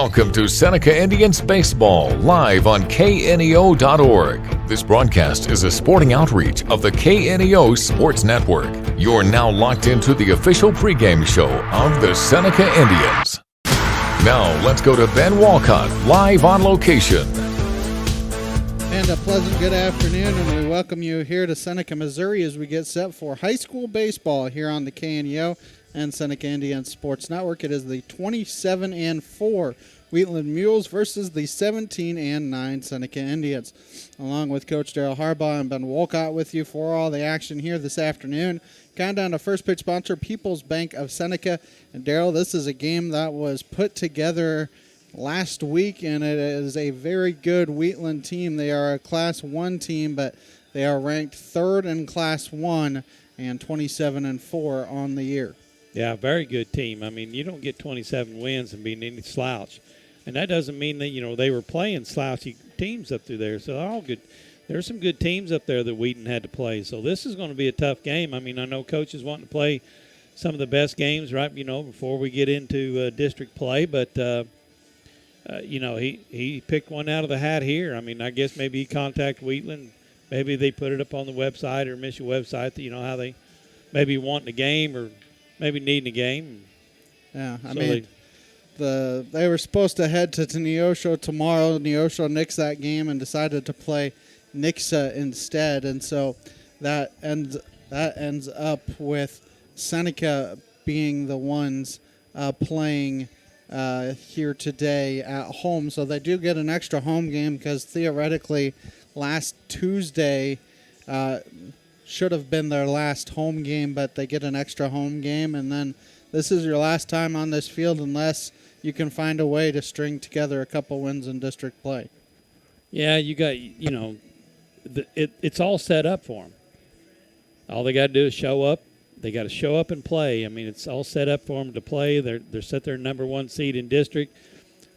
Welcome to Seneca Indians Baseball, live on KNEO.org. This broadcast is a sporting outreach of the KNEO Sports Network. You're now locked into the official pregame show of the Seneca Indians. Now, let's go to Ben Walcott, live on location. And a pleasant good afternoon, and we welcome you here to Seneca, Missouri, as we get set for high school baseball here on the KNEO and Seneca Indians Sports Network. It is the 27-4 Wheatland Mules versus the 17-9 Seneca Indians. Along with Coach Darryl Harbaugh and Ben Wolcott with you for all the action here this afternoon. Countdown to first pitch sponsor, People's Bank of Seneca. And Darryl, this is a game that was put together last week, and it is a very good Wheatland team. They are a Class 1 team, but they are ranked third in Class 1 and 27-4 on the year. Yeah, very good team. I mean, you don't get 27 wins and being any slouch. And that doesn't mean that, you know, they were playing slouchy teams up through there. So they're all good. There's some good teams up there that Wheaton had to play. So this is going to be a tough game. I mean, I know coaches want to play some of the best games, right, you know, before we get into district play. But, you know, he picked one out of the hat here. I mean, I guess maybe he contacted Wheatland. Maybe they put it up on the website or Mission website, that, you know, how they maybe want a game or maybe needing a game. Yeah, I mean, they were supposed to head to Neosho tomorrow. Neosho nixed that game and decided to play Nixa instead, and so that ends up with Seneca being the ones playing here today at home. So they do get an extra home game because theoretically last Tuesday should have been their last home game, but they get an extra home game, and then this is your last time on this field unless you can find a way to string together a couple wins in district play. Yeah, you got, you know, it's all set up for them. All they got to do is show up. They got to show up and play. I mean, it's all set up for them to play. They're set their number one seed in district.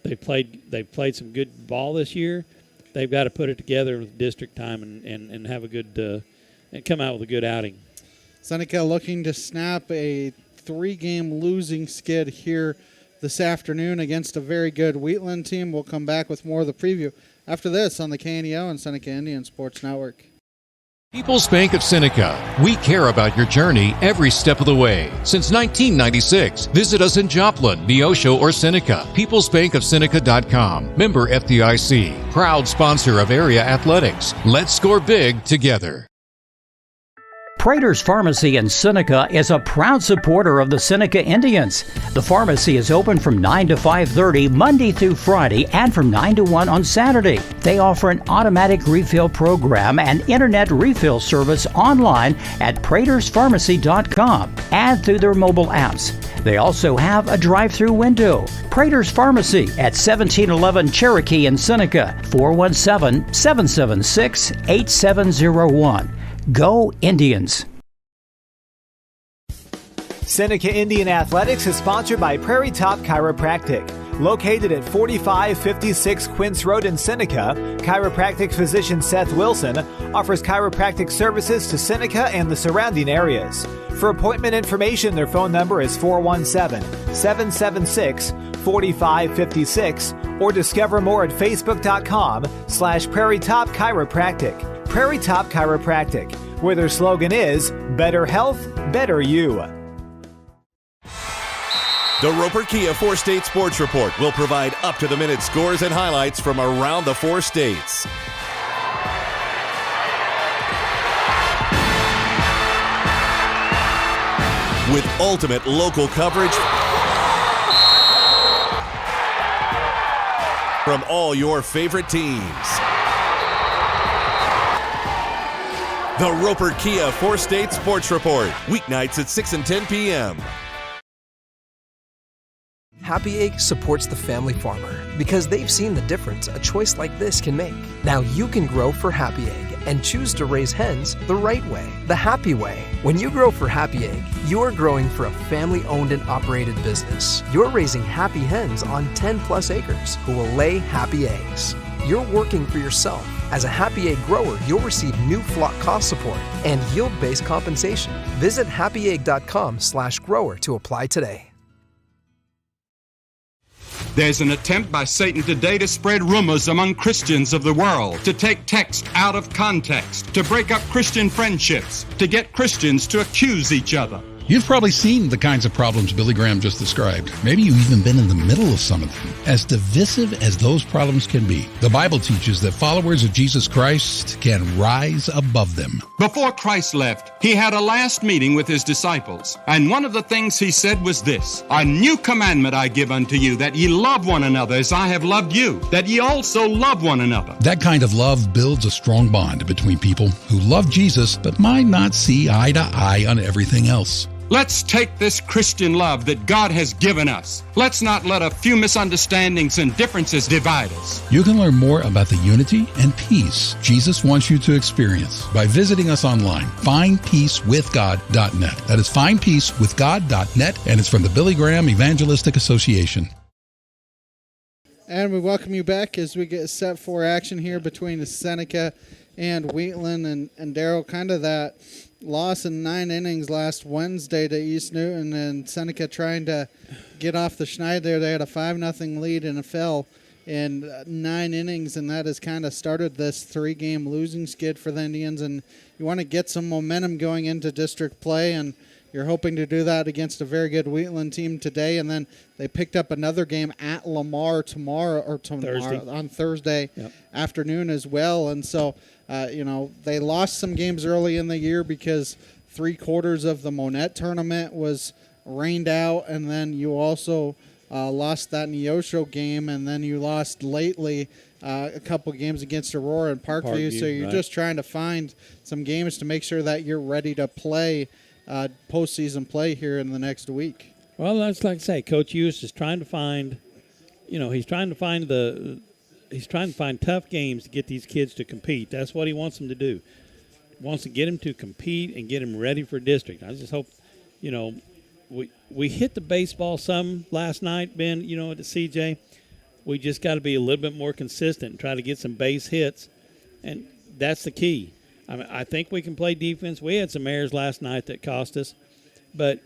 They've played some good ball this year. They've got to put it together with district time and have a good and come out with a good outing. Seneca looking to snap a 3-game losing skid here this afternoon against a very good Wheatland team. We'll come back with more of the preview after this on the KNEO and Seneca Indian Sports Network. People's Bank of Seneca. We care about your journey every step of the way. Since 1996, visit us in Joplin, Neosho, or Seneca. PeoplesBankOfSeneca.com. Member FDIC. Proud sponsor of area athletics. Let's score big together. Prater's Pharmacy in Seneca is a proud supporter of the Seneca Indians. The pharmacy is open from 9 to 5:30 Monday through Friday and from 9 to 1 on Saturday. They offer an automatic refill program and internet refill service online at praterspharmacy.com and through their mobile apps. They also have a drive-through window. Prater's Pharmacy at 1711 Cherokee in Seneca, 417-776-8701. Go Indians! Seneca Indian Athletics is sponsored by Prairie Top Chiropractic. Located at 4556 Quince Road in Seneca, chiropractic physician Seth Wilson offers chiropractic services to Seneca and the surrounding areas. For appointment information, their phone number is 417-776-4556 or discover more at facebook.com/Prairie Top Chiropractic. Prairie Top Chiropractic, where their slogan is, better health, better you. The Roper Kia 4-State Sports Report will provide up-to-the-minute scores and highlights from around the 4 states. With ultimate local coverage from all your favorite teams. The Roper Kia 4-State Sports Report, weeknights at 6 and 10 p.m. Happy Egg supports the family farmer because they've seen the difference a choice like this can make. Now you can grow for Happy Egg and choose to raise hens the right way, the happy way. When you grow for Happy Egg, you're growing for a family-owned and operated business. You're raising happy hens on 10-plus acres who will lay happy eggs. You're working for yourself. As a Happy Egg grower, you'll receive new flock cost support and yield-based compensation. Visit happyegg.com/grower to apply today. There's an attempt by Satan today to spread rumors among Christians of the world, to take text out of context, to break up Christian friendships, to get Christians to accuse each other. You've probably seen the kinds of problems Billy Graham just described. Maybe you've even been in the middle of some of them. As divisive as those problems can be, the Bible teaches that followers of Jesus Christ can rise above them. Before Christ left, he had a last meeting with his disciples, and one of the things he said was this: "A new commandment I give unto you, that ye love one another as I have loved you, that ye also love one another." That kind of love builds a strong bond between people who love Jesus but might not see eye to eye on everything else. Let's take this Christian love that God has given us. Let's not let a few misunderstandings and differences divide us. You can learn more about the unity and peace Jesus wants you to experience by visiting us online, findpeacewithgod.net. That is findpeacewithgod.net, and it's from the Billy Graham Evangelistic Association. And we welcome you back as we get set for action here between the Seneca and Wheatland. And Darryl, kind of that loss in 9 innings last Wednesday to East Newton, and Seneca trying to get off the schneid there. They had a 5-0 lead and it fell in 9 innings, and that has kind of started this 3-game losing skid for the Indians. And you want to get some momentum going into district play, and you're hoping to do that against a very good Wheatland team today. And then they picked up another game at Lamar on Thursday afternoon as well. And so, they lost some games early in the year because 3/4 of the Monette tournament was rained out. And then you also lost that Neosho game. And then you lost lately a couple games against Aurora and Parkview. So you're just trying to find some games to make sure that you're ready to play postseason play here in the next week. Well, that's like I say, Coach Hughes is trying to find, he's trying to find tough games to get these kids to compete. That's what he wants them to do. He wants to get them to compete and get them ready for district. I just hope, we hit the baseball some last night, Ben, at the CJ. We just got to be a little bit more consistent and try to get some base hits, and that's the key. I think we can play defense. We had some errors last night that cost us, but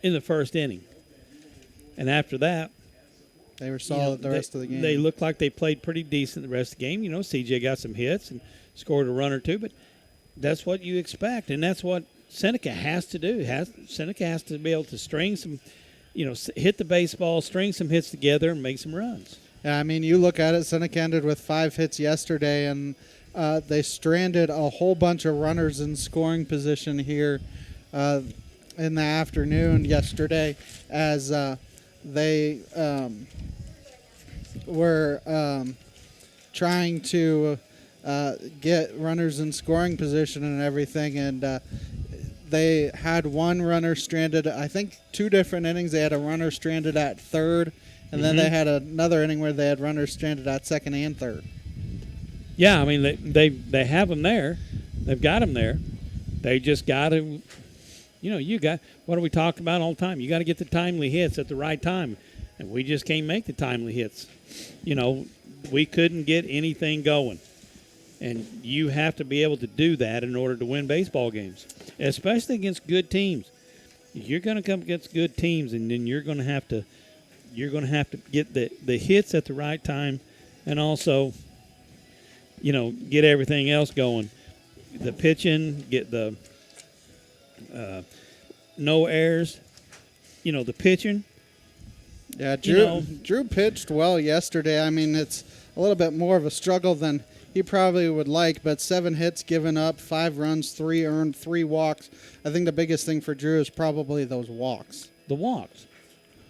in the first inning. And after that, they were solid the rest of the game. They looked like they played pretty decent the rest of the game. CJ got some hits and scored a run or two, but that's what you expect, and that's what Seneca has to do. Seneca has to be able to string some, hit the baseball, string some hits together, and make some runs. Yeah, you look at it, Seneca ended with 5 hits yesterday, and they stranded a whole bunch of runners in scoring position here in the afternoon yesterday as they were trying to get runners in scoring position and everything. And they had one runner stranded, I think 2 different innings. They had a runner stranded at third, and then they had another inning where they had runners stranded at second and third. Yeah, they have them there. They've got them there. They just got to, what do we talk about all the time? You got to get the timely hits at the right time, and we just can't make the timely hits. We couldn't get anything going, and you have to be able to do that in order to win baseball games, especially against good teams. You're going to come against good teams, and then you're going to have to get the hits at the right time, and also get everything else going. The pitching, get the no errors. The pitching. Yeah, Drew pitched well yesterday. It's a little bit more of a struggle than he probably would like, but 7 hits given up, 5 runs, 3 earned, 3 walks. I think the biggest thing for Drew is probably those walks. The walks.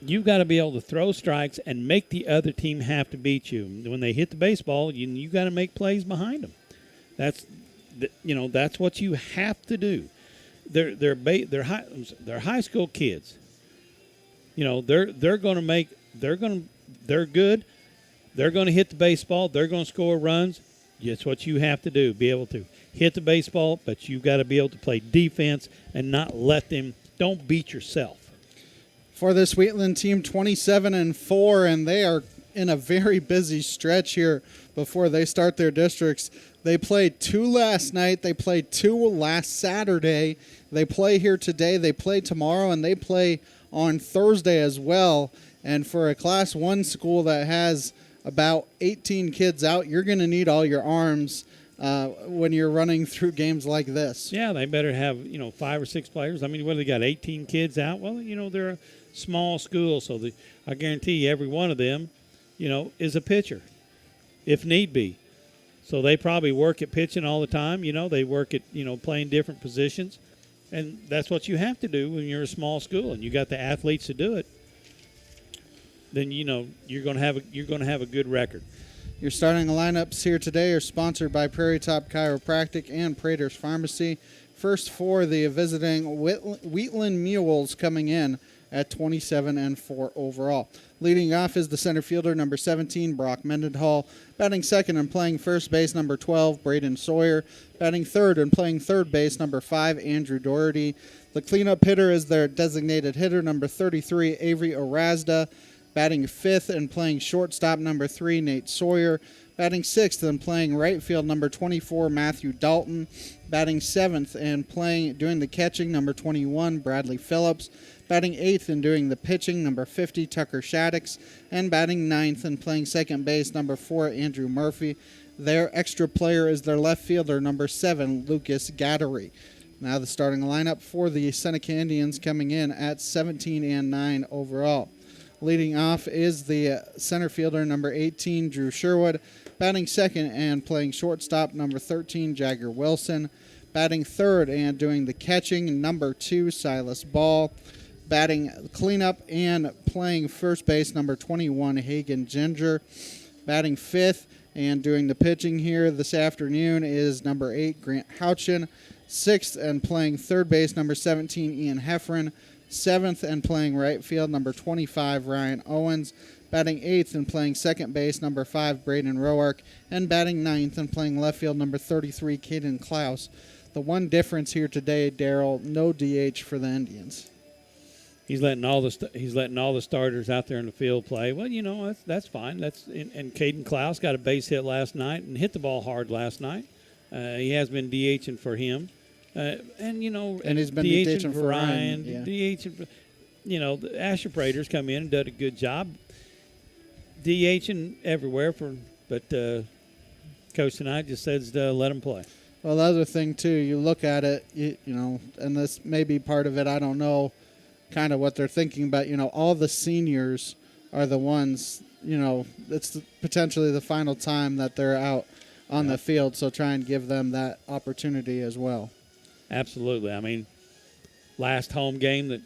You've got to be able to throw strikes and make the other team have to beat you. When they hit the baseball, you got to make plays behind them. That's what you have to do. They're high school kids. They're good. They're going to hit the baseball. They're going to score runs. It's what you have to do. Be able to hit the baseball, but you've got to be able to play defense and not let them. Don't beat yourself. For this Wheatland team, 27-4, and they are in a very busy stretch here before they start their districts. They played 2 last night. They played 2 last Saturday. They play here today. They play tomorrow, and they play on Thursday as well. And for a Class 1 school that has about 18 kids out, you're going to need all your arms when you're running through games like this. Yeah, they better have, 5 or 6 players. I mean, what, they got 18 kids out? Well, they're a small school, so I guarantee you every one of them, is a pitcher, if need be. So they probably work at pitching all the time. They work at, playing different positions. And that's what you have to do when you're a small school and you got the athletes to do it. Then, you're going to have a good record. Your starting lineups here today are sponsored by Prairie Top Chiropractic and Prater's Pharmacy. First for the visiting Wheatland Mules coming in at 27-4 overall. Leading off is the center fielder, number 17, Brock Mendenhall. Batting second and playing first base, number 12, Braden Sawyer. Batting third and playing third base, number 5, Andrew Doherty. The cleanup hitter is their designated hitter, number 33, Avery Orazda. Batting fifth and playing shortstop, number 3, Nate Sawyer. Batting sixth and playing right field, number 24, Matthew Dalton. Batting seventh and doing the catching, number 21, Bradley Phillips. Batting eighth and doing the pitching, number 50, Tucker Shaddix. And batting ninth and playing second base, number 4, Andrew Murphy. Their extra player is their left fielder, number 7, Lucas Gattery. Now the starting lineup for the Seneca Indians coming in at 17-9 overall. Leading off is the center fielder, number 18, Drew Sherwood. Batting second and playing shortstop, number 13, Jagger Wilson. Batting third and doing the catching, number 2, Silas Ball. Batting cleanup and playing first base, number 21, Hagen Ginger. Batting fifth and doing the pitching here this afternoon is number 8, Grant Houchin. Sixth and playing third base, number 17, Ian Heffron. Seventh and playing right field, number 25, Ryan Owens. Batting eighth and playing second base, number 5, Braden Roark. And batting ninth and playing left field, number 33, Caden Klaus. The one difference here today, Darryl, no DH for the Indians. He's letting all the starters out there in the field play. Well, that's fine. And Caden Klaus got a base hit last night and hit the ball hard last night. He has been DHing for him. And he's been DHing for Ryan. Yeah. DHing, the Asher Praters come in and did a good job DHing everywhere. But Coach tonight just says let them play. Well, the other thing too, you look at it, and this may be part of it. I don't know, kind of what they're thinking, but all the seniors are the ones. It's potentially the final time that they're out on the field, so try and give them that opportunity as well. Absolutely. I mean, last home game game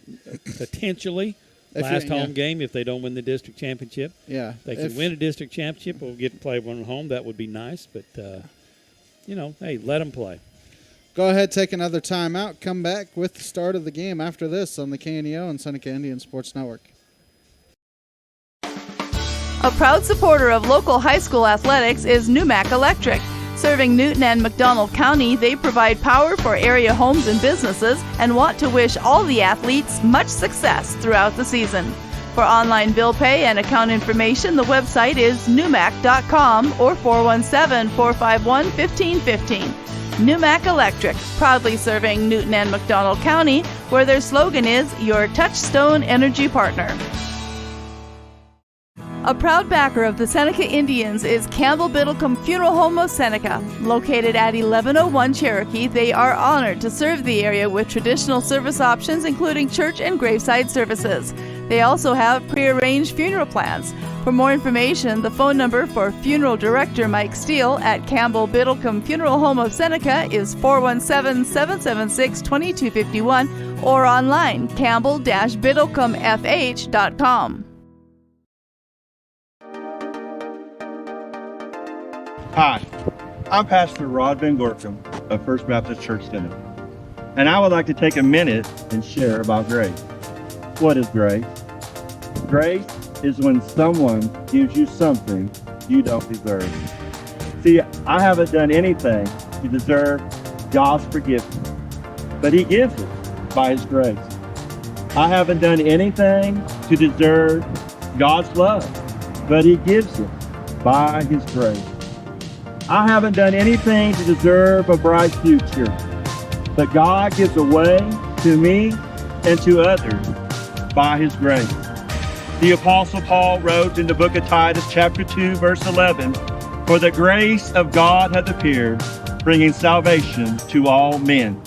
if they don't win the district championship. Yeah. They can win a district championship. We'll get to play one at home. That would be nice. But, hey, let them play. Go ahead, take another timeout. Come back with the start of the game after this on the KNEO and Seneca Indian Sports Network. A proud supporter of local high school athletics is Numac Electric. Serving Newton and McDonald County, they provide power for area homes and businesses and want to wish all the athletes much success throughout the season. For online bill pay and account information, the website is numac.com or 417-451-1515. Numac Electric, proudly serving Newton and McDonald County, where their slogan is Your Touchstone Energy Partner. A proud backer of the Seneca Indians is Campbell Biddlecombe Funeral Home of Seneca. Located at 1101 Cherokee, they are honored to serve the area with traditional service options including church and graveside services. They also have prearranged funeral plans. For more information, the phone number for Funeral Director Mike Steele at Campbell Biddlecombe Funeral Home of Seneca is 417-776-2251 or online campbell-biddlecomefh.com. Hi, I'm Pastor Rod Van Gorkum of First Baptist Church Seneca, and I would like to take a minute and share about grace. What is grace? Grace is when someone gives you something you don't deserve. See, I haven't done anything to deserve God's forgiveness, but He gives it by His grace. I haven't done anything to deserve God's love, but He gives it by His grace. I haven't done anything to deserve a bright future, but God gives away to me and to others by his grace. The Apostle Paul wrote in the book of Titus, chapter 2, verse 11, "For the grace of God hath appeared, bringing salvation to all men."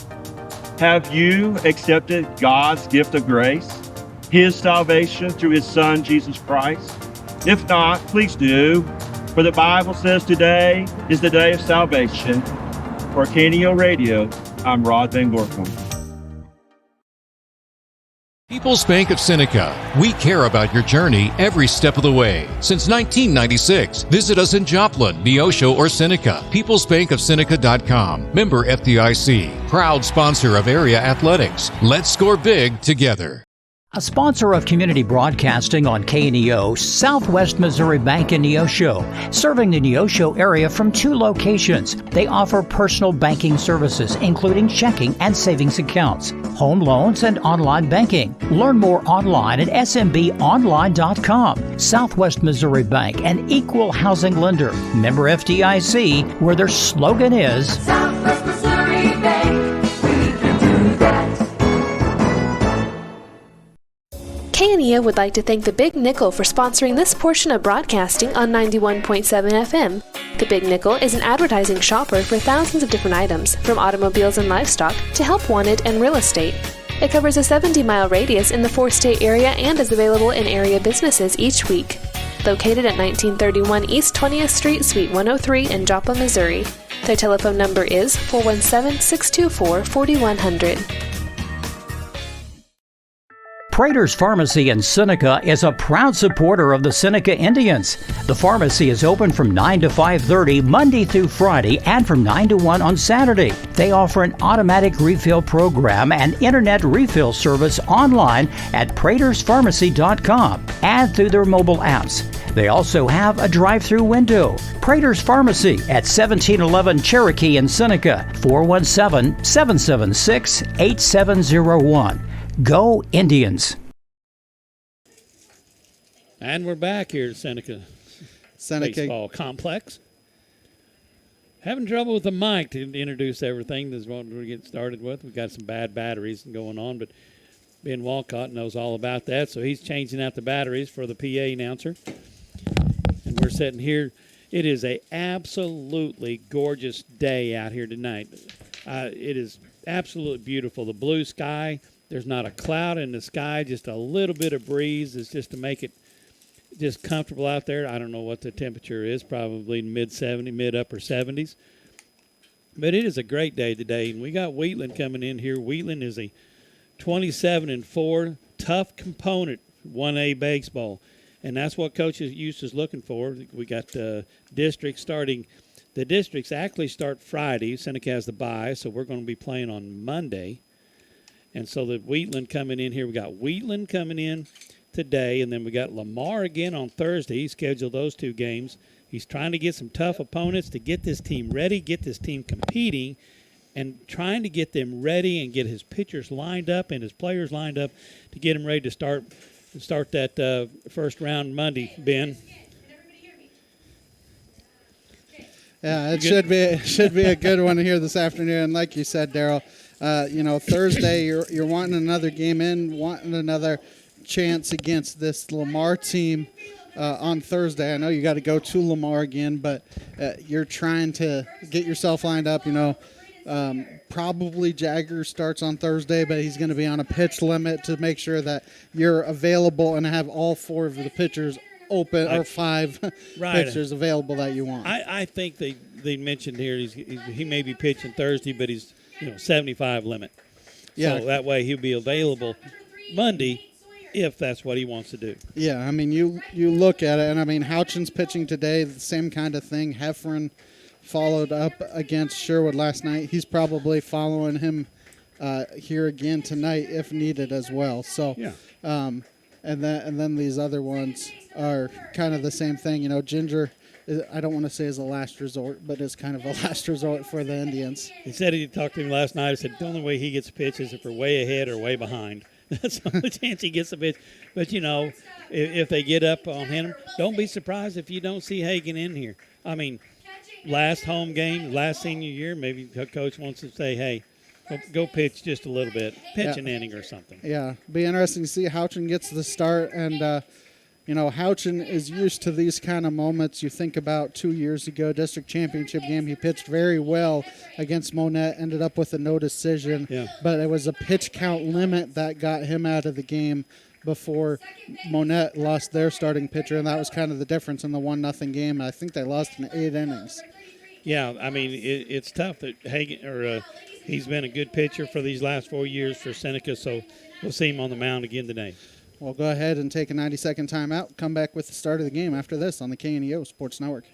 Have you accepted God's gift of grace, his salvation through his Son, Jesus Christ? If not, please do, for the Bible says today is the day of salvation. For KNEO Radio, I'm Rod Van Gorkum. People's Bank of Seneca. We care about your journey every step of the way. Since 1996, visit us in Joplin, Neosho, or Seneca. PeoplesBankOfSeneca.com. Member FDIC. Proud sponsor of area athletics. Let's score big together. A sponsor of community broadcasting on KNEO, Southwest Missouri Bank in Neosho, serving the Neosho area from 2 locations. They offer personal banking services, including checking and savings accounts, home loans, and online banking. Learn more online at smbonline.com. Southwest Missouri Bank, an equal housing lender. Member FDIC, where their slogan is Southwest Missouri Bank, we can do that. KNEO would like to thank the Big Nickel for sponsoring this portion of broadcasting on 91.7 FM. The Big Nickel is an advertising shopper for thousands of different items, from automobiles and livestock to help wanted and real estate. It covers a 70-mile radius in the 4-state area and is available in area businesses each week. Located at 1931 East 20th Street, Suite 103 in Joplin, Missouri. Their telephone number is 417-624-4100. Prater's Pharmacy in Seneca is a proud supporter of the Seneca Indians. The pharmacy is open from 9 to 5:30 Monday through Friday and from 9 to 1 on Saturday. They offer an automatic refill program and internet refill service online at praterspharmacy.com and through their mobile apps. They also have a drive-through window. Prater's Pharmacy at 1711 Cherokee in Seneca, 417-776-8701. Go Indians. And we're back here at Seneca Baseball Complex. Having trouble with the mic to introduce everything. This is what we're getting started with. We've got some bad batteries going on, but Ben Walcott knows all about that, so he's changing out the batteries for the PA announcer. And we're sitting here. It is a absolutely gorgeous day out here tonight. It is absolutely beautiful. The blue sky. There's not a cloud in the sky, just a little bit of breeze is just to make it just comfortable out there. I don't know what the temperature is, probably mid-upper 70s. But it is a great day today, and we got Wheatland coming in here. Wheatland is a 27-4 tough component 1A baseball, and that's what Coach Eustace is looking for. We got districts starting. The districts actually start Friday. Seneca has the bye, so we're going to be playing on Monday. And so the Wheatland coming in here, we got Wheatland coming in today, and then we got Lamar again on Thursday. He scheduled those 2 games. He's trying to get some tough opponents to get this team ready, get this team competing, and trying to get them ready and get his pitchers lined up and his players lined up to get them ready to start that first round Monday, Ben. Yeah, it should be a good one here this afternoon. Like you said, Daryl, Thursday you're wanting another game in, wanting another chance against this Lamar team on Thursday. I know you got to go to Lamar again, but you're trying to get yourself lined up. Probably Jagger starts on Thursday, but he's going to be on a pitch limit to make sure that you're available and have all 4 of the pitchers open, or 5 pitchers available that you want. I think they mentioned here he may be pitching Thursday, but he's 75 limit. Yeah. So that way he'll be available Monday if that's what he wants to do. Yeah, I mean, you look at it, and I mean, Houchin's pitching today, the same kind of thing. Heffron followed up against Sherwood last night. He's probably following him here again tonight if needed as well. So, yeah. And then these other ones are kind of the same thing. Ginger, I don't want to say is a last resort, but is kind of a last resort for the Indians. He said he talked to him last night. He said the only way he gets a pitch is if we're way ahead or way behind. That's the only chance he gets a pitch. But, if they get up on him, don't be surprised if you don't see Hagan in here. I mean, last home game, last senior year, maybe the coach wants to say, hey, Go pitch just a little bit. Pitch an inning or something. Yeah, be interesting to see Houchin gets the start. And, Houchin is used to these kind of moments. You think about 2 years ago, district championship game, he pitched very well against Monette, ended up with a no decision. Yeah. But it was a pitch count limit that got him out of the game before Monette lost their starting pitcher, and that was kind of the difference in the 1-0 game. I think they lost in 8 innings. Yeah, I mean, it's tough that he's been a good pitcher for these last 4 years for Seneca, so we'll see him on the mound again today. We'll go ahead and take a 90-second timeout, come back with the start of the game after this on the KNEO Sports Network.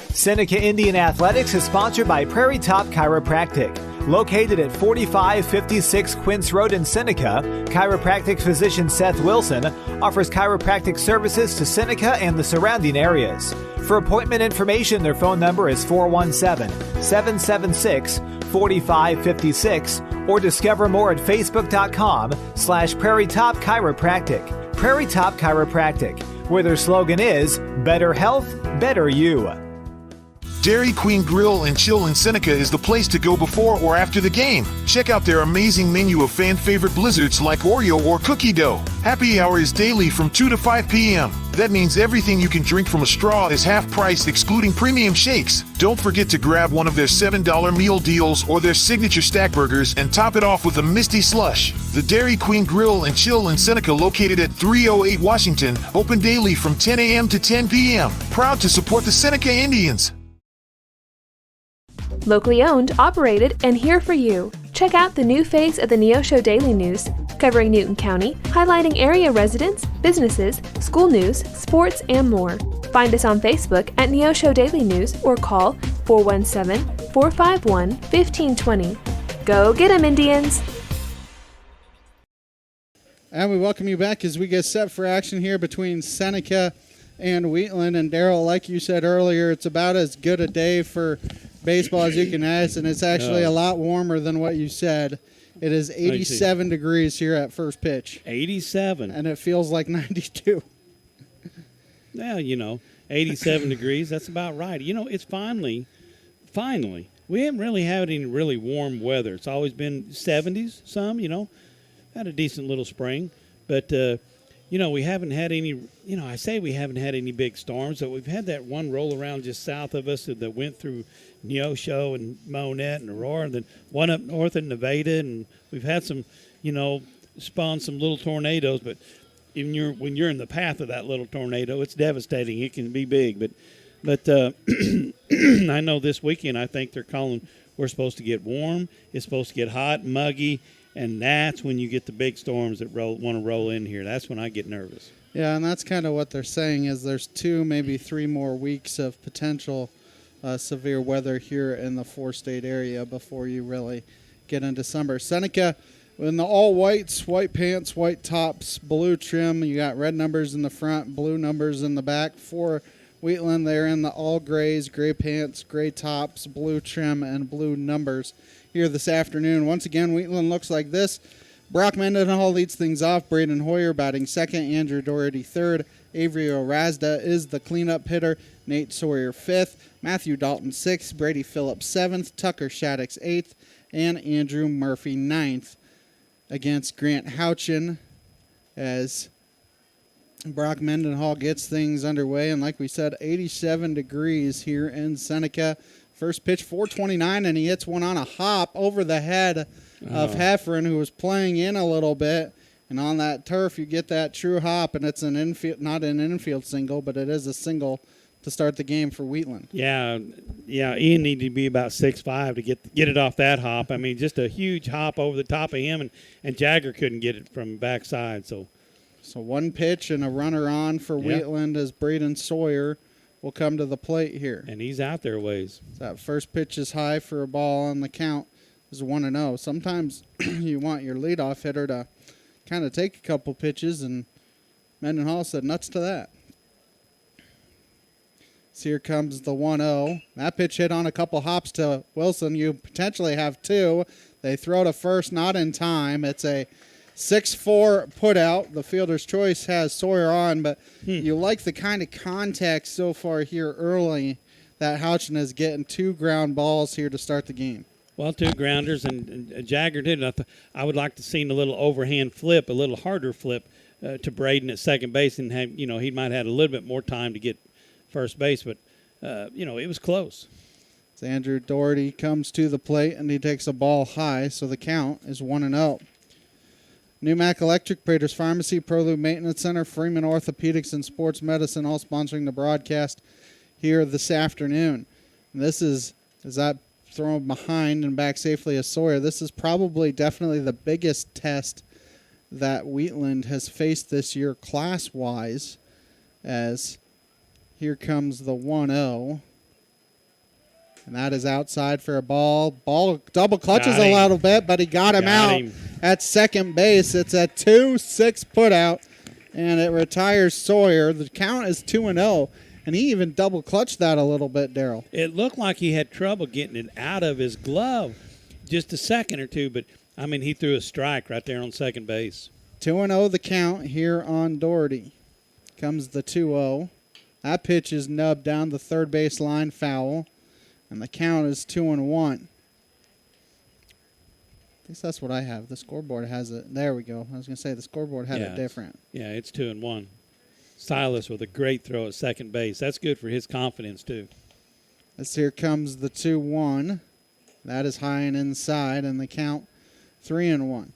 Seneca Indian Athletics is sponsored by Prairie Top Chiropractic. Located at 4556 Quince Road in Seneca, chiropractic physician Seth Wilson offers chiropractic services to Seneca and the surrounding areas. For appointment information, their phone number is 417-776-4556 or discover more at facebook.com/Prairie Top Chiropractic. Prairie Top Chiropractic, where their slogan is Better Health, Better You. Dairy Queen Grill and Chill in Seneca is the place to go before or after the game. Check out their amazing menu of fan-favorite blizzards like Oreo or cookie dough. Happy hour is daily from 2 to 5 p.m. That means everything you can drink from a straw is half price, excluding premium shakes. Don't forget to grab one of their $7 meal deals or their signature stack burgers and top it off with a Misty Slush. The Dairy Queen Grill and Chill in Seneca, located at 308 Washington, open daily from 10 a.m. to 10 p.m. Proud to support the Seneca Indians. Locally owned, operated, and here for you. Check out the new face of the Neosho Daily News, covering Newton County, highlighting area residents, businesses, school news, sports, and more. Find us on Facebook at Neosho Daily News or call 417-451-1520. Go get 'em, Indians! And we welcome you back as we get set for action here between Seneca and Wheatland. And Daryl, like you said earlier, it's about as good a day for baseball as you can ask, and it's actually a lot warmer than what you said. It is 87 degrees here at first pitch. 87. And it feels like 92. Well, 87 degrees, that's about right. It's finally, we haven't really had any really warm weather. It's always been 70s, had a decent little spring. But, we haven't had any, I say we haven't had any big storms, but we've had that one roll around just south of us that went through Neosho and Monette and Aurora, and then one up north in Nevada, and we've had some, spawned some little tornadoes, but when you're in the path of that little tornado, it's devastating. It can be big, but I know this weekend I think they're calling we're supposed to get warm, it's supposed to get hot, muggy, and that's when you get the big storms that want to roll in here. That's when I get nervous. Yeah, and that's kind of what they're saying is there's 2, maybe 3 more weeks of potential severe weather here in the 4-state area before you really get into summer. Seneca in the all whites, white pants, white tops, blue trim. You got red numbers in the front, blue numbers in the back. For Wheatland, they're in the all grays, gray pants, gray tops, blue trim, and blue numbers here this afternoon. Once again, Wheatland looks like this. Brock Mendenhall leads things off. Braden Hoyer batting second. Andrew Doherty third. Avery Orazda is the cleanup hitter. Nate Sawyer fifth. Matthew Dalton sixth. Brady Phillips seventh. Tucker Shaddix eighth. And Andrew Murphy ninth against Grant Houchin as Brock Mendenhall gets things underway. And like we said, 87 degrees here in Seneca. First pitch, 429, and he hits one on a hop over the head of Heffron, who was playing in a little bit. And on that turf, you get that true hop, and it's an infield, not an infield single, but it is a single to start the game for Wheatland. Yeah, Ian needed to be about 6'5" to get it off that hop. I mean, just a huge hop over the top of him, and Jagger couldn't get it from backside. So one pitch and a runner on for Wheatland as Braden Sawyer will come to the plate here. And he's out there ways. That first pitch is high for a ball on the count. Is 1-0. Sometimes you want your leadoff hitter to kind of take a couple pitches, and Mendenhall said nuts to that. So here comes the 1-0. That pitch hit on a couple hops to Wilson. You potentially have 2. They throw to first, not in time. It's a 6-4 put out. The fielder's choice has Sawyer on, but you like the kind of contact so far here early that Houchin is getting 2 ground balls here to start the game. Well, 2 grounders, and Jagger did. And I would like to see a little overhand flip, a little harder flip to Braden at second base, and have, he might have had a little bit more time to get first base, but it was close. So Andrew Doherty comes to the plate, and he takes a ball high, so the count is 1-0. Newmac Electric, Prater's Pharmacy, ProLube Maintenance Center, Freeman Orthopedics and Sports Medicine, all sponsoring the broadcast here this afternoon. And this is that thrown behind and back safely as Sawyer. This is probably definitely the biggest test that Wheatland has faced this year class-wise, as here comes the 1-0. And that is outside for a ball. Ball double clutches a little bit, but he got him out at second base. It's a 2-6 putout, and it retires Sawyer. The count is 2-0, and he even double clutched that a little bit, Darryl. It looked like he had trouble getting it out of his glove just a second or two, but, he threw a strike right there on second base. 2-0 the count here on Doherty. Comes the 2-0. That pitch is nubbed down the third base line, foul. And the count is 2-1. At least that's what I have. The scoreboard has it. There we go. I was going to say the scoreboard had it different. Yeah, it's 2-1. Silas with a great throw at second base. That's good for his confidence, too. This here comes the 2-1. That is high and inside, and the count 3-1.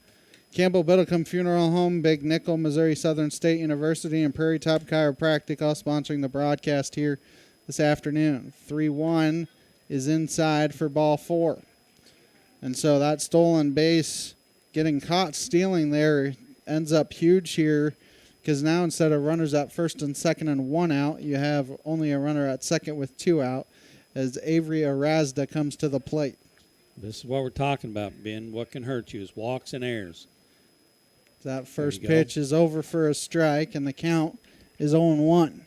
Campbell Biddlecombe Funeral Home, Big Nickel, Missouri Southern State University, and Prairie Top Chiropractic all sponsoring the broadcast here this afternoon. 3-1 is inside for ball 4. And so that stolen base, getting caught stealing there, ends up huge here, because now instead of runners at first and second and 1 out, you have only a runner at second with 2 out, as Avery Arazda comes to the plate. This is what we're talking about, Ben. What can hurt you is walks and errors. That first pitch is over for a strike, and the count is 0-1.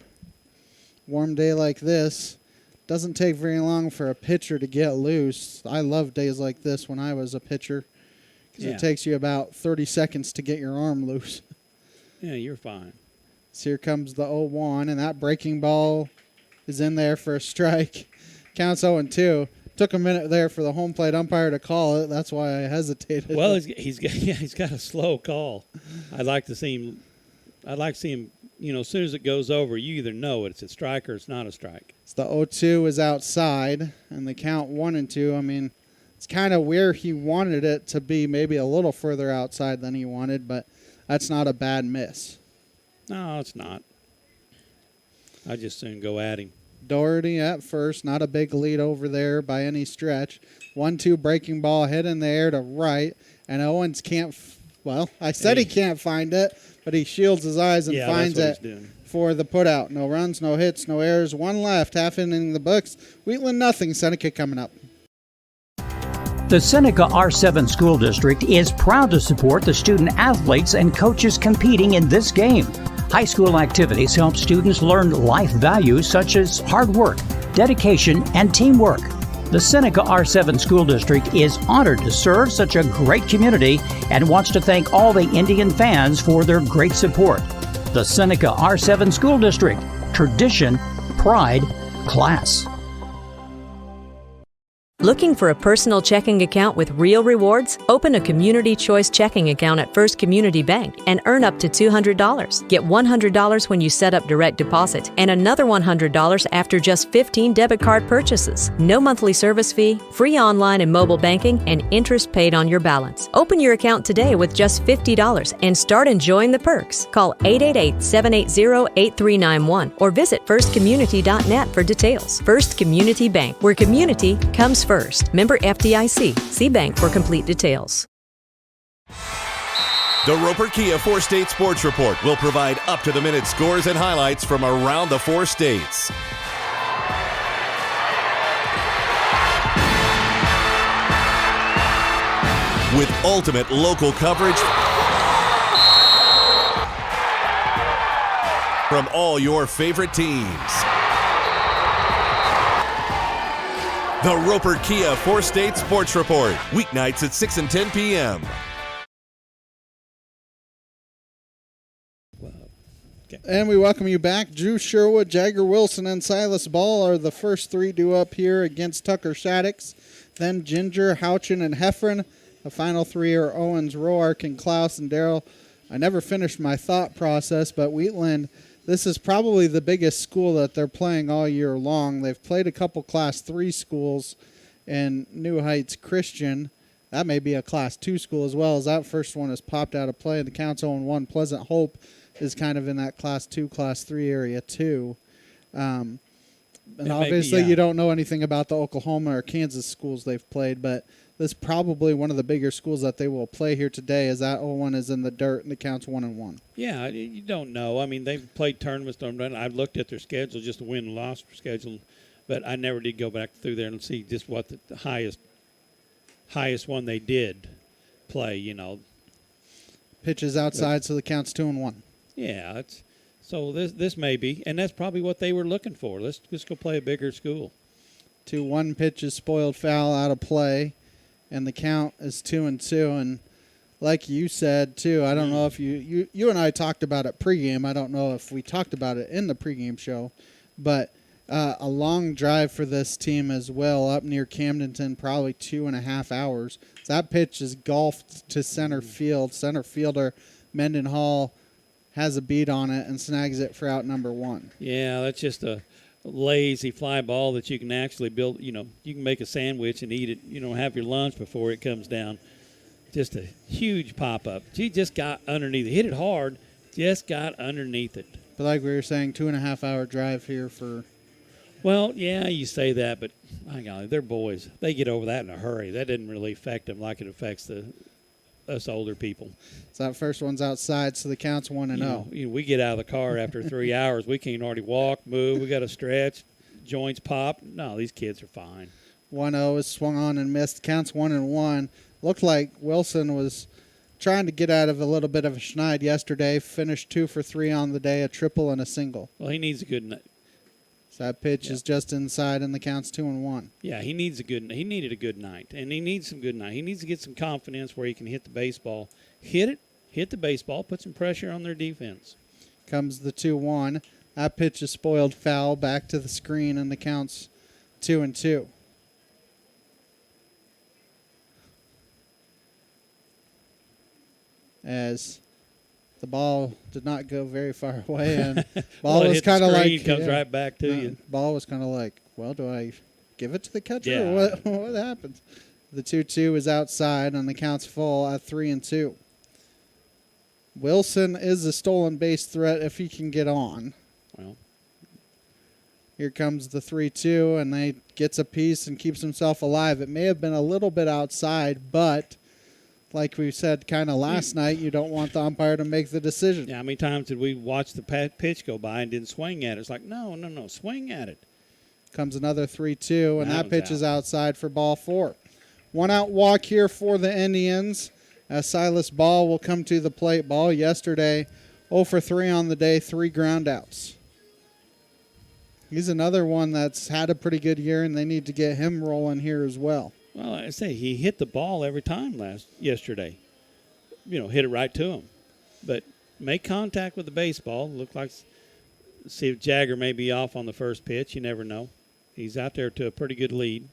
Warm day like this, doesn't take very long for a pitcher to get loose. I love days like this when I was a pitcher, because it takes you about 30 seconds to get your arm loose. Yeah, you're fine. So here comes the 0-1, and that breaking ball is in there for a strike. Counts 0-2. Took a minute there for the home plate umpire to call it. That's why I hesitated. Well, he's got a slow call. I'd like to see him. As soon as it goes over, you either know it's a strike or it's not a strike. So the 0-2 is outside, and the count 1-2. It's kind of where he wanted it to be, maybe a little further outside than he wanted, but that's not a bad miss. No, it's not. I just soon go at him. Doherty at first, not a big lead over there by any stretch. 1-2 breaking ball hit in the air to right, and Owens can't. I said he can't find it, but he shields his eyes and finds it for the putout. No runs, no hits, no errors. 1 left, half inning the books. Wheatland nothing. Seneca coming up. The Seneca R7 School District is proud to support the student athletes and coaches competing in this game. High school activities help students learn life values such as hard work, dedication, and teamwork. The Seneca R7 School District is honored to serve such a great community and wants to thank all the Indian fans for their great support. The Seneca R7 School District. Tradition, pride, class. Looking for a personal checking account with real rewards? Open a Community Choice checking account at First Community Bank and earn up to $200. Get $100 when you set up direct deposit and another $100 after just 15 debit card purchases. No monthly service fee, free online and mobile banking, and interest paid on your balance. Open your account today with just $50 and start enjoying the perks. Call 888-780-8391 or visit firstcommunity.net for details. First Community Bank, where community comes first. Member FDIC. See Bank for complete details. The Roper Kia 4-State Sports Report will provide up-to-the-minute scores and highlights from around the 4 states. With ultimate local coverage from all your favorite teams. The Roper Kia 4-State Sports Report, weeknights at 6 and 10 p.m. And we welcome you back. Drew Sherwood, Jagger Wilson, and Silas Ball are the first 3 due up here against Tucker Shaddix. Then Ginger, Houchin, and Heffron. The final three are Owens, Roark, and Klaus and Darrell. I never finished my thought process, but Wheatland, this is probably the biggest school that they're playing all year long. They've played a couple Class 3 schools in New Heights Christian. That may be a Class 2 school as well, as that first one has popped out of play. The Count's 0-1. Pleasant Hope is kind of in that Class 2, Class 3 area too. And obviously you don't know anything about the Oklahoma or Kansas schools they've played, but this is probably one of the bigger schools that they will play here today, as that 0-1 is in the dirt and the Count's 1-1. Yeah, you don't know. I mean, they've played tournaments. I've looked at their schedule, just the win and loss schedule, but I never did go back through there and see just what the highest one they did play, Pitches outside, so the Count's 2-1. Yeah, so this may be, and that's probably what they were looking for. Let's go play a bigger school. 2-1 pitches, spoiled foul, out of play, and the count is 2-2. And like you said too, I don't know if you and I talked about it pregame. I don't know if we talked about it in the pregame show, but a long drive for this team as well, up near Camdenton, probably 2.5 hours. So that pitch is golfed to center field. Center fielder Mendenhall has a beat on it and snags it for out number 1. Yeah, that's just a lazy fly ball that you can actually build. You can make a sandwich and eat it. Have your lunch before it comes down. Just a huge pop up. She just got underneath it. Hit it hard. Just got underneath it. But like we were saying, 2.5 hour drive here for. Well, yeah, you say that, but my golly, they're boys. They get over that in a hurry. That didn't really affect them like it affects us older people. So that first one's outside, so the Count's 1-0. We get out of the car after 3 hours. We can't already walk, move. We got to stretch, joints pop. No, these kids are fine. 1-0 is swung on and missed. Count's 1-1. Looked like Wilson was trying to get out of a little bit of a schneid yesterday. Finished 2 for 3 on the day, a triple and a single. Well, he needs a good night. So that pitch is just inside, and the Count's 2-1. Yeah, he needed a good night, and he needs some good night. He needs to get some confidence where he can hit the baseball. Hit the baseball, put some pressure on their defense. Comes the 2-1. That pitch is spoiled foul, back to the screen, and the Count's 2-2. As the ball did not go very far away, and ball was kind of like comes right back to you. Ball was kind of like, well, do I give it to the catcher? Yeah. Or what happens? The 2-2 is outside, and the Count's full at 3-2. Wilson is a stolen base threat if he can get on. Well, here comes the 3-2, and they gets a piece and keeps himself alive. It may have been a little bit outside, but like we said kind of last night, you don't want the umpire to make the decision. Yeah, how many times did we watch the pitch go by and didn't swing at it? It's like, no, swing at it. Comes another 3-2, and that pitch is out. outside for ball 4. 1 out walk here for the Indians, as Silas Ball will come to the plate. Ball yesterday 0 for 3 on the day, 3 ground outs. He's another one that's had a pretty good year, and they need to get him rolling here as well. Well, I say he hit the ball every time yesterday. Hit it right to him. But make contact with the baseball. Look like, see if Jagger may be off on the first pitch. You never know. He's out there to a pretty good lead.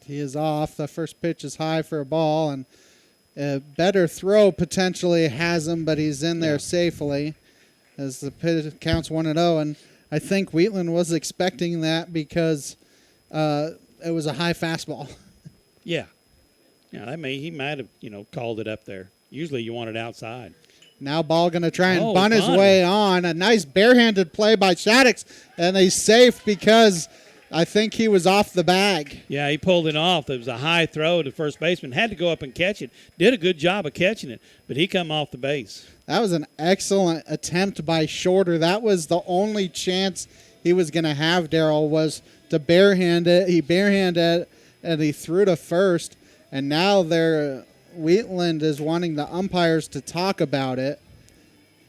He is off. The first pitch is high for a ball, and a better throw potentially has him, but he's in there safely as the pitch counts 1-0. And I think Wheatland was expecting that because it was a high fastball. Yeah. Yeah, he might have, called it up there. Usually you want it outside. Now Ball going to try and bunt his way on. A nice barehanded play by Shaddix, and he's safe because I think he was off the bag. Yeah, he pulled it off. It was a high throw to first baseman. Had to go up and catch it. Did a good job of catching it, but he come off the base. That was an excellent attempt by Shorter. That was the only chance he was going to have, Darrell, was to barehand it. He barehanded it, and he threw to first. And now Wheatland is wanting the umpires to talk about it.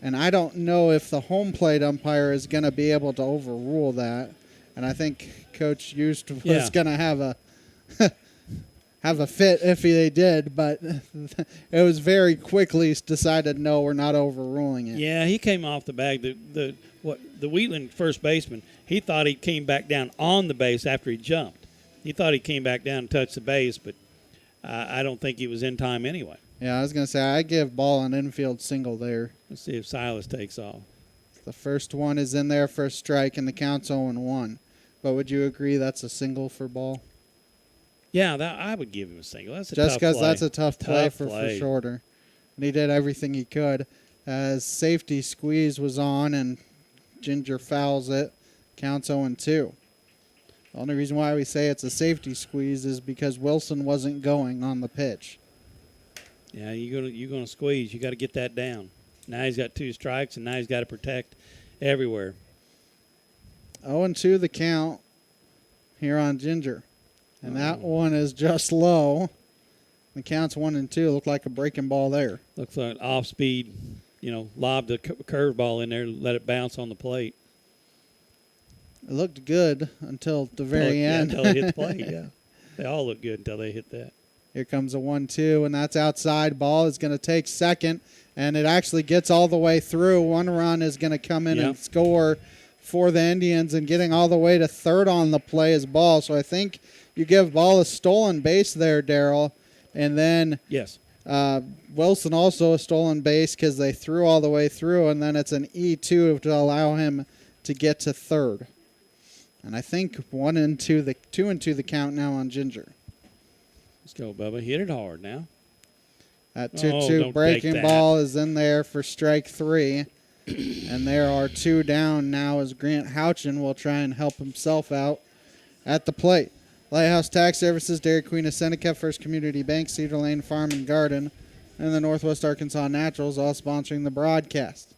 And I don't know if the home plate umpire is going to be able to overrule that. And I think Coach Used was going to have a fit if they did, but it was very quickly decided, no, we're not overruling it. Yeah, he came off the bag. The Wheatland first baseman, he thought he came back down on the base after he jumped. He thought he came back down and touched the base, but I don't think he was in time anyway. Yeah, I was going to say, I give ball an infield single there. Let's see if Silas takes off. The first one is in there for a strike, and the count's 0-1. But would you agree that's a single for ball? Yeah, I would give him a single. That's a just tough play. because that's a tough play for play. Shorter. And he did everything he could. As safety squeeze was on, and Ginger fouls it. Counts 0-2. The only reason why we say it's a safety squeeze is because Wilson wasn't going on the pitch. Yeah, you're gonna squeeze. You got to get that down. Now he's got 2 strikes, and now he's got to protect everywhere. 0-2 the count here on Ginger. And that one is just low. The count's 1-2. Looked like a breaking ball there. Looks like off speed, lobbed a curveball in there, let it bounce on the plate. It looked good until the very end. Until it hit the plate, yeah. They all look good until they hit that. Here comes a 1-2, and that's outside. Ball is going to take second, and it actually gets all the way through. One run is going to come in and score for the Indians, and getting all the way to third on the play is Ball. So I think you give Ball a stolen base there, Daryl, and then Wilson also a stolen base because they threw all the way through, and then it's an E2 to allow him to get to third. And I think 1-2 the count now on Ginger. Let's go, Bubba. Hit it hard now. That 2-2 breaking ball is in there for strike 3. And there are 2 down now as Grant Houchin will try and help himself out at the plate. Lighthouse Tax Services, Dairy Queen of Seneca, First Community Bank, Cedar Lane Farm and Garden, and the Northwest Arkansas Naturals all sponsoring the broadcast.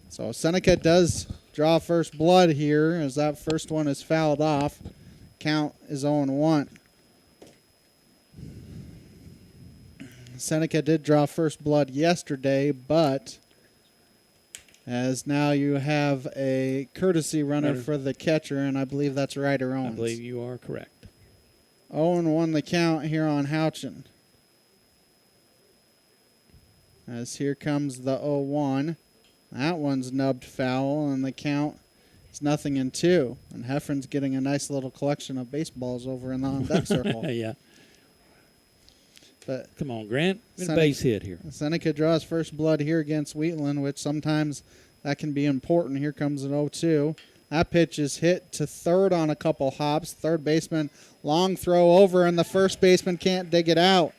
So Seneca does draw first blood here as that first one is fouled off. Count is 0-1. Seneca did draw first blood yesterday, but as now you have a courtesy runner for the catcher, and I believe that's Ryder Owens. I believe you are correct. 0-1 the count here on Houchin. As here comes the 0-1. That one's nubbed foul, and the count is 0-2. And Heffron's getting a nice little collection of baseballs over in the on-deck circle. Yeah. But come on, Grant. Base hit here. Seneca draws first blood here against Wheatland, which sometimes that can be important. Here comes an 0-2. That pitch is hit to third on a couple hops. Third baseman, long throw over, and the first baseman can't dig it out.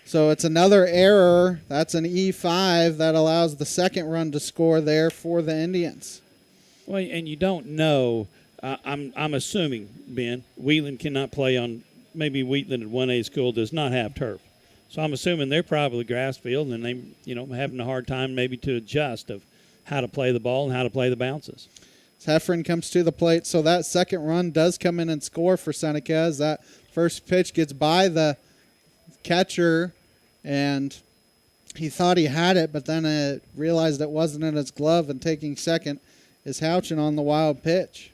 So it's another error. That's an E5 that allows the second run to score there for the Indians. Well, and you don't know. I'm assuming, Ben, Wheatland cannot play on. Maybe Wheatland at 1A school does not have turf. So I'm assuming they're probably grass field, and they, having a hard time maybe to adjust of how to play the ball and how to play the bounces. Heffron comes to the plate, so that second run does come in and score for Seneca as that first pitch gets by the catcher, and he thought he had it, but then realized it wasn't in his glove, and taking second is Houchin on the wild pitch.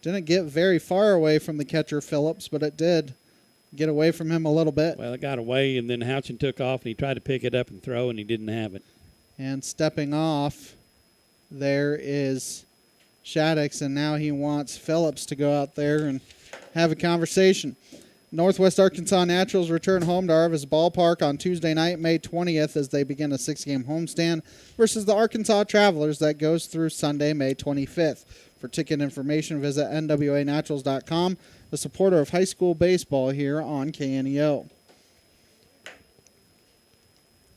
Didn't get very far away from the catcher, Phillips, but it did get away from him a little bit. Well, it got away, and then Houchin took off, and he tried to pick it up and throw, and he didn't have it. And stepping off, there is Shaddix, and now he wants Phillips to go out there and have a conversation. Northwest Arkansas Naturals return home to Arvis Ballpark on Tuesday night, May 20th, as they begin a 6-game homestand versus the Arkansas Travelers that goes through Sunday, May 25th. For ticket information, visit nwanaturals.com, a supporter of high school baseball here on KNEO.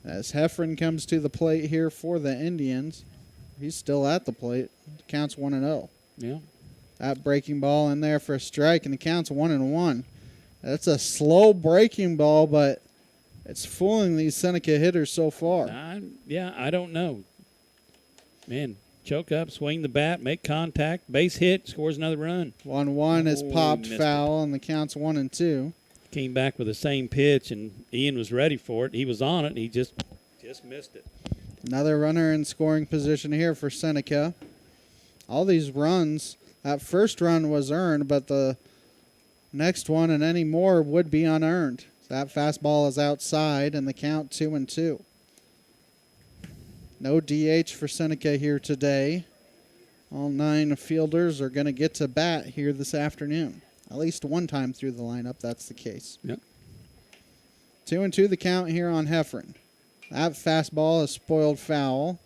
As Heffron comes to the plate here for the Indians, he's still at the plate. The count's 1-0. Yeah. That breaking ball in there for a strike, and the count's 1-1. That's a slow breaking ball, but it's fooling these Seneca hitters so far. I don't know. Man, choke up, swing the bat, make contact, base hit, scores another run. 1-1 is popped foul, and the count's 1-2. Came back with the same pitch, and Ian was ready for it. He was on it, and he just missed it. Another runner in scoring position here for Seneca. All these runs, that first run was earned, but the next one and any more would be unearned. That fastball is outside, and the count 2-2. No DH for Seneca here today. All 9 fielders are going to get to bat here this afternoon. at least one time through the lineup, that's the case. Yep. 2-2 the count here on Heffron. That fastball is spoiled foul.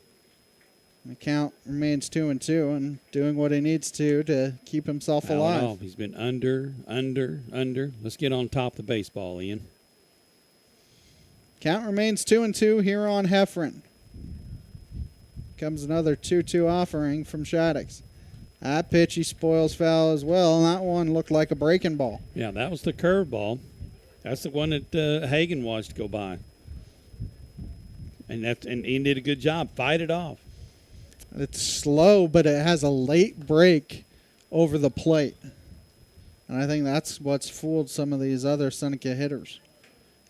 The count remains 2-2 and doing what he needs to keep himself Foul alive. off. He's been under. Let's get on top of the baseball, Ian. Count remains 2-2 here on Heffron. Comes another 2-2 offering from Shaddix. That pitch he spoils foul as well, and that one looked like a breaking ball. Yeah, that was the curveball. That's the one that Hagen watched go by. And he did a good job. Fight it off. It's slow, but it has a late break over the plate. And I think that's what's fooled some of these other Seneca hitters.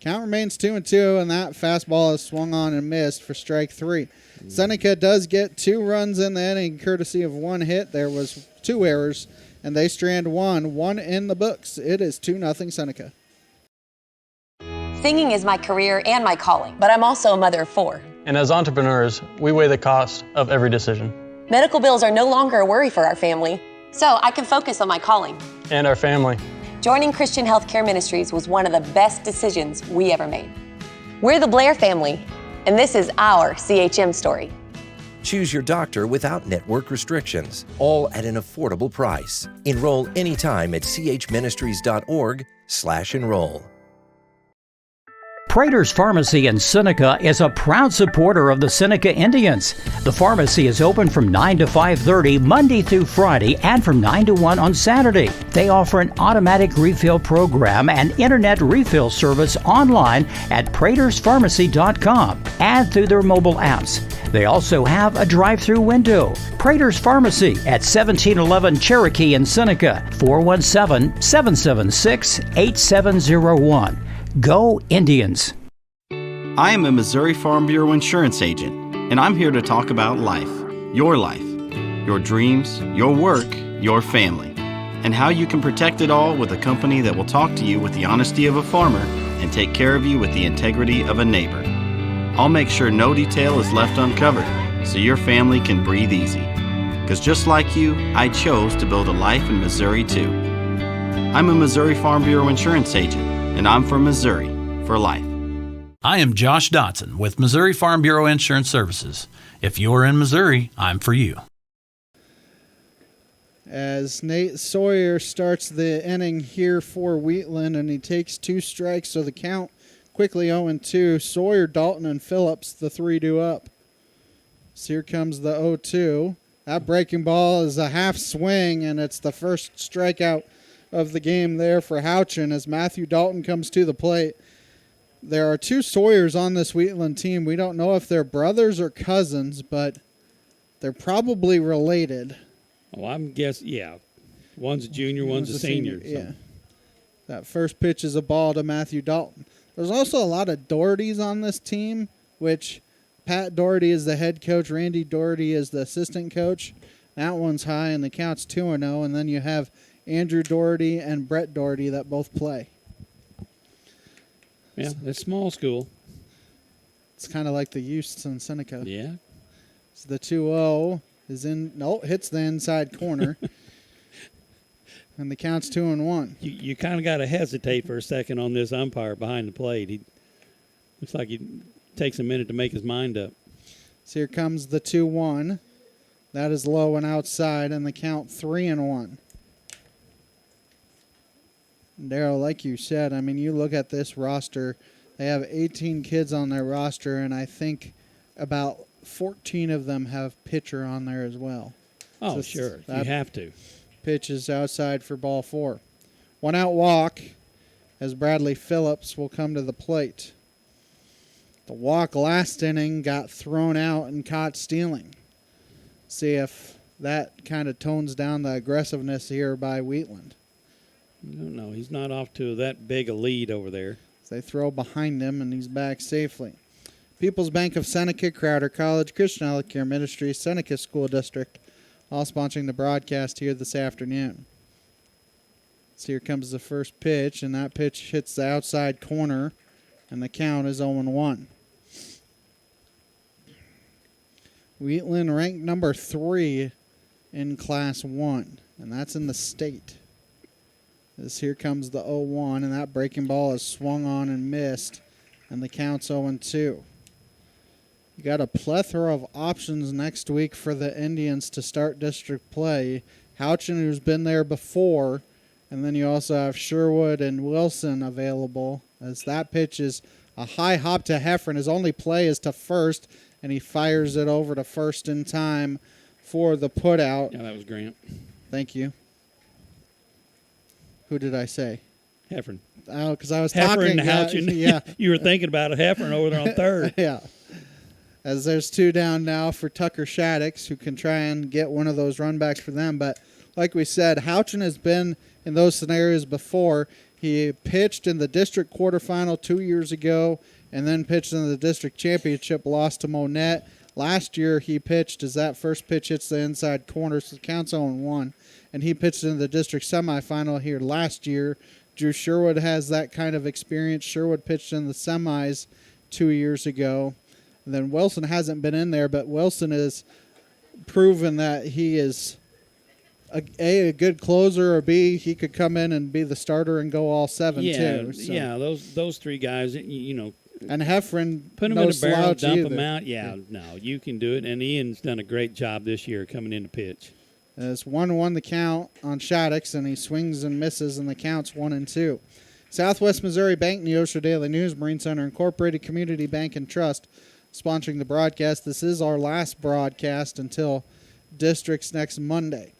Count remains 2-2, and that fastball is swung on and missed for strike 3. Seneca does get 2 runs in the inning, courtesy of 1 hit. There was 2 errors, and they strand 1 in the books. It is 2-0 Seneca. Singing is my career and my calling, but I'm also a mother of 4. And as entrepreneurs, we weigh the cost of every decision. Medical bills are no longer a worry for our family, so I can focus on my calling. And our family. Joining Christian Healthcare Ministries was one of the best decisions we ever made. We're the Blair family, and this is our CHM story. Choose your doctor without network restrictions, all at an affordable price. Enroll anytime at chministries.org/enroll. Prater's Pharmacy in Seneca is a proud supporter of the Seneca Indians. The pharmacy is open from 9 to 5:30 Monday through Friday and from 9 to 1 on Saturday. They offer an automatic refill program and internet refill service online at praterspharmacy.com and through their mobile apps. They also have a drive-through window. Prater's Pharmacy at 1711 Cherokee in Seneca, 417-776-8701. Go Indians! I am a Missouri Farm Bureau insurance agent, and I'm here to talk about life, your dreams, your work, your family, and how you can protect it all with a company that will talk to you with the honesty of a farmer and take care of you with the integrity of a neighbor. I'll make sure no detail is left uncovered so your family can breathe easy. Because just like you, I chose to build a life in Missouri too. I'm a Missouri Farm Bureau insurance agent, and I'm from Missouri for life. I am Josh Dotson with Missouri Farm Bureau Insurance Services. If you're in Missouri, I'm for you. As Nate Sawyer starts the inning here for Wheatland, and he takes 2 strikes, so the count quickly 0-2. Sawyer, Dalton, and Phillips, the 3-2 up. So here comes the 0-2. That breaking ball is a half swing, and it's the first strikeout of the game there for Houchin as Matthew Dalton comes to the plate. There are 2 Sawyers on this Wheatland team. We don't know if they're brothers or cousins, but they're probably related. Oh, I'm guessing, yeah. One's a junior, one's a senior. Yeah. That first pitch is a ball to Matthew Dalton. There's also a lot of Dohertys on this team, which Pat Doherty is the head coach, Randy Doherty is the assistant coach. That one's high, and the count's 2-0, and then you have Andrew Doherty and Brett Doherty that both play. Yeah, it's small school. It's kind of like the Eustis and Seneca. Yeah. So the 2-0 is in. No, hits the inside corner. And the count's 2-1. You kind of got to hesitate for a second on this umpire behind the plate. He looks like he takes a minute to make his mind up. So here comes the 2-1. That is low and outside, and the count 3-1. Darryl, like you said, I mean, you look at this roster, they have 18 kids on their roster, and I think about 14 of them have pitcher on there as well. Oh, so sure. You have to. Pitch is outside for ball 4. 1 out walk as Bradley Phillips will come to the plate. The walk last inning got thrown out and caught stealing. See if that kind of tones down the aggressiveness here by Wheatland. No, he's not off to that big a lead over there. They throw behind him, and he's back safely. People's Bank of Seneca, Crowder College, Christian Healthcare Ministries, Seneca School District, all sponsoring the broadcast here this afternoon. So here comes the first pitch, and that pitch hits the outside corner, and the count is 0-1. Wheatland ranked number 3 in Class 1, and that's in the state. As here comes the 0-1, and that breaking ball is swung on and missed, and the count's 0-2. You got a plethora of options next week for the Indians to start district play. Houchin, who's been there before, and then you also have Sherwood and Wilson available, as that pitch is a high hop to Heffron. His only play is to first, and he fires it over to first in time for the putout. Yeah, that was Grant. Thank you. Who did I say? Heffron. Oh, because I was Heffron talking. and Houchin. Yeah. You were thinking about a Heffron over there on third. Yeah. As there's 2 down now for Tucker Shaddix, who can try and get one of those runbacks for them. But like we said, Houchin has been in those scenarios before. He pitched in the district quarterfinal 2 years ago and then pitched in the district championship, lost to Monette. Last year he pitched as that first pitch hits the inside corner, so the count's 0-1. And he pitched in the district semifinal here last year. Drew Sherwood has that kind of experience. Sherwood pitched in the semis 2 years ago. And then Wilson hasn't been in there, but Wilson has proven that he is a good closer, or B, he could come in and be the starter and go all 7 too. So. Yeah, those 3 guys, you know. And Heffron, put them no in a barrel, dump either. them out. Yeah, no, you can do it. And Ian's done a great job this year coming in to pitch. It's 1-1 the count on Shaddix, and he swings and misses, and the count's 1-2. Southwest Missouri Bank, Neosho Daily News, Marine Center Incorporated, Community Bank and Trust sponsoring the broadcast. This is our last broadcast until districts next Monday.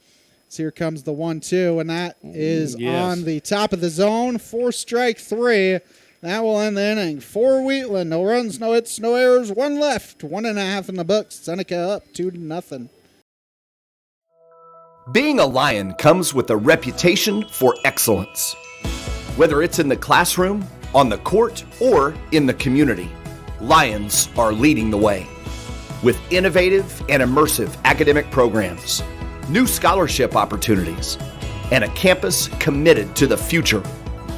So here comes the 1-2, and that is on the top of the zone. 4 strike 3. That will end the inning. For Wheatland, no runs, no hits, no errors, 1 left. 1.5 in the books. Seneca up 2-0. Being a Lion comes with a reputation for excellence. Whether it's in the classroom, on the court, or in the community, Lions are leading the way. With innovative and immersive academic programs, new scholarship opportunities, and a campus committed to the future,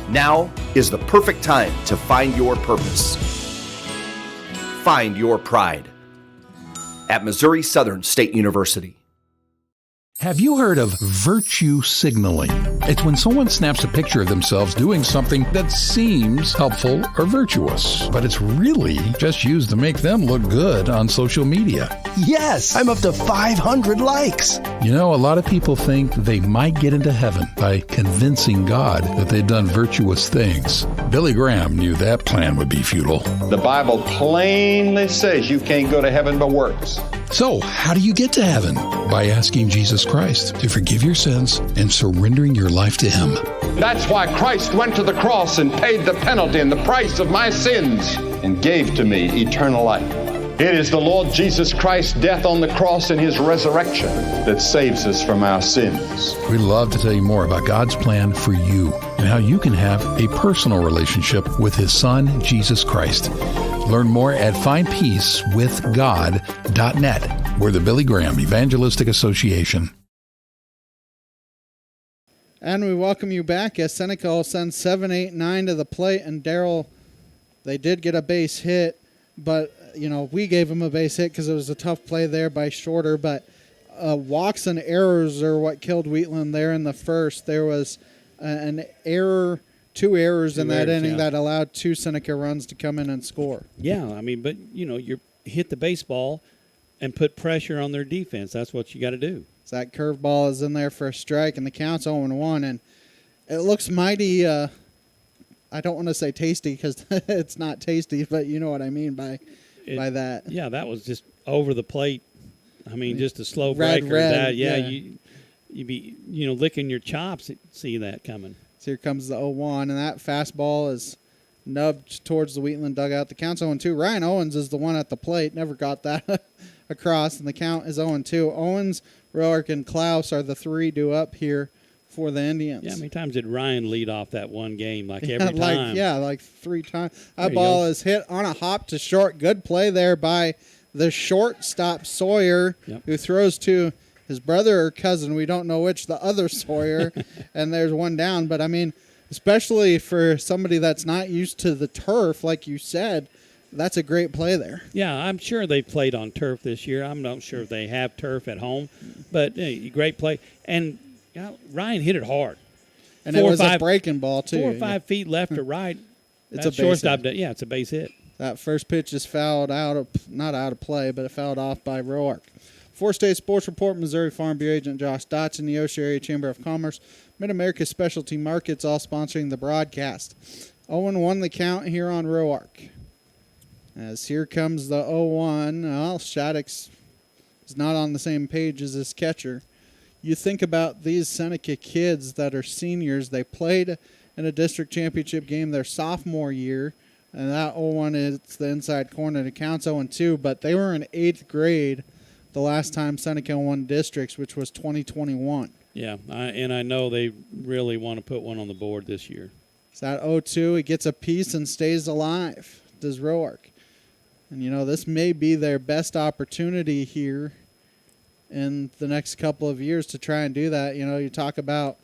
now is the perfect time to find your purpose. Find your pride at Missouri Southern State University. Have you heard of virtue signaling? It's when someone snaps a picture of themselves doing something that seems helpful or virtuous, but it's really just used to make them look good on social media. Yes, I'm up to 500 likes. You know, a lot of people think they might get into heaven by convincing God that they've done virtuous things. Billy Graham knew that plan would be futile. The Bible plainly says you can't go to heaven by works. So, how do you get to heaven? By asking Jesus Christ to forgive your sins and surrendering your life to Him. That's why Christ went to the cross and paid the penalty and the price of my sins and gave to me eternal life. It is the Lord Jesus Christ's death on the cross and His resurrection that saves us from our sins. We'd love to tell you more about God's plan for you and how you can have a personal relationship with His Son, Jesus Christ. Learn more at findpeacewithgod.net. We're the Billy Graham Evangelistic Association. And we welcome you back as Seneca will send 7, 8, 9 to the plate. And Darrell, they did get a base hit, but, you know, we gave him a base hit because it was a tough play there by Shorter. But walks and errors are what killed Wheatland there in the first. There was an error, 2 errors in that inning that allowed 2 Seneca runs to come in and score. Yeah, I mean, but, you know, you hit the baseball and put pressure on their defense. That's what you got to do. So that curveball is in there for a strike, and the count's 0-1. And it looks mighty, I don't want to say tasty because it's not tasty, but you know what I mean by that. Yeah, that was just over the plate. I mean, just a slow breaker. That, yeah. You be, you know, licking your chops to see that coming. So here comes the 0-1, and that fastball is nubbed towards the Wheatland dugout. The count's 0-2. Ryan Owens is the one at the plate. Never got that across, and the count is 0-2. Owens, Roark, and Klaus are the 3 due up here for the Indians. Yeah, how many times did Ryan lead off that one game? Like every time? Like 3 times. That ball is hit on a hop to short. Good play there by the shortstop Sawyer, who throws to his brother or cousin. We don't know which, the other Sawyer, and there's one down. But, I mean, especially for somebody that's not used to the turf, like you said, that's a great play there. Yeah, I'm sure they played on turf this year. I'm not sure if they have turf at home, but great play. And Ryan hit it hard. And it was a breaking ball, too. 4 or 5 feet left or right. It's that a base shortstop. hit. Yeah, it's a base hit. That first pitch is fouled not out of play, but it fouled off by Roark. Four-State Sports Report, Missouri Farm Bureau Agent Josh Dotson, the Neosho Area Chamber of Commerce, Mid-America Specialty Markets, all sponsoring the broadcast. 0-1 the count here on Roark. As here comes the 0-1. Well, Shaddix is not on the same page as his catcher. You think about these Seneca kids that are seniors. They played in a district championship game their sophomore year, and that 0-1 is the inside corner. It counts 0-2, but they were in 8th grade the last time Seneca won districts, which was 2021. Yeah, and I know they really want to put one on the board this year. It's that 0-2. He gets a piece and stays alive, does Roark. And, this may be their best opportunity here in the next couple of years to try and do that. You talk about,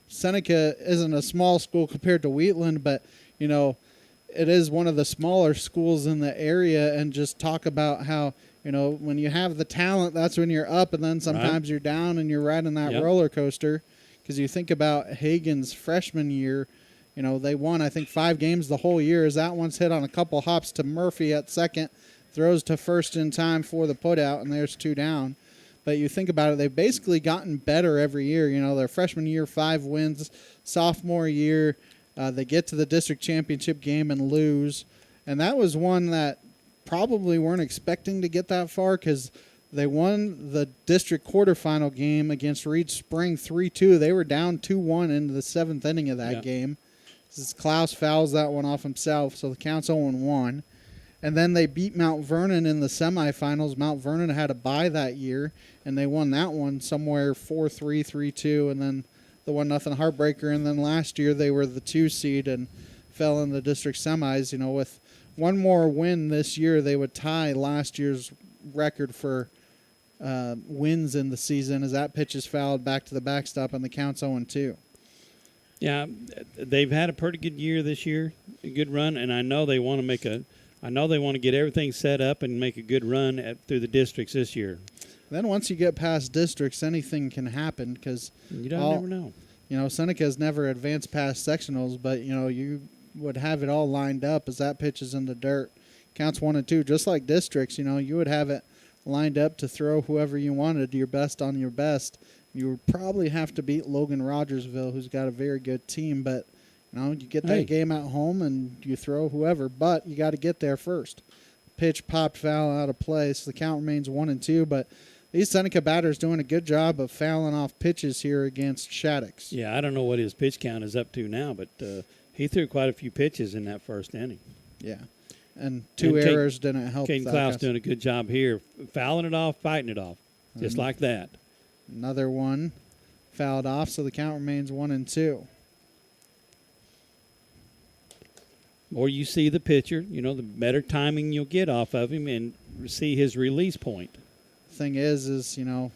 Seneca isn't a small school compared to Wheatland, but, it is one of the smaller schools in the area, and just talk about how, when you have the talent, that's when you're up, and then sometimes you're down and you're riding that roller coaster. Because you think about Hagen's freshman year, they won, I think, 5 games the whole year. As that one's hit on a couple hops to Murphy at second, throws to first in time for the putout, and there's 2 down. But you think about it, they've basically gotten better every year. Their freshman year, 5 wins. Sophomore year, they get to the district championship game and lose. And that was one that probably weren't expecting to get that far, because they won the district quarterfinal game against Reed Spring 3-2. They were down 2-1 into the 7th inning of that game. Klaus fouls that one off himself, so the count's 0-1. And then they beat Mount Vernon in the semifinals. Mount Vernon had a bye that year, and they won that one somewhere 4-3, 3-2, and then the 1-0 heartbreaker. And then last year they were the 2 seed and fell in the district semis. With one more win this year, they would tie last year's record for wins in the season, as that pitch is fouled back to the backstop and the count's 0-2. Yeah, they've had a pretty good year this year, a good run, and I know they want to get everything set up and make a good run through the districts this year. Then once you get past districts, anything can happen, because you never know. Seneca's never advanced past sectionals, but you would have it all lined up as that pitch is in the dirt. Counts 1-2, just like districts. You would have it lined up to throw whoever you wanted, your best on your best. You would probably have to beat Logan Rogersville, who's got a very good team, but you get that game at home and you throw whoever, but you got to get there first. Pitch popped foul out of play, so the count remains 1-2, but these Seneca batters doing a good job of fouling off pitches here against Shaddix. Yeah, I don't know what his pitch count is up to now, but he threw quite a few pitches in that first inning. Yeah, and 2 errors didn't help. Caden Klaus doing a good job here, fouling it off, fighting it off, just like that. Another one fouled off, so the count remains 1-2. More you see the pitcher, the better timing you'll get off of him and see his release point. Thing is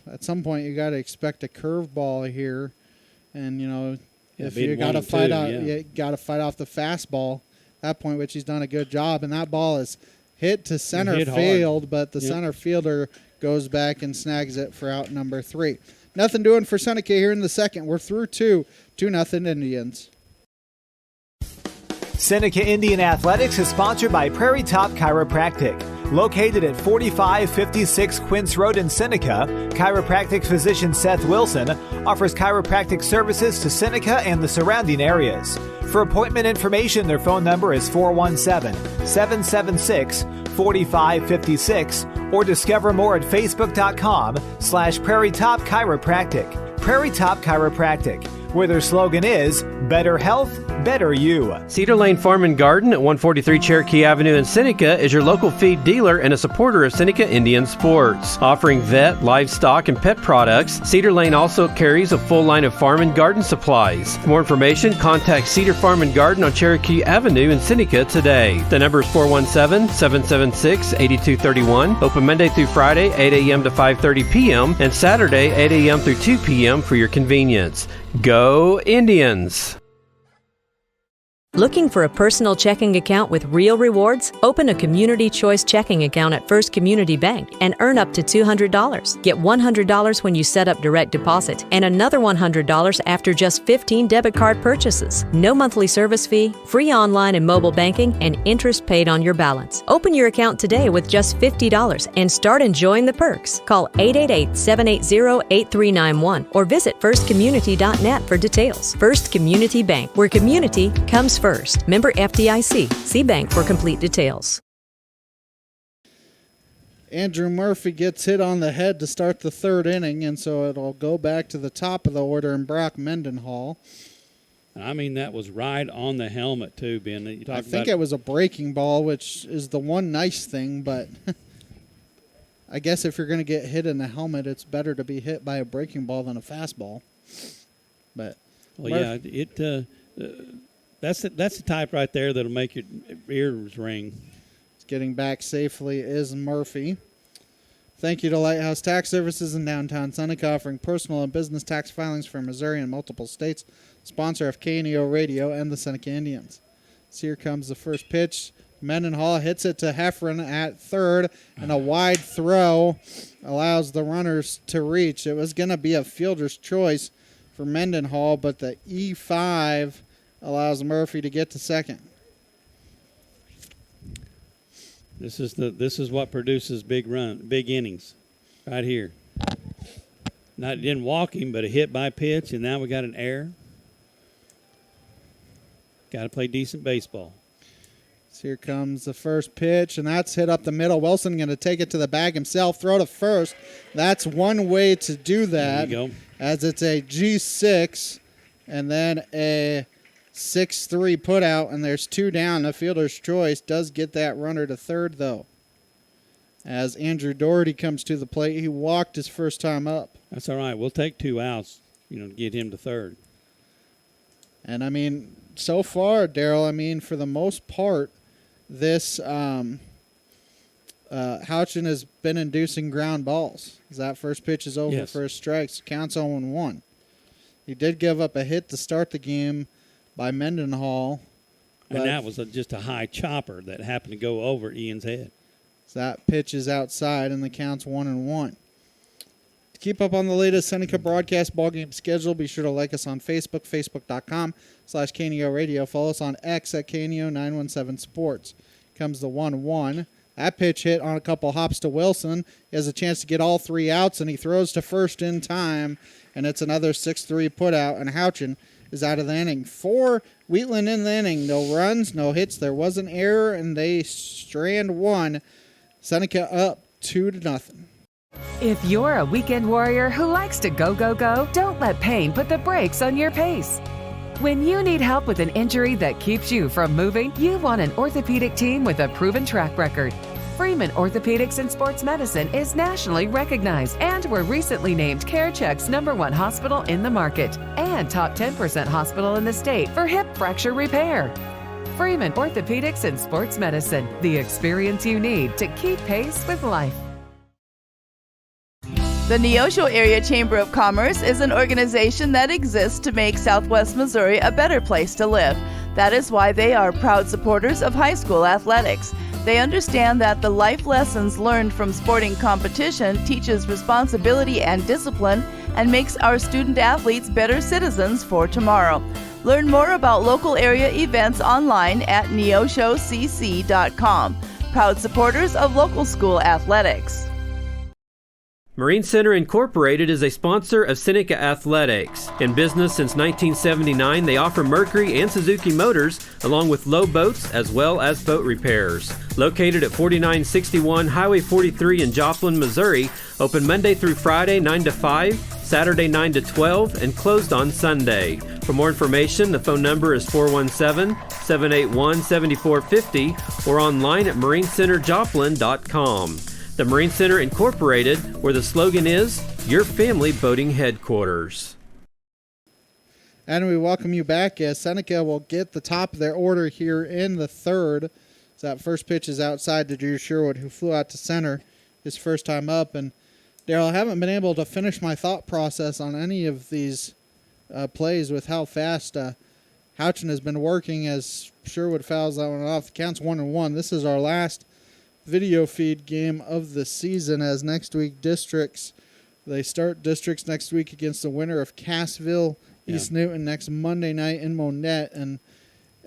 at some point you got to expect a curveball here, and if you got to fight out, you got to fight off the fastball. At that point, which he's done a good job, and that ball is hit to center field, but the center fielder goes back and snags it for out number 3. Nothing doing for Seneca here in the second. We're through 2-0 Indians. Seneca Indian Athletics is sponsored by Prairie Top Chiropractic. Located at 4556 Quince Road in Seneca, chiropractic physician Seth Wilson offers chiropractic services to Seneca and the surrounding areas. For appointment information, their phone number is 417-776-4556 or discover more at facebook.com/Prairie Top Chiropractic. Prairie Top Chiropractic, where their slogan is Better Health, Better You. Cedar Lane Farm and Garden at 143 Cherokee Avenue in Seneca is your local feed dealer and a supporter of Seneca Indian sports. Offering vet, livestock, and pet products, Cedar Lane also carries a full line of farm and garden supplies. For more information, contact Cedar Farm and Garden on Cherokee Avenue in Seneca today. The number is 417-776-8231. Open Monday through Friday, 8 a.m. to 5:30 p.m. and Saturday, 8 a.m. through 2 p.m. for your convenience. Go Indians! Looking for a personal checking account with real rewards? Open a Community Choice checking account at First Community Bank and earn up to $200. Get $100 when you set up direct deposit and another $100 after just 15 debit card purchases. No monthly service fee, free online and mobile banking, and interest paid on your balance. Open your account today with just $50 and start enjoying the perks. Call 888-780-8391 or visit firstcommunity.net for details. First Community Bank, where community comes first. Member FDIC. See bank for complete details. Andrew Murphy gets hit on the head to start the third inning, and so it'll go back to the top of the order in Brock Mendenhall. I mean, that was right on the helmet, too, Ben. I think it was a breaking ball, which is the one nice thing, but I guess if you're going to get hit in the helmet, it's better to be hit by a breaking ball than a fastball. But well, yeah, that's the type right there that'll make your ears ring. Getting back safely is Murphy. Thank you to Lighthouse Tax Services in downtown Seneca, offering personal and business tax filings for Missouri and multiple states. Sponsor of KNEO Radio and the Seneca Indians. So here comes the first pitch. Mendenhall hits it to Heffron at third, and a wide throw allows the runners to reach. It was going to be a fielder's choice for Mendenhall, but the E5 allows Murphy to get to second. This is what produces big innings, right here. Didn't walk him, but a hit by pitch, and now we got an error. Got to play decent baseball. So here comes the first pitch, and that's hit up the middle. Wilson going to take it to the bag himself, throw to first. That's one way to do that. There you go. As it's a G6, and then a 6-3 put out, and there's two down. The fielder's choice does get that runner to third, though. As Andrew Doherty comes to the plate, he walked his first time up. That's all right. We'll take 2 outs, to get him to third. And, I mean, so far, Daryl, for the most part, this Houchin has been inducing ground balls. As that first pitch is over for his strikes. Counts 0-1. He did give up a hit to start the game by Mendenhall. And that was just a high chopper that happened to go over Ian's head. So that pitch is outside, and the count's 1-1. To keep up on the latest Seneca broadcast ballgame schedule, be sure to like us on Facebook, facebook.com/KNEO Radio. Follow us on X at KNEO917 Sports. Comes the 1-1. That pitch hit on a couple hops to Wilson. He has a chance to get all 3 outs, and he throws to first in time, and it's another 6-3 put out, and Houchin is out of the inning. 4 Wheatland in the inning. No runs, no hits. There was an error, and they strand 1. Seneca up 2-0. If you're a weekend warrior who likes to go, go, go, don't let pain put the brakes on your pace. When you need help with an injury that keeps you from moving, you want an orthopedic team with a proven track record. Freeman Orthopedics and Sports Medicine is nationally recognized and were recently named CareCheck's #1 hospital in the market and top 10% hospital in the state for hip fracture repair. Freeman Orthopedics and Sports Medicine, the experience you need to keep pace with life. The Neosho Area Chamber of Commerce is an organization that exists to make Southwest Missouri a better place to live. That is why they are proud supporters of high school athletics. They understand that the life lessons learned from sporting competition teaches responsibility and discipline and makes our student athletes better citizens for tomorrow. Learn more about local area events online at neoshocc.com. Proud supporters of local school athletics. Marine Center Incorporated is a sponsor of Seneca Athletics. In business since 1979, they offer Mercury and Suzuki motors, along with low boats as well as boat repairs. Located at 4961 Highway 43 in Joplin, Missouri, open Monday through Friday 9 to 5, Saturday 9 to 12, and closed on Sunday. For more information, the phone number is 417-781-7450 or online at marinecenterjoplin.com. The Marine Center Incorporated, where the slogan is, your family boating headquarters. And we welcome you back as Seneca will get the top of their order here in the third. So that first pitch is outside to Drew Sherwood, who flew out to center his first time up. And Daryl, I haven't been able to finish my thought process on any of these plays with how fast Houchin has been working as Sherwood fouls that one off. Counts 1-1. This is our last video feed game of the season, as next week they start districts next week against the winner of Cassville, East Newton next Monday night in Monette, and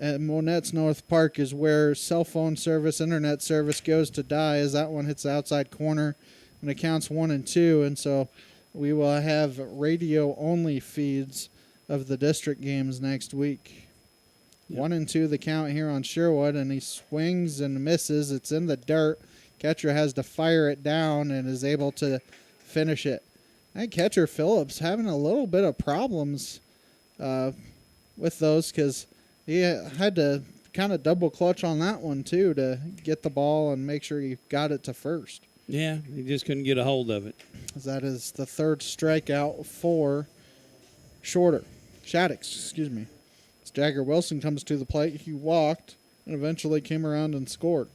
at Monette's North Park is where cell phone service, internet service goes to die, as that one hits the outside corner, and it counts 1-2, and so we will have radio-only feeds of the district games next week. 1-2 the count here on Sherwood, and he swings and misses. It's in the dirt. Catcher has to fire it down and is able to finish it. I think catcher Phillips having a little bit of problems with those, because he had to kind of double clutch on that one too to get the ball and make sure he got it to first. Yeah, he just couldn't get a hold of it. That is the third strikeout for Shaddix, excuse me. As Jagger Wilson comes to the plate, he walked and eventually came around and scored.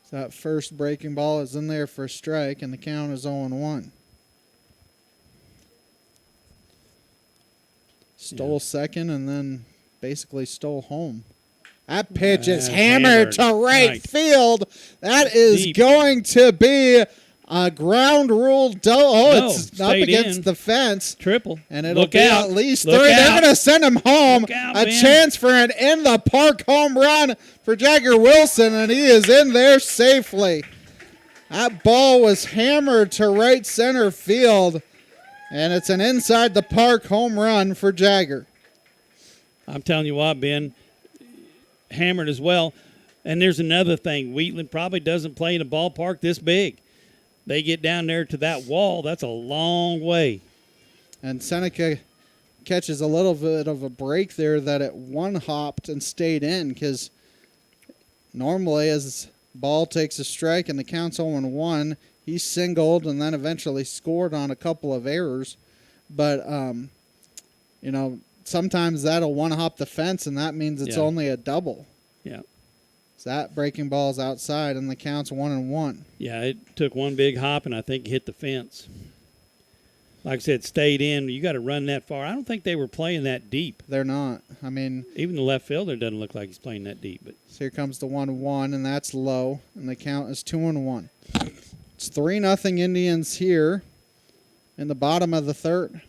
So that first breaking ball is in there for a strike, and the count is 0-1. Stole second and then basically stole home. That pitch is hammered to right field. That is going to be a ground rule it's up against the fence. Triple. And it'll be at least 3. They're going to send him home. A chance for an in-the-park home run for Jagger Wilson, and he is in there safely. That ball was hammered to right center field, and it's an inside-the-park home run for Jagger. I'm telling you what, Ben, hammered as well. And there's another thing. Wheatland probably doesn't play in a ballpark this big. They get down there to that wall. That's a long way. And Seneca catches a little bit of a break there that it one-hopped and stayed in, because normally as ball takes a strike and the count's 0-1, he singled and then eventually scored on a couple of errors. But, sometimes that'll one-hop the fence, and that means it's only a double. Yeah. So that breaking ball is outside, and the count's 1-1. Yeah, it took one big hop, and I think hit the fence. Like I said, stayed in. You got to run that far. I don't think they were playing that deep. They're not. I mean, even the left fielder doesn't look like he's playing that deep. But so here comes the 1-1, and that's low, and the count is 2-1. It's 3-0 Indians here in the bottom of the third.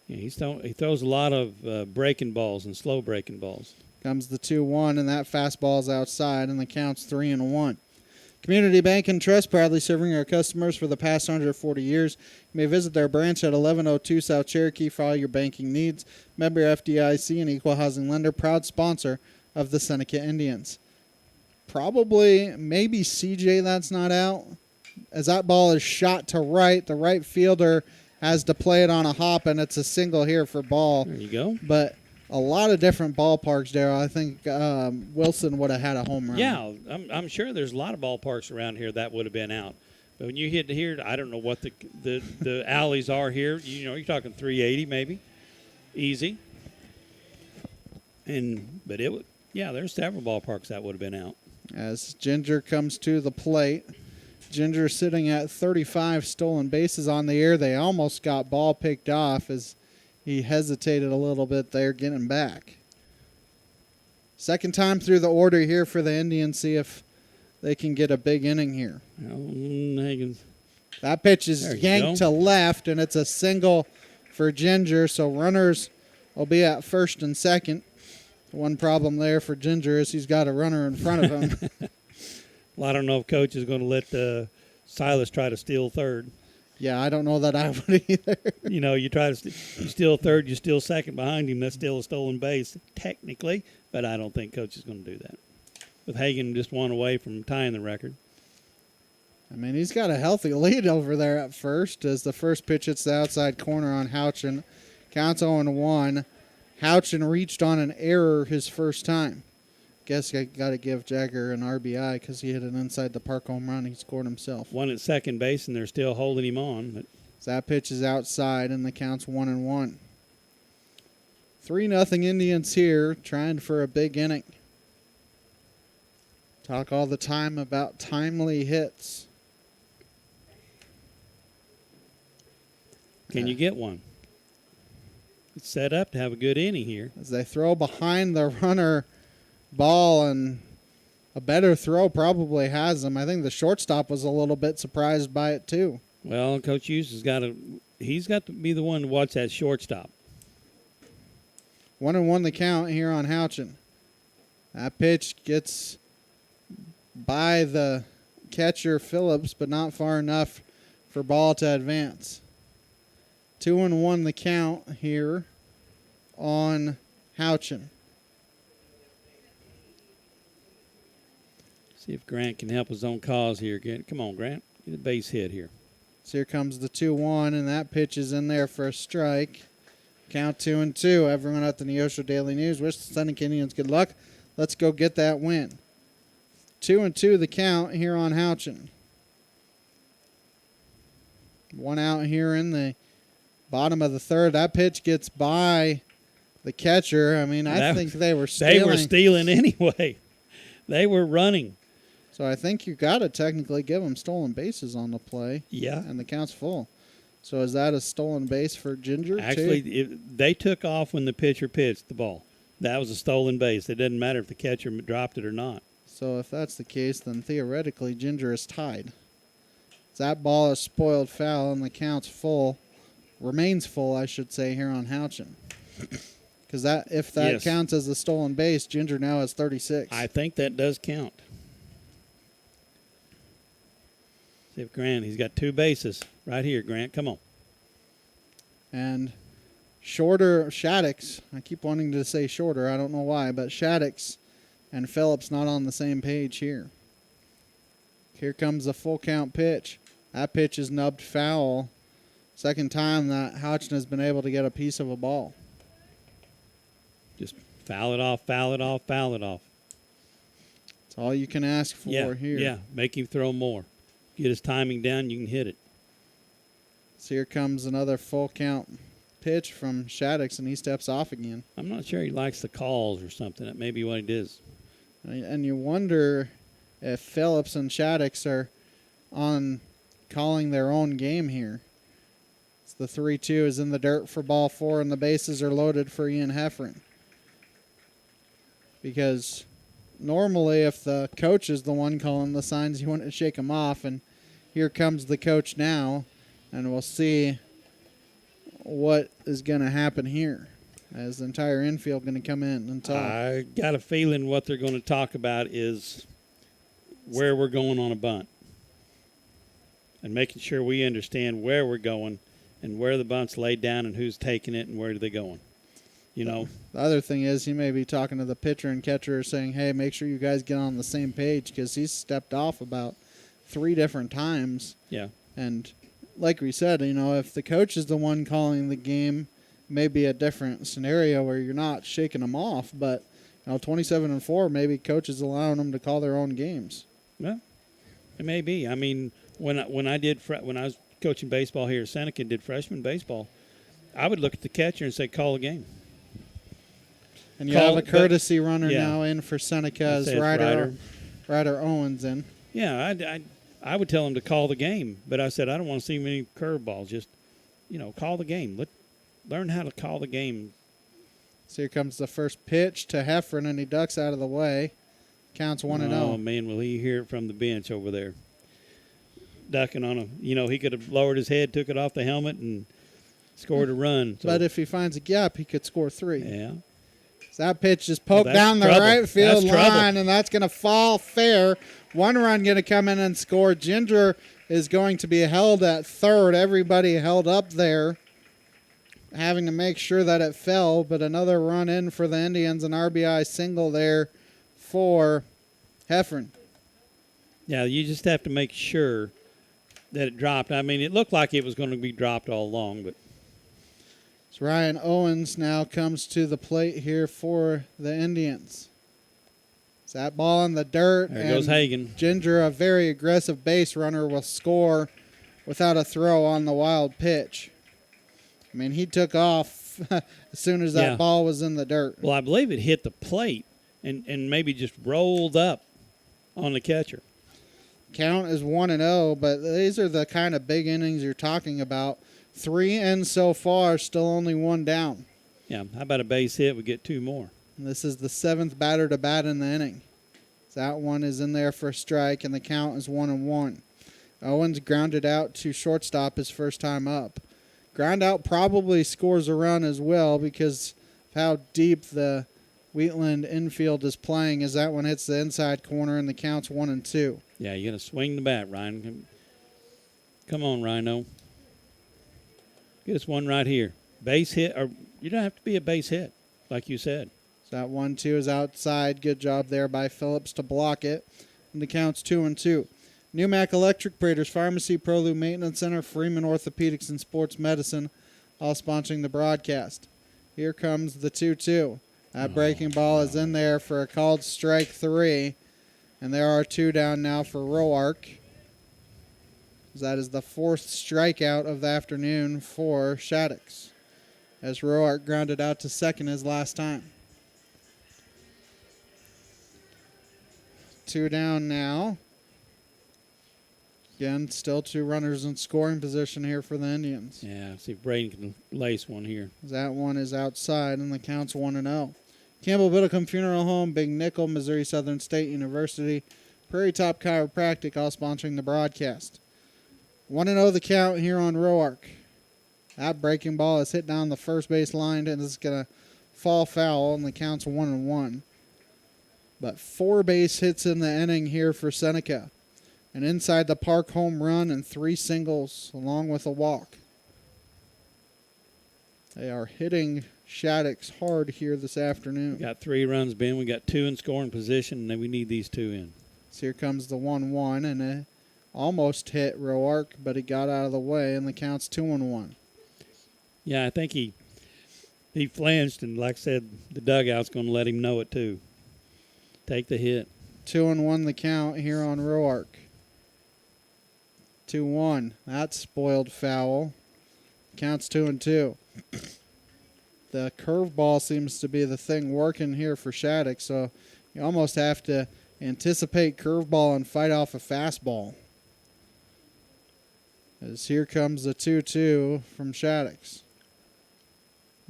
Yeah, he throws a lot of breaking balls and slow breaking balls. Comes the 2-1, and that fastball's outside, and the count's 3-1. Community Bank and Trust, proudly serving our customers for the past 140 years. You may visit their branch at 1102 South Cherokee for all your banking needs. Member FDIC and equal housing lender, proud sponsor of the Seneca Indians. Maybe CJ that's not out. As that ball is shot to right, the right fielder has to play it on a hop, and it's a single here for ball. There you go. But a lot of different ballparks, Darryl. I think Wilson would have had a home run. Yeah, I'm sure there's a lot of ballparks around here that would have been out. But when you hit here, I don't know what the alleys are here. You're talking 380 maybe, easy. But there's several ballparks that would have been out. As Ginger comes to the plate, Ginger sitting at 35 stolen bases on the air. They almost got ball picked off as he hesitated a little bit there getting back. Second time through the order here for the Indians. See if they can get a big inning here. That pitch is yanked to left, and it's a single for Ginger. So runners will be at first and second. One problem there for Ginger is he's got a runner in front of him. Well, I don't know if Coach is going to let Silas try to steal third. Yeah, I don't know that I would either. You try to you steal third, you steal second behind him. That's still a stolen base, technically. But I don't think Coach is going to do that. With Hagan just one away from tying the record. I mean, he's got a healthy lead over there at first as the first pitch hits the outside corner on Houchin. Counts 0-1. Houchin reached on an error his first time. Guess I got to give Jagger an RBI because he hit an inside the park home run. He scored himself. One at second base, and they're still holding him on. But so that pitch is outside, and the count's 1-1. 3-0 Indians here, trying for a big inning. Talk all the time about timely hits. Can you get one? set up to have a good inning here. As they throw behind the runner ball, and a better throw probably has him. I think the shortstop was a little bit surprised by it too. Well, Coach Hughes he's got to be the one to watch that shortstop. 1-1 the count here on Houchin. That pitch gets by the catcher Phillips, but not far enough for ball to advance. 2-1 the count here on Houchin. See if Grant can help his own cause here. Come on, Grant. Get a base hit here. So here comes the 2-1, and that pitch is in there for a strike. Count 2-2. Everyone at the Neosho Daily News wish the Seneca Indians good luck. Let's go get that win. 2-2 the count here on Houchin. One out here in the bottom of the third. That pitch gets by the catcher. I mean, I think they were stealing. They were stealing anyway. They were running. So I think you got to technically give them stolen bases on the play. Yeah. And the count's full. So is that a stolen base for Ginger, Actually, they took off when the pitcher pitched the ball. That was a stolen base. It doesn't matter if the catcher dropped it or not. So if that's the case, then theoretically Ginger is tied. That ball is spoiled foul, and the count's full. Remains full, I should say, here on Houchin. Because if that counts as a stolen base, Ginger now has 36. I think that does count. See if Grant, he's got two bases right here, Grant. Come on. And Shaddix, I keep wanting to say Shorter, I don't know why, but Shaddix and Phillips not on the same page here. Here comes the full count pitch. That pitch is nubbed foul. Second time that Houchin has been able to get a piece of a ball. Just foul it off, foul it off, foul it off. That's all you can ask for here. Yeah, make him throw more. Get his timing down, you can hit it. So here comes another full count pitch from Shaddix, and he steps off again. I'm not sure he likes the calls or something. That may be what it is. And you wonder if Phillips and Shaddix are on calling their own game here. It's the 3-2 is in the dirt for ball 4, and the bases are loaded for Ian Heffron. Because normally if the coach is the one calling the signs, you wouldn't shake him off. And here comes the coach now, and we'll see what is going to happen here. As the entire infield going to come in and talk. I got a feeling what they're going to talk about is where we're going on a bunt. And making sure we understand where we're going and where the bunt's laid down and who's taking it and where are they going. You know. The other thing is he may be talking to the pitcher and catcher saying, hey, make sure you guys get on the same page, because he's stepped off about 3 different times. Yeah. And like we said, you know, if the coach is the one calling the game, maybe a different scenario where you're not shaking them off, but 27-4, maybe coaches allowing them to call their own games. Well, it may be. I mean, when I was coaching baseball here at Seneca and did freshman baseball, I would look at the catcher and say, call the game. And you have a courtesy runner now in for Seneca as Ryder Owens in. Yeah, I would tell him to call the game, but I said I don't want to see many curveballs. Just, call the game. Learn how to call the game. So here comes the first pitch to Heffron, and he ducks out of the way. Counts 1-0. Oh, man, will he hear it from the bench over there. Ducking on him. He could have lowered his head, took it off the helmet, and scored a run. So. But if he finds a gap, he could score 3. Yeah. So that pitch just poked down the right field line, and that's going to fall fair. 1 run going to come in and score. Ginger is going to be held at third. Everybody held up there, having to make sure that it fell, but another run in for the Indians, an RBI single there for Heffron. Yeah, you just have to make sure that it dropped. I mean, it looked like it was going to be dropped all along, but. So Ryan Owens now comes to the plate here for the Indians. It's that ball in the dirt. There goes Hagan. Ginger, a very aggressive base runner, will score without a throw on the wild pitch. I mean, he took off as soon as that ball was in the dirt. Well, I believe it hit the plate and maybe just rolled up on the catcher. Count is 1-0, but these are the kind of big innings you're talking about. 3 in so far, still only 1 down. Yeah, how about a base hit? We get 2 more. And this is the 7th batter to bat in the inning. That one is in there for a strike, and the count is 1-1. Owens grounded out to shortstop his first time up. Ground out probably scores a run as well because of how deep the Wheatland infield is playing as that one hits the inside corner, and the count's 1-2. Yeah, you're going to swing the bat, Ryan. Come on, Rhino. Get us one right here. Base hit, or you don't have to be a base hit, like you said. So that 1-2 is outside. Good job there by Phillips to block it. And the count's 2-2. Newmac Electric, Prater's Pharmacy, ProLube Maintenance Center, Freeman Orthopedics and Sports Medicine, all sponsoring the broadcast. Here comes the 2-2. That breaking ball is in there for a called strike 3. And there are 2 down now for Roark. That is the 4th strikeout of the afternoon for Shaddix, as Roark grounded out to second his last time. 2 down now. Again, still 2 runners in scoring position here for the Indians. Yeah, see if Braden can lace one here. That one is outside, and the count's 1-0. Campbell Biddlecombe Funeral Home, Big Nickel, Missouri Southern State University, Prairie Top Chiropractic, all sponsoring the broadcast. 1-0 the count here on Roark. That breaking ball is hit down the first base line, and it's going to fall foul, and the count's 1-1. But 4 base hits in the inning here for Seneca. An inside the park home run and 3 singles along with a walk. They are hitting Shaddix hard here this afternoon. We got 3 runs, Ben. We got 2 in scoring position, and then we need these 2 in. So here comes the 1-1, and it almost hit Roark, but he got out of the way, and the count's 2-1. Yeah, I think he flinched, and like I said, the dugout's going to let him know it too. Take the hit. 2-1 the count here on Roark. 2-1. That's spoiled foul. Counts 2-2. The curveball seems to be the thing working here for Shattuck, so you almost have to anticipate curveball and fight off a fastball. As here comes the 2-2 from Shattuck's.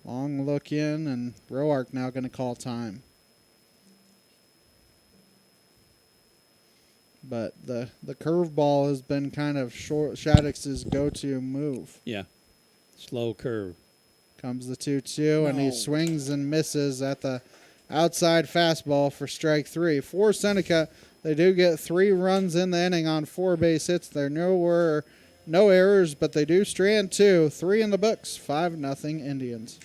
Long look in, and Roark now going to call time. But the curveball has been kind of Shattuck's go-to move. Yeah, slow curve. Comes the 2-2, and he swings and misses at the outside fastball for strike 3. For Seneca, they do get 3 runs in the inning on 4 base hits. There are no errors, but they do strand 2. 3 in the books, 5-0 Indians.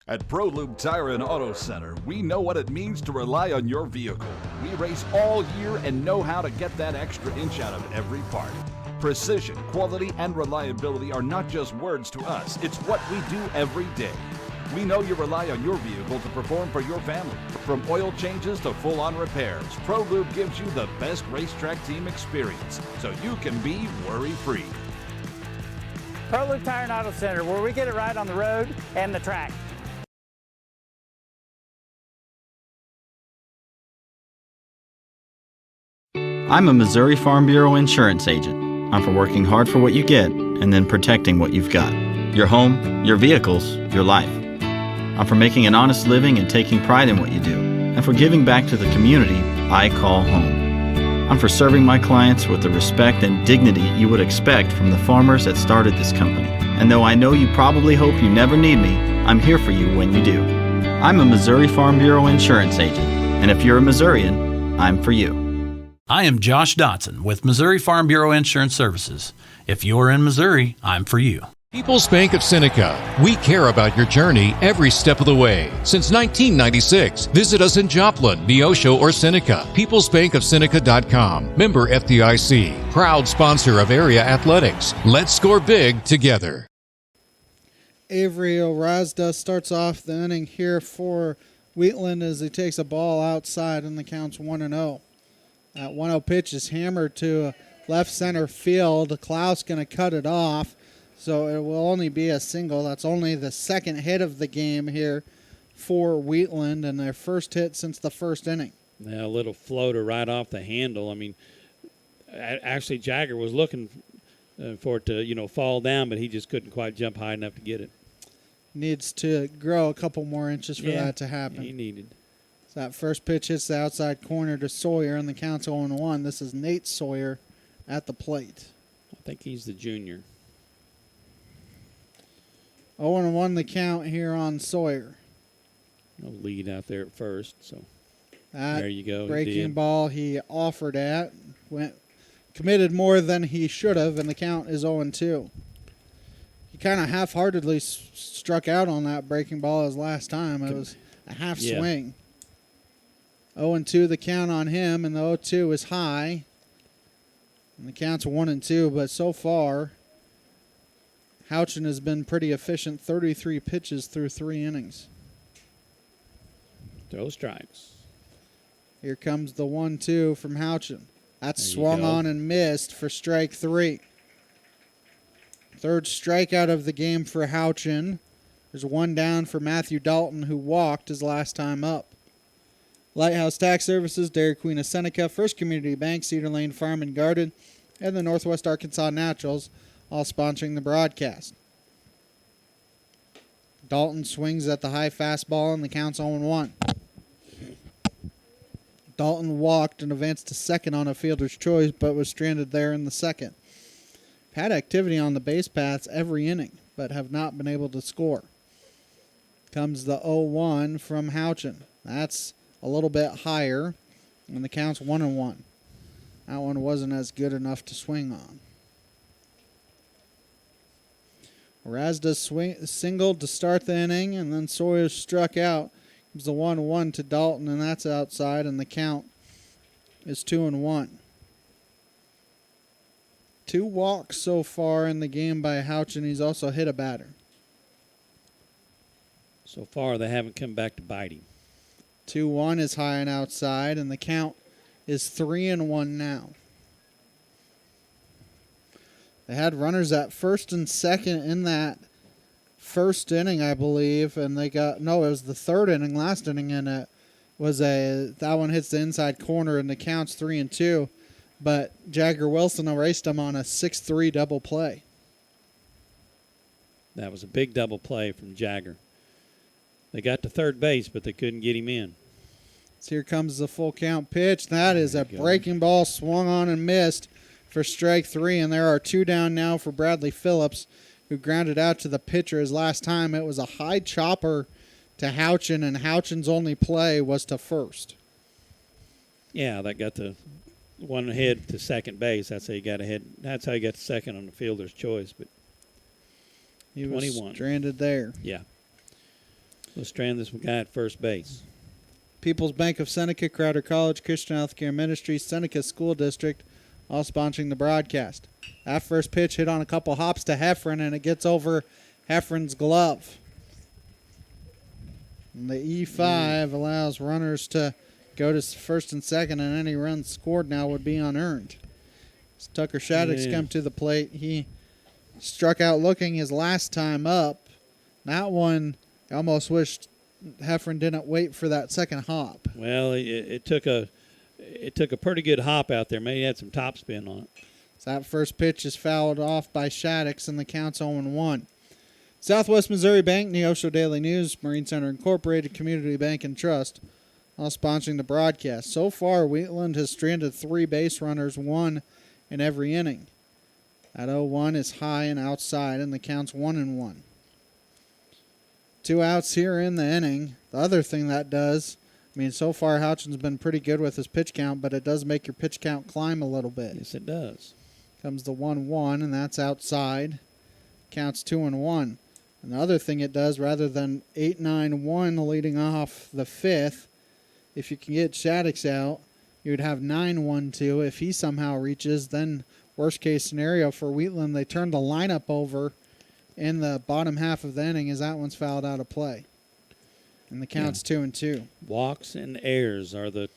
At ProLube Tire and Auto Center, we know what it means to rely on your vehicle. We race all year and know how to get that extra inch out of every part. Precision, quality, and reliability are not just words to us. It's what we do every day. We know you rely on your vehicle to perform for your family. From oil changes to full-on repairs, ProLube gives you the best racetrack team experience, so you can be worry-free. ProLube Tire and Auto Center, where we get it right on the road and the track. I'm a Missouri Farm Bureau insurance agent. I'm for working hard for what you get and then protecting what you've got. Your home, your vehicles, your life. I'm for making an honest living and taking pride in what you do, and for giving back to the community I call home. I'm for serving my clients with the respect and dignity you would expect from the farmers that started this company. And though I know you probably hope you never need me, I'm here for you when you do. I'm a Missouri Farm Bureau insurance agent, and if you're a Missourian, I'm for you. I am Josh Dotson with Missouri Farm Bureau Insurance Services. If you're in Missouri, I'm for you. People's Bank of Seneca. We care about your journey every step of the way. Since 1996, visit us in Joplin, Neosho, or Seneca. PeoplesBankOfSeneca.com. Member FDIC. Proud sponsor of area athletics. Let's score big together. Avery Orazda starts off the inning here for Wheatland as he takes a ball outside, and the count's 1-0. That 1-0 pitch is hammered to left center field. Klaus going to cut it off, so it will only be a single. That's only the second hit of the game here for Wheatland, and their first hit since the first inning. Yeah, a little floater right off the handle. I mean, actually Jagger was looking for it to, fall down, but he just couldn't quite jump high enough to get it. Needs to grow a couple more inches for that to happen. He needed. So that first pitch hits the outside corner to Sawyer, and the count's 0-1. This is Nate Sawyer at the plate. I think he's the junior. 0-1 the count here on Sawyer. No lead out there at first, so that there you go. Breaking ball he offered at, committed more than he should have, and the count is 0-2. He kind of half-heartedly struck out on that breaking ball his last time. It was a half swing. 0-2 the count on him, and the 0-2 is high. And the count's 1-2, but so far, Houchin has been pretty efficient, 33 pitches through 3 innings. Throw strikes. Here comes the 1-2 from Houchin. That's swung on and missed for strike 3. Third strikeout of the game for Houchin. There's one down for Matthew Dalton, who walked his last time up. Lighthouse Tax Services, Dairy Queen of Seneca, First Community Bank, Cedar Lane Farm and Garden, and the Northwest Arkansas Naturals, all sponsoring the broadcast. Dalton swings at the high fastball, and the count's 0-1. Dalton walked and advanced to second on a fielder's choice, but was stranded there in the second. Had activity on the base paths every inning, but have not been able to score. Comes the 0-1 from Houchin. That's a little bit higher, and the count's 1-1. That one wasn't as good enough to swing on. Razda singled to start the inning, and then Sawyer struck out. Gives the 1-1 to Dalton, and that's outside, and the count is 2-1. 2 walks so far in the game by Houchin. He's also hit a batter. So far, they haven't come back to bite him. 2-1 is high and outside, and the count is 3-1 now. They had runners at first and second in that first inning, I believe, and it was the third inning, last inning, and it was that one hits the inside corner, and the count's 3-2. But Jagger Wilson erased him on a 6-3 double play. That was a big double play from Jagger. They got to third base, but they couldn't get him in. So here comes the full count pitch. That is a breaking ball swung on and missed for strike 3, and there are 2 down now for Bradley Phillips, who grounded out to the pitcher his last time. It was a high chopper to Houchin, and Houchin's only play was to first. Yeah, that got the one ahead to second base. That's how you got ahead. That's how you got to second on the fielder's choice. But he 21. Was stranded there. Yeah. We'll strand this guy at first base. People's Bank of Seneca, Crowder College, Christian Healthcare Ministries, Seneca School District, all sponsoring the broadcast. That first pitch hit on a couple hops to Heffron, and it gets over Heffron's glove. And the E5 allows runners to go to first and second, and any runs scored now would be unearned. As Tucker Shaddix come to the plate, he struck out looking his last time up. That one, I almost wished Heffron didn't wait for that second hop. Well, it took a pretty good hop out there. Maybe he had some topspin on it. So that first pitch is fouled off by Shaddix, and the count's 0-1. Southwest Missouri Bank, Neosho Daily News, Marine Center Incorporated, Community Bank and Trust, all sponsoring the broadcast. So far, Wheatland has stranded 3 base runners, 1 in every inning. That 0-1 is high and outside, and the count's 1-1. 2 outs here in the inning. The other thing that does, so far Houchin's been pretty good with his pitch count, but it does make your pitch count climb a little bit. Yes, it does. Comes the 1-1, and that's outside. Counts 2-1. And the other thing it does, rather than 8-9-1 leading off the 5th, if you can get Shaddix out, you would have 9-1-2. If he somehow reaches, then worst case scenario for Wheatland, they turn the lineup over in the bottom half of the inning as that one's fouled out of play. And the count's 2-2. Walks and errors are the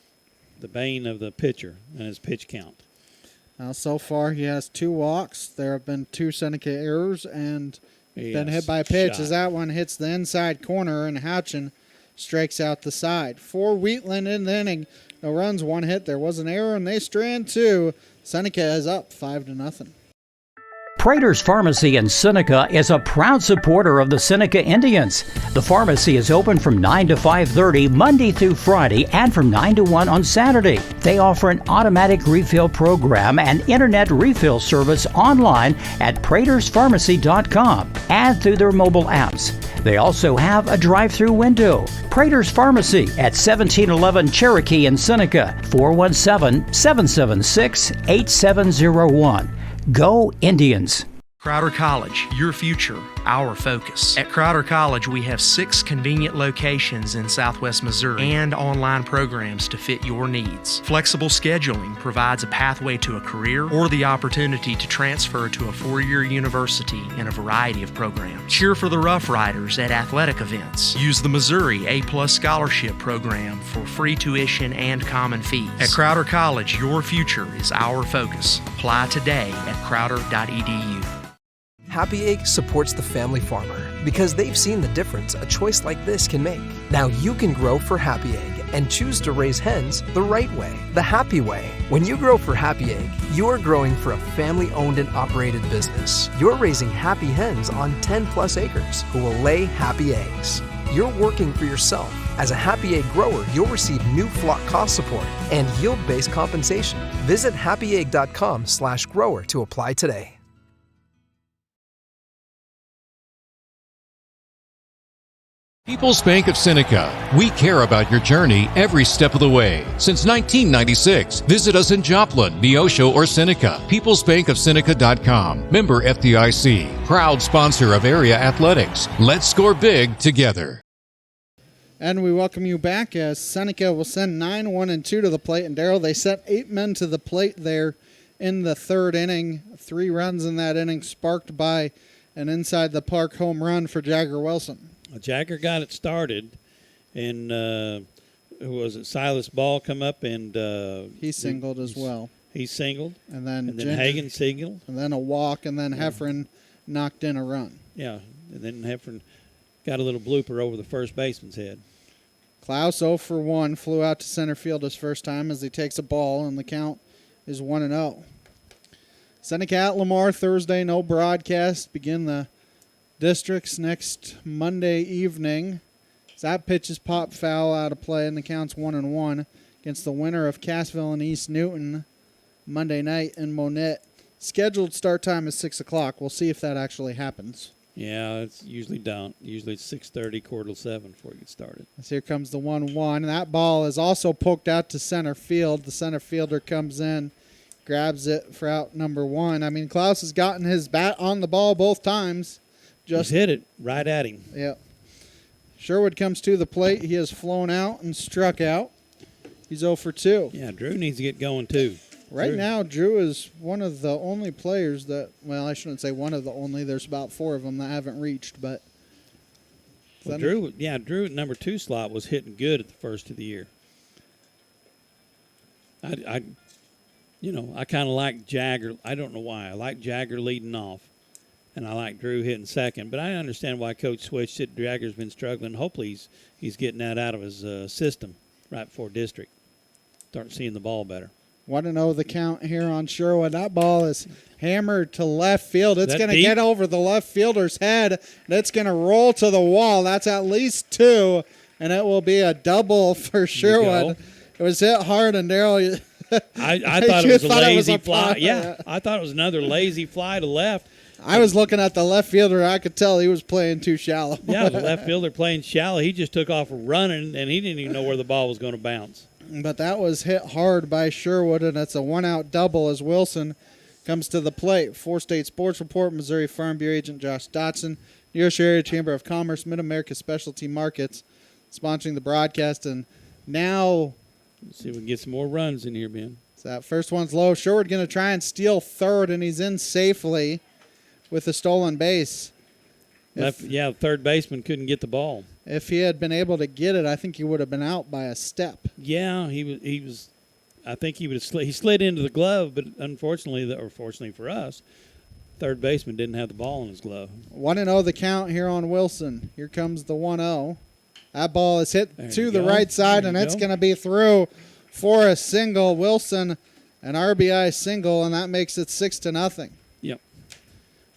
bane of the pitcher and his pitch count. Now, so far he has 2 walks. There have been 2 Seneca errors and been hit by a pitch as that one hits the inside corner, and Houchin strikes out the side. For Wheatland in the inning, no runs, 1 hit. There was an error, and they strand 2. Seneca is up 5-0. Prater's Pharmacy in Seneca is a proud supporter of the Seneca Indians. The pharmacy is open from 9 to 5:30 Monday through Friday and from 9 to 1 on Saturday. They offer an automatic refill program and internet refill service online at praterspharmacy.com and through their mobile apps. They also have a drive-through window. Prater's Pharmacy at 1711 Cherokee in Seneca, 417-776-8701. Go Indians! Crowder College, your future, our focus. At Crowder College, we have 6 convenient locations in Southwest Missouri and online programs to fit your needs. Flexible scheduling provides a pathway to a career or the opportunity to transfer to a 4-year university in a variety of programs. Cheer for the Rough Riders at athletic events. Use the Missouri A-Plus Scholarship Program for free tuition and common fees. At Crowder College, your future is our focus. Apply today at crowder.edu. Happy Egg supports the family farmer because they've seen the difference a choice like this can make. Now you can grow for Happy Egg and choose to raise hens the right way, the happy way. When you grow for Happy Egg, you are growing for a family-owned and operated business. You're raising happy hens on 10+ acres who will lay happy eggs. You're working for yourself. As a Happy Egg grower, you'll receive new flock cost support and yield-based compensation. Visit happyegg.com/grower to apply today. People's Bank of Seneca. We care about your journey every step of the way. Since 1996, visit us in Joplin, Neosho, or Seneca. peoplesbankofseneca.com. Member FDIC. Proud sponsor of area athletics. Let's score big together. And we welcome you back as Seneca will send 9, 1, and 2 to the plate. And Darryl, they set 8 men to the plate there in the 3rd inning. 3 runs in that inning sparked by an inside the park home run for Jagger Wilson. Jagger got it started, and who was it? Silas Ball come up and he singled as well. He singled, and then Hagen singled, and then a walk, and then Heffron knocked in a run. Yeah, and then Heffron got a little blooper over the first baseman's head. Klaus 0 for 1 flew out to center field his first time as he takes a ball, and the count is 1-0. Seneca at Lamar Thursday, no broadcast. Begin the districts next Monday evening. That pitch is popped foul out of play, and the count's 1-1 against the winner of Cassville and East Newton Monday night in Monette. Scheduled start time is 6 o'clock. We'll see if that actually happens. Yeah, it's usually down. Usually it's 6:30, 6:45 before you get started. As here comes the 1-1. That ball is also poked out to center field. The center fielder comes in, grabs it for out number 1. I mean, Klaus has gotten his bat on the ball both times. Just hit it right at him. Yep. Sherwood comes to the plate. He has flown out and struck out. He's 0 for 2. Yeah, Drew needs to get going too. Right now, Drew is one of the only players that, well, I shouldn't say one of the only. There's about 4 of them that haven't reached, but. Well, Drew at number 2 slot was hitting good at the first of the year. I kind of like Jagger. I don't know why. I like Jagger leading off. And I like Drew hitting second, but I understand why Coach switched it. Jagger's been struggling. Hopefully he's getting that out of his system right before district. Start seeing the ball better. 1-0 the count here on Sherwood. That ball is hammered to left field. It's going to get over the left fielder's head, and it's going to roll to the wall. That's at least 2, and it will be a double for Sherwood. It was hit hard, and Darryl. I thought it was a lazy fly. Yeah, I thought it was another lazy fly to left. I was looking at the left fielder. I could tell he was playing too shallow. Yeah, the left fielder playing shallow. He just took off running, and he didn't even know where the ball was going to bounce. But that was hit hard by Sherwood, and it's a 1-out double as Wilson comes to the plate. 4-State Sports Report, Missouri Farm Bureau agent Josh Dotson, Neosho Area Chamber of Commerce, Mid-America Specialty Markets, sponsoring the broadcast. And now, let's see if we can get some more runs in here, Ben. So that first one's low. Sherwood going to try and steal third, and he's in safely with a stolen base. The third baseman couldn't get the ball. If he had been able to get it, I think he would have been out by a step. Yeah, he was. I think he would have he slid into the glove, but unfortunately, or fortunately for us, third baseman didn't have the ball in his glove. 1-0 the count here on Wilson. Here comes the 1-0. That ball is hit to the right side, and it's going to be through for a single. Wilson, an RBI single, and that makes it 6-0. Yep.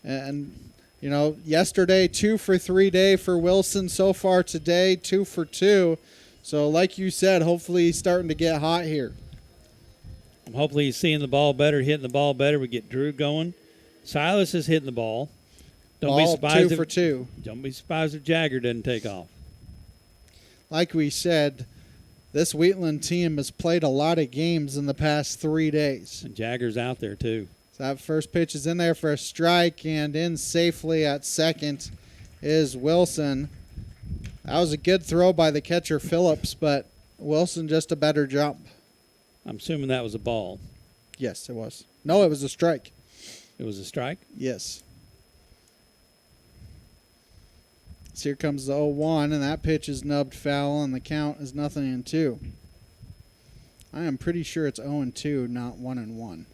And, yesterday 2 for 3 day for Wilson. So far today, 2 for 2. So like you said, hopefully he's starting to get hot here. Hopefully he's seeing the ball better, hitting the ball better. We get Drew going. Silas is hitting the ball. Don't be surprised 2 for 2. Don't be surprised if Jagger doesn't take off. Like we said, this Wheatland team has played a lot of games in the past 3 days. And Jagger's out there too. So that first pitch is in there for a strike, and in safely at second is Wilson. That was a good throw by the catcher Phillips, but Wilson just a better jump. I'm assuming that was a ball. Yes, it was. No, it was a strike. It was a strike? Yes. So here comes the 0-1, and that pitch is nubbed foul, and the count is 0-2. I am pretty sure it's 0-2, not 1-1.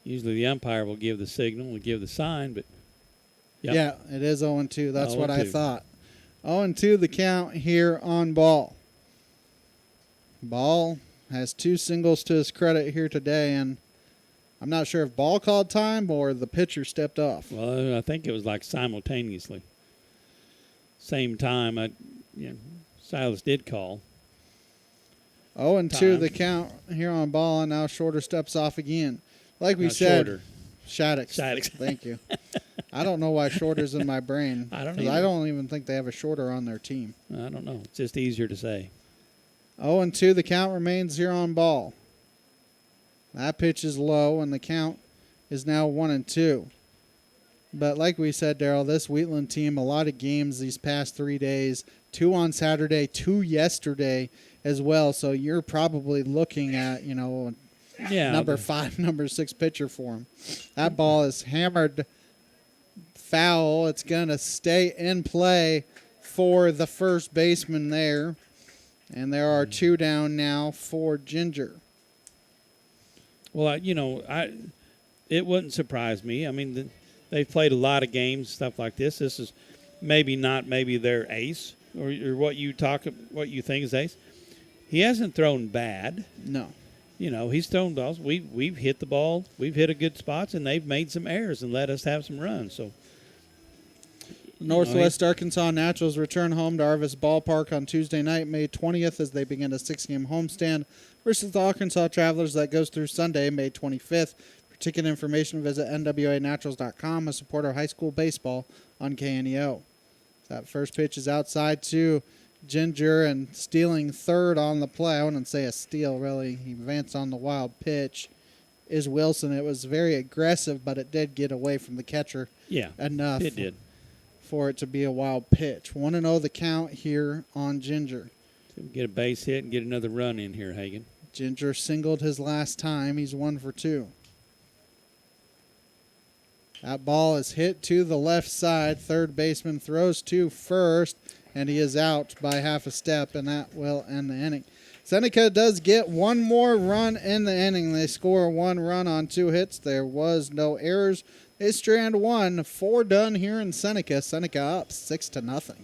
Usually the umpire will give the signal, will give the sign, but yep. Yeah, it is 0-2. That's 0-2. What I thought. 0-2 the count here on Ball. Ball has 2 singles to his credit here today, and I'm not sure if Ball called time or the pitcher stepped off. Well, I think it was like simultaneously. Same time. Silas did call. 0-2 the count here on Ball, and now Shorter steps off again. Like we said, Shorter. Shaddix. Thank you. I don't know why Shorter's in my brain. I don't even think they have a Shorter on their team. I don't know. It's just easier to say. 0-2 the count remains here on Ball. That pitch is low, and the count is now 1-2. But like we said, Daryl, this Wheatland team, a lot of games these past 3 days, 2 on Saturday, 2 yesterday as well. So you're probably looking at, number 5, number 6 pitcher for him. That ball is hammered foul. It's going to stay in play for the first baseman there. And there are 2 down now for Ginger. Well, it wouldn't surprise me. I mean, they've played a lot of games, stuff like this. This is not their ace or what you think is ace. He hasn't thrown bad. No. He's thrown balls. We've hit the ball. We've hit a good spots, and they've made some errors and let us have some runs. So, Northwest Arkansas Naturals return home to Arvis Ballpark on Tuesday night, May 20th, as they begin a 6-game homestand versus the Arkansas Travelers that goes through Sunday, May 25th. For ticket information, visit nwanaturals.com, a supporter of high school baseball on KNEO. That first pitch is outside to Ginger, and stealing third on the play. I wouldn't say a steal, really. He advanced on the wild pitch. Is Wilson. It was very aggressive, but it did get away from the catcher enough. It did. For it to be a wild pitch. 1-0 the count here on Ginger. Get a base hit and get another run in here, Hagan. Ginger singled his last time. He's 1 for 2. That ball is hit to the left side. Third baseman throws to first, and he is out by half a step, and that will end the inning. Seneca does get 1 more run in the inning. They score 1 run on 2 hits. There was no errors. They strand 1. 4 done here in Seneca. Seneca up 6-0.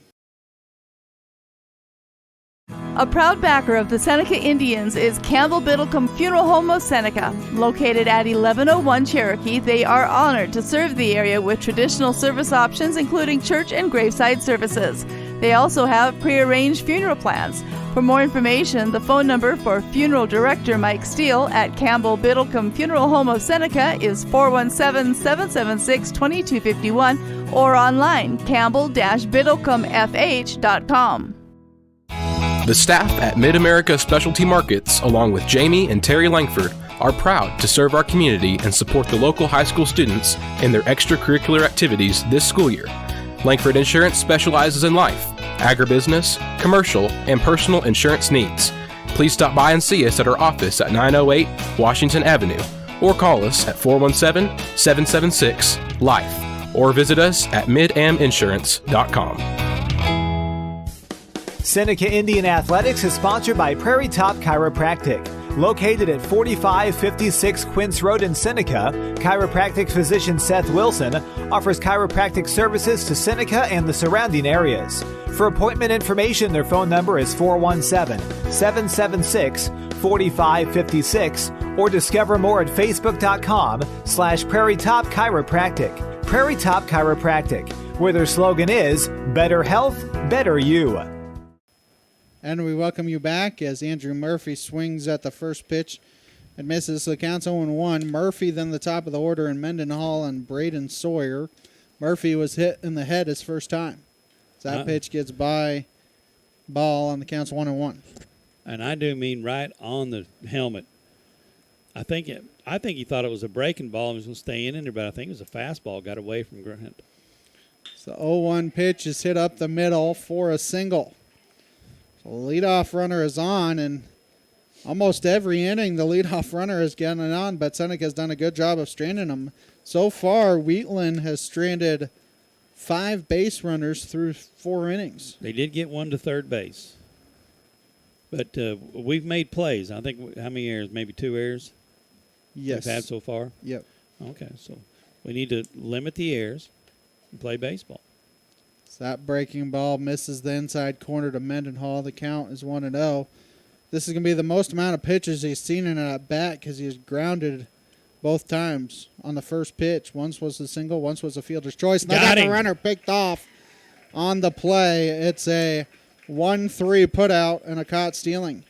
A proud backer of the Seneca Indians is Campbell Biddlecombe Funeral Home of Seneca. Located at 1101 Cherokee, they are honored to serve the area with traditional service options including church and graveside services. They also have prearranged funeral plans. For more information, the phone number for Funeral Director Mike Steele at Campbell Biddlecombe Funeral Home of Seneca is 417-776-2251 or online campbell-biddlecomefh.com. The staff at Mid-America Specialty Markets, along with Jamie and Terry Langford, are proud to serve our community and support the local high school students in their extracurricular activities this school year. Langford Insurance specializes in life, agribusiness, commercial, and personal insurance needs. Please stop by and see us at our office at 908 Washington Avenue or call us at 417-776-LIFE or visit us at midaminsurance.com. Seneca Indian Athletics is sponsored by Prairie Top Chiropractic. Located at 4556 Quince Road in Seneca, chiropractic physician Seth Wilson offers chiropractic services to Seneca and the surrounding areas. For appointment information, their phone number is 417-776-4556 or discover more at facebook.com/Prairie Top Chiropractic. Prairie Top Chiropractic, where their slogan is Better Health, Better You. And we welcome you back as Andrew Murphy swings at the first pitch and misses. So the count's 0-1. Murphy then the top of the order in Mendenhall and Braden Sawyer. Murphy was hit in the head his first time. So that pitch gets by ball on the count's 1-1. And I do mean right on the helmet. I think he thought it was a breaking ball and was going to stay in there, but I think it was a fastball. Got away from Grant. So 0-1 pitch is hit up the middle for a single. So the leadoff runner is on, and almost every inning the leadoff runner is getting on, but Seneca has done a good job of stranding them. So far, Wheatland has stranded 5 base runners through 4 innings. They did get one to third base. But we've made plays. I think, how many errors? Maybe 2 errors? Yes. We've had so far? Yep. Okay, so we need to limit the errors and play baseball. So that breaking ball misses the inside corner to Mendenhall. The count is 1-0. This is going to be the most amount of pitches he's seen in an at-bat because he was grounded both times on the first pitch. Once was a single, once was a fielder's choice. Now got the runner picked off on the play. It's a 1-3 putout and a caught stealing.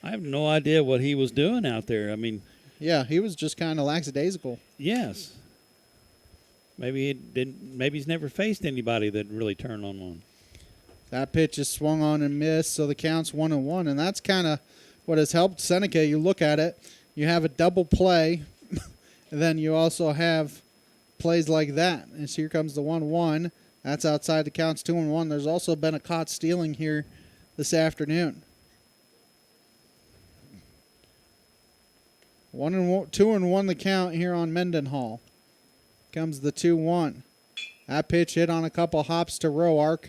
I have no idea what he was doing out there. I mean, yeah, he was just kind of lackadaisical. Yes. Maybe he didn't. Maybe he's never faced anybody that really turned on one. That pitch is swung on and missed, so the count's 1-1, and that's kind of what has helped Seneca. You look at it, you have a double play, and then you also have plays like that. And so here comes the 1-1. That's outside the count's 2-1. There's also been a caught stealing here this afternoon. 2-1 the count here on Mendenhall. Comes the 2-1. That pitch hit on a couple hops to Roark.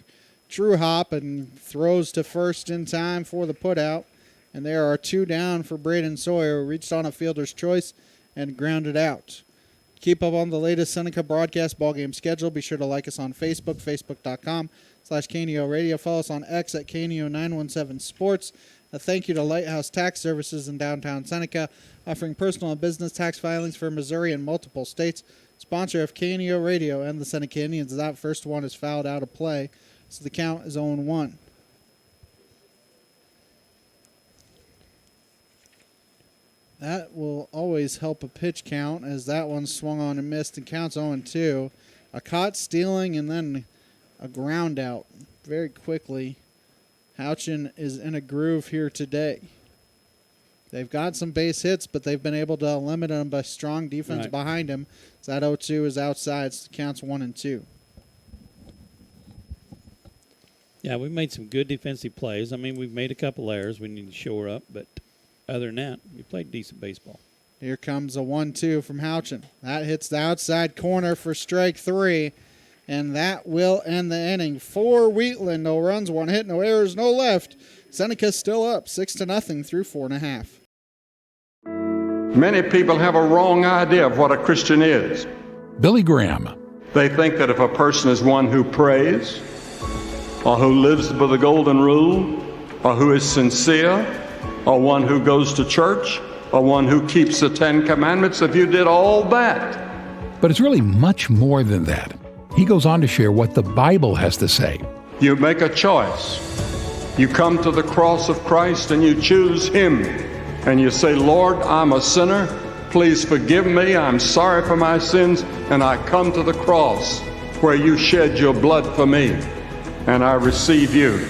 True hop and throws to first in time for the putout. And there are 2 down for Braden Sawyer, who reached on a fielder's choice and grounded out. Keep up on the latest Seneca broadcast ballgame schedule. Be sure to like us on Facebook, facebook.com/KNEO Radio. Follow us on X at KNEO917 Sports. A thank you to Lighthouse Tax Services in downtown Seneca, offering personal and business tax filings for Missouri and multiple states. Sponsor of KNEO Radio and the Seneca Indians. That first one is fouled out of play, so the count is 0-1. That will always help a pitch count, as that one swung on and missed and counts 0-2. A caught stealing and then a ground out very quickly. Houchin is in a groove here today. They've got some base hits, but they've been able to limit them by strong defense behind him. So that 0-2 is outside, so the count's 1-2. Yeah, we've made some good defensive plays. I mean, we've made a couple errors we need to shore up, but other than that, we played decent baseball. Here comes a 1-2 from Houchin. That hits the outside corner for strike 3, and that will end the inning. For Wheatland, no runs, 1 hit, no errors, no left. Seneca's still up 6-0 through 4.5. Many people have a wrong idea of what a Christian is. Billy Graham. They think that if a person is one who prays, or who lives by the golden rule, or who is sincere, or one who goes to church, or one who keeps the 10 Commandments, if you did all that. But it's really much more than that. He goes on to share what the Bible has to say. You make a choice. You come to the cross of Christ and you choose Him. And you say, Lord, I'm a sinner. Please forgive me. I'm sorry for my sins. And I come to the cross where you shed your blood for me. And I receive you.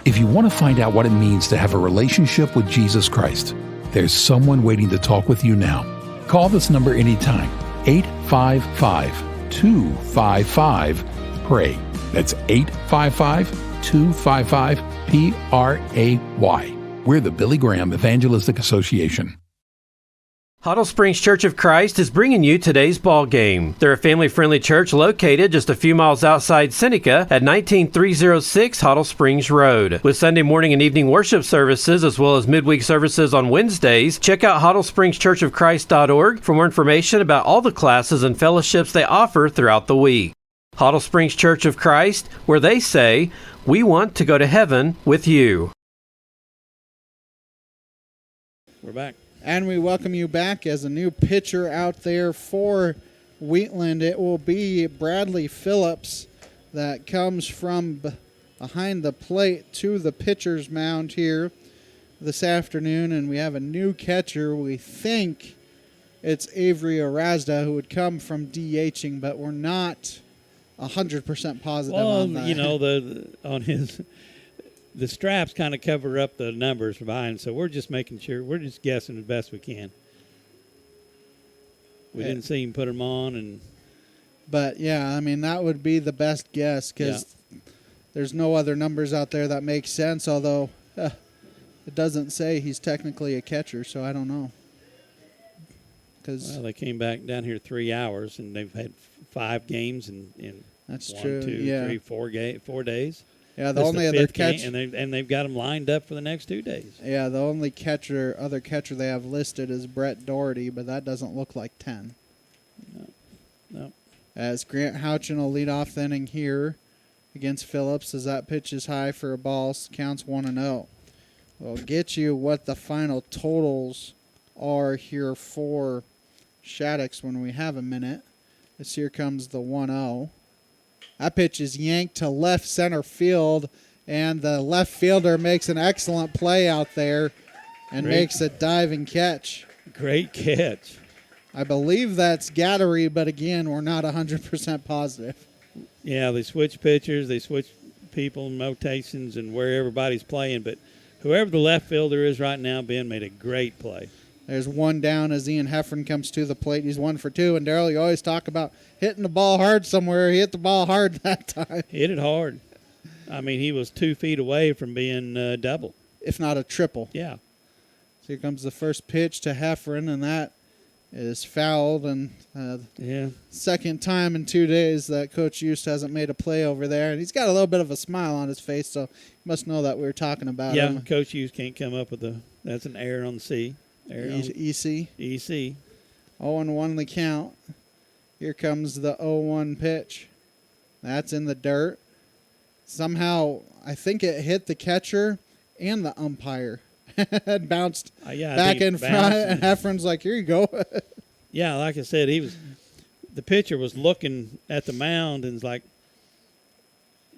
If you want to find out what it means to have a relationship with Jesus Christ, there's someone waiting to talk with you now. Call this number anytime. 855-255-PRAY. That's 855-255-PRAY. We're the Billy Graham Evangelistic Association. Huddle Springs Church of Christ is bringing you today's ball game. They're a family-friendly church located just a few miles outside Seneca at 19306 Huddle Springs Road. With Sunday morning and evening worship services as well as midweek services on Wednesdays, check out huddlespringschurchofchrist.org for more information about all the classes and fellowships they offer throughout the week. Huddle Springs Church of Christ, where they say, we want to go to heaven with you. We're back. And we welcome you back as a new pitcher out there for Wheatland. It will be Bradley Phillips that comes from behind the plate to the pitcher's mound here this afternoon. And we have a new catcher. We think it's Avery Arazda who would come from DHing, but we're not 100% positive on that. You know, the straps kind of cover up the numbers behind, so we're just making sure. We're just guessing the best we can. We didn't see him put them on, but yeah, I mean that would be the best guess because there's no other numbers out there that make sense. Although it doesn't say he's technically a catcher, so I don't know. Well, they came back down here 3 hours, and they've had 5 games in that's 1, true. 2, 3, 4 days. Yeah, the only other catcher, and they've got them lined up for the next 2 days. Yeah, the only other catcher they have listed is Brett Doherty, but that doesn't look like 10. No. As Grant Houchin will lead off the inning here against Phillips, as that pitch is high for a ball, counts 1-0. We'll get you what the final totals are here for Shaddix when we have a minute. This here comes the 1-0. That pitch is yanked to left center field, and the left fielder makes an excellent play out there and makes a diving catch. Great catch. I believe that's Gattery, but again, we're not 100% positive. Yeah, they switch pitchers, they switch people and rotations and where everybody's playing, but whoever the left fielder is right now, Ben made a great play. There's one down as Ian Heffron comes to the plate. He's 1 for 2. And, Darryl, you always talk about hitting the ball hard somewhere. He hit the ball hard that time. Hit it hard. I mean, he was 2 feet away from being double. If not a triple. Yeah. So here comes the first pitch to Heffron, and that is fouled. And second time in 2 days that Coach Eust hasn't made a play over there. And he's got a little bit of a smile on his face, so you must know that we were talking about him. Yeah, Coach Eust can't come up with that's an error on the C. EC. 0-1 the count. Here comes the 0-1 pitch. That's in the dirt. Somehow, I think it hit the catcher and the umpire. It bounced back in front, and Heffron's like, here you go. Yeah, like I said, the pitcher was looking at the mound and was like,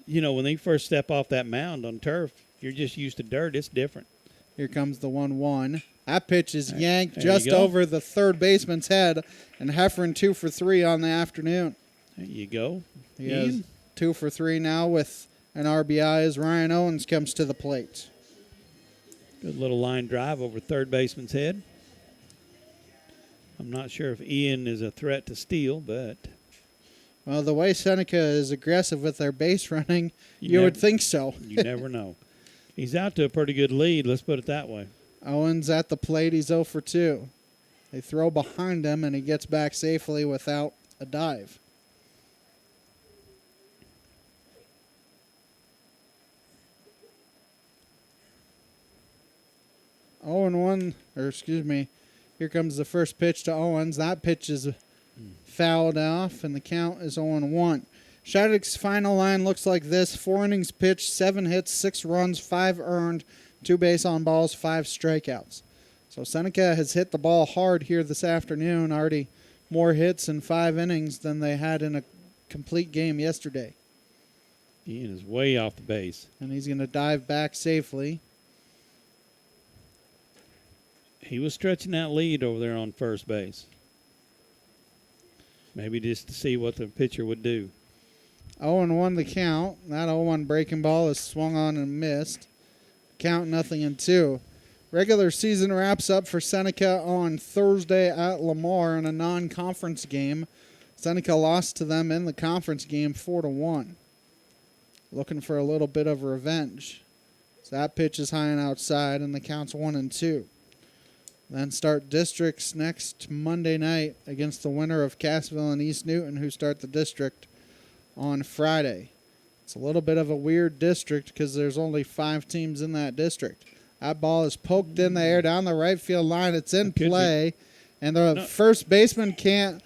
you know, when they first step off that mound on turf, you're just used to dirt. It's different. Here comes the 1-1. That pitch is yanked just over the third baseman's head, and Heffron 2 for 3 on the afternoon. There you go. He has 2 for 3 now with an RBI as Ryan Owens comes to the plate. Good little line drive over third baseman's head. I'm not sure if Ian is a threat to steal, but... Well, the way Seneca is aggressive with their base running, you would think so. You never know. He's out to a pretty good lead, let's put it that way. Owens at the plate, he's 0 for 2. They throw behind him, and he gets back safely without a dive. Here comes the first pitch to Owens. That pitch is fouled off, and the count is 0-1. Shattuck's final line looks like this. 4 innings pitched, 7 hits, 6 runs, 5 earned, 2 base on balls, 5 strikeouts. So Seneca has hit the ball hard here this afternoon, already more hits in 5 innings than they had in a complete game yesterday. Ian is way off the base. And he's going to dive back safely. He was stretching that lead over there on first base. Maybe just to see what the pitcher would do. 0-1 the count. That 0-1 breaking ball is swung on and missed. Count 0-2. Regular season wraps up for Seneca on Thursday at Lamar in a non-conference game. Seneca lost to them in the conference game 4-1. Looking for a little bit of revenge. So that pitch is high and outside, and the count's 1-2. Then start districts next Monday night against the winner of Cassville and East Newton, who start the district on Friday. It's a little bit of a weird district because there's only 5 teams in that district. That ball is poked in the air down the right field line. It's in play, and the first baseman can't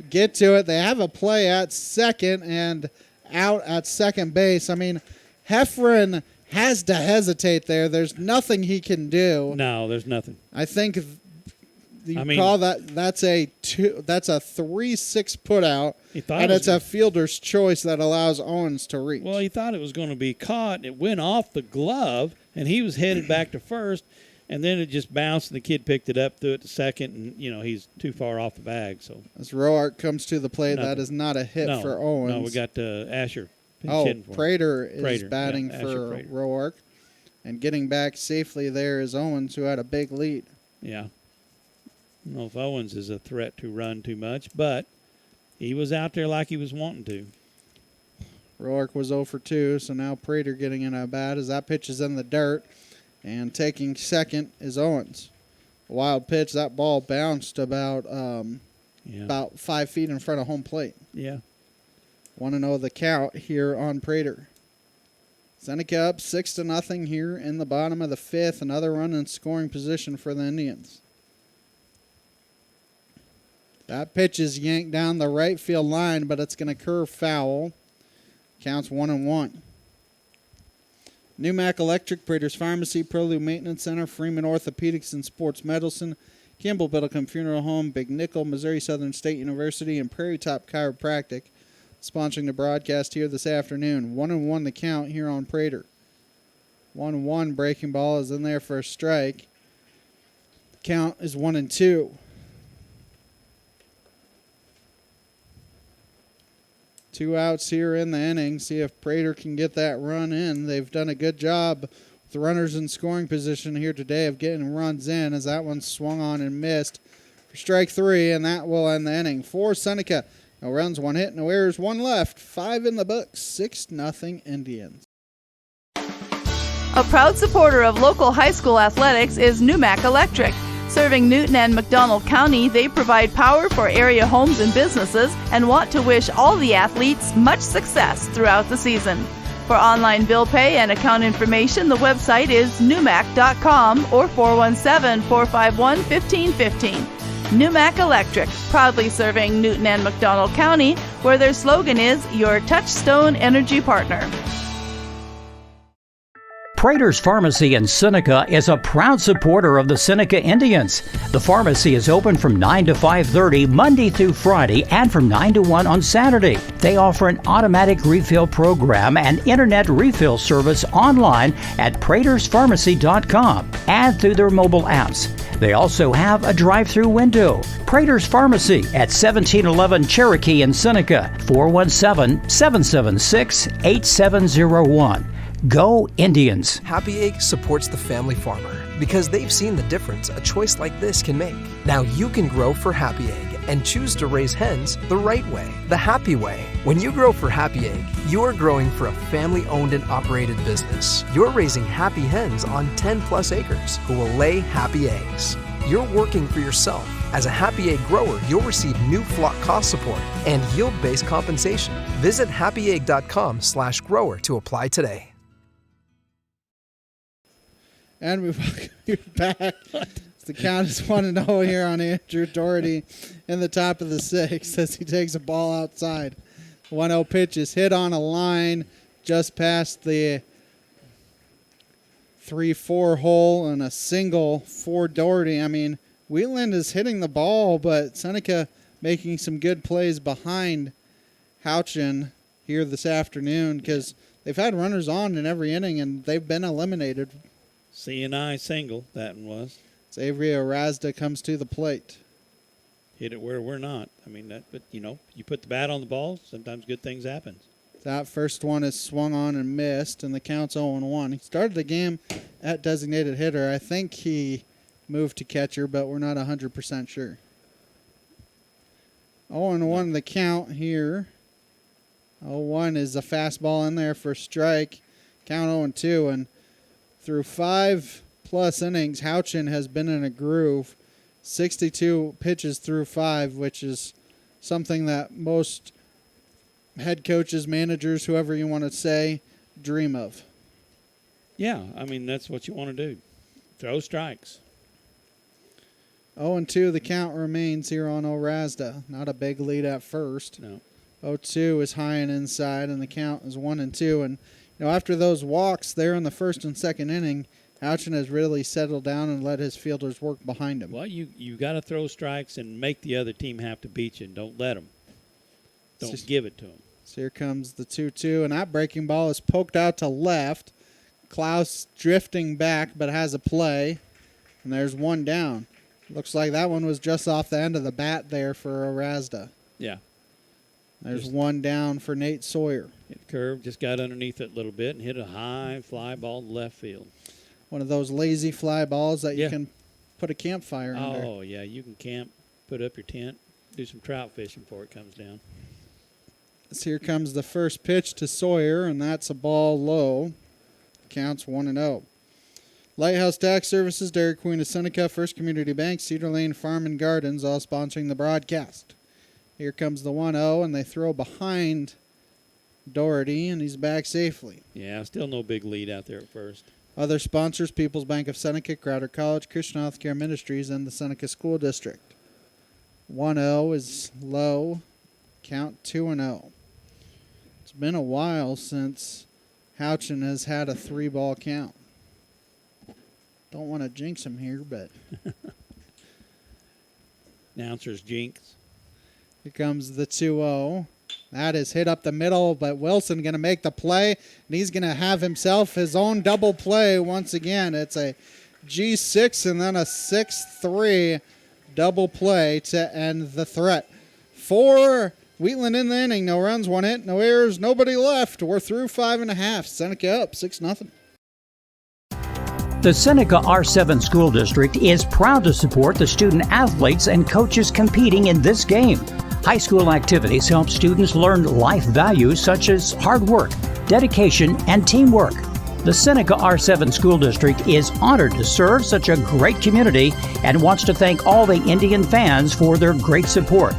get to it. They have a play at second and out at second base. I mean, Heffron has to hesitate there. There's nothing he can do. No, there's nothing. I think call that's a 3-6 put out, and it's a fielder's choice that allows Owens to reach. Well, he thought it was going to be caught. It went off the glove, and he was headed back to first, and then it just bounced, and the kid picked it up, threw it to second, and he's too far off the bag. So as Roark comes to the plate, that is not a hit for Owens. No, we got Asher. Prater is batting for Roark, and getting back safely there is Owens, who had a big lead. Yeah. I don't know if Owens is a threat to run too much, but he was out there like he was wanting to. Roark was 0 for 2, so now Prater getting in at bat as that pitch is in the dirt, and taking second is Owens. A wild pitch, that ball bounced about 5 feet in front of home plate. Yeah. 1-0 the count here on Prater. Seneca up 6-0 here in the bottom of the fifth. Another run in scoring position for the Indians. That pitch is yanked down the right field line, but it's going to curve foul. Counts 1-1. Newmac Electric, Prater's Pharmacy, Prelude Maintenance Center, Freeman Orthopedics and Sports Medicine, Campbell Biddlecombe Funeral Home, Big Nickel, Missouri Southern State University, and Prairie Top Chiropractic sponsoring the broadcast here this afternoon. 1-1 the count here on Prater. 1-1 breaking ball is in there for a strike. The count is 1-2. 2 outs here in the inning. See if Prater can get that run in. They've done a good job with the runners in scoring position here today of getting runs in, as that one swung on and missed for strike 3, and that will end the inning. For Seneca, no runs, 1 hit, no errors, 1 left. 5 in the books, 6-0 Indians. A proud supporter of local high school athletics is Newmac Electric. Serving Newton and McDonald County, they provide power for area homes and businesses and want to wish all the athletes much success throughout the season. For online bill pay and account information, the website is newmac.com or 417-451-1515. Newmac Electric, proudly serving Newton and McDonald County, where their slogan is your touchstone energy partner. Prater's Pharmacy in Seneca is a proud supporter of the Seneca Indians. The pharmacy is open from 9 to 5:30 Monday through Friday and from 9 to 1 on Saturday. They offer an automatic refill program and internet refill service online at praterspharmacy.com and through their mobile apps. They also have a drive-through window. Prater's Pharmacy at 1711 Cherokee in Seneca, 417-776-8701. Go Indians! Happy Egg supports the family farmer because they've seen the difference a choice like this can make. Now you can grow for Happy Egg and choose to raise hens the right way, the happy way. When you grow for Happy Egg, you're growing for a family-owned and operated business. You're raising happy hens on 10+ acres who will lay happy eggs. You're working for yourself. As a Happy Egg grower, you'll receive new flock cost support and yield-based compensation. Visit happyegg.com/grower to apply today. And we welcome you back. The count is 1-0 here on Andrew Doherty in the top of the 6th as he takes a ball outside. 1-0 pitch is hit on a line just past the 3-4 hole and a single for Doherty. I mean, Wheatland is hitting the ball, but Seneca making some good plays behind Houchin here this afternoon because they've had runners on in every inning and they've been eliminated. C&I single, that one was. Xavier Razda comes to the plate. Hit it where we're not. I mean, but you put the bat on the ball, sometimes good things happen. That first one is swung on and missed, and the count's 0-1. He started the game at designated hitter. I think he moved to catcher, but we're not 100% sure. 0-1 the count here. 0-1 is a fastball in there for a strike. Count 0-2, and through 5+ innings, Houchin has been in a groove. 62 pitches through 5, which is something that most head coaches, managers, whoever you want to say, dream of. Yeah, I mean, that's what you want to do. Throw strikes. 0-2 the count remains here on Orazda. Not a big lead at first. No. 0-2 is high and inside, and the count is 1-2. And after those walks there in the first and second inning, Houchin has really settled down and let his fielders work behind him. Well, you got to throw strikes and make the other team have to beat you, and don't let them. Don't give it to them. So here comes the 2-2, and that breaking ball is poked out to left. Klaus drifting back, but has a play, and there's one down. Looks like that one was just off the end of the bat there for Orazda. Yeah. There's one down for Nate Sawyer. It curved, just got underneath it a little bit and hit a high fly ball to left field. One of those lazy fly balls that you can put a campfire under. Oh, yeah, you can camp, put up your tent, do some trout fishing before it comes down. So here comes the first pitch to Sawyer, and that's a ball low. Counts 1-0. Lighthouse Tax Services, Dairy Queen of Seneca, First Community Bank, Cedar Lane Farm and Gardens, all sponsoring the broadcast. Here comes the 1-0, and they throw behind Doherty, and he's back safely. Yeah, still no big lead out there at first. Other sponsors, People's Bank of Seneca, Crowder College, Christian Healthcare Ministries, and the Seneca School District. 1-0 is low. Count 2-0. It's been a while since Houchin has had a 3-ball count. Don't want to jinx him here, but... Announcer's jinx. Here comes the 2-0. That is hit up the middle, but Wilson going to make the play, and he's going to have himself his own double play once again. It's a G6 and then a 6-3 double play to end the threat. For Wheatland in the inning, no runs, 1 hit, no errors, nobody left. We're through 5.5. Seneca up 6-0. The Seneca R7 School District is proud to support the student athletes and coaches competing in this game. High school activities help students learn life values such as hard work, dedication, and teamwork. The Seneca R7 School District is honored to serve such a great community and wants to thank all the Indian fans for their great support.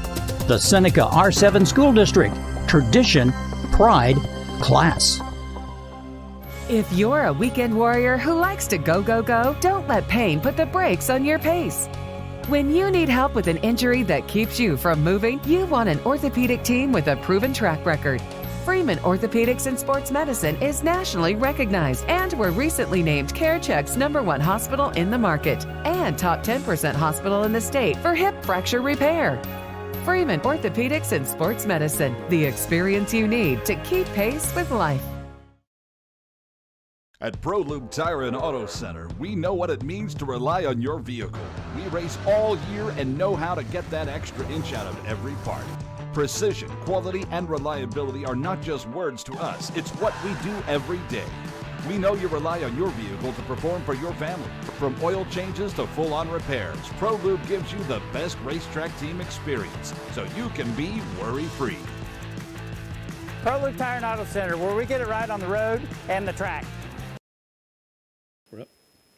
The Seneca R7 School District. Tradition, pride, class. If you're a weekend warrior who likes to go, go, go, don't let pain put the brakes on your pace. When you need help with an injury that keeps you from moving, you want an orthopedic team with a proven track record. Freeman Orthopedics and Sports Medicine is nationally recognized and were recently named CareCheck's #1 hospital in the market and top 10% hospital in the state for hip fracture repair. Freeman Orthopedics and Sports Medicine, the experience you need to keep pace with life. At ProLube Tire and Auto Center, we know what it means to rely on your vehicle. We race all year and know how to get that extra inch out of every part. Precision, quality, and reliability are not just words to us, it's what we do every day. We know you rely on your vehicle to perform for your family. From oil changes to full-on repairs, ProLube gives you the best racetrack team experience, so you can be worry-free. ProLube Tire and Auto Center, where we get it right on the road and the track.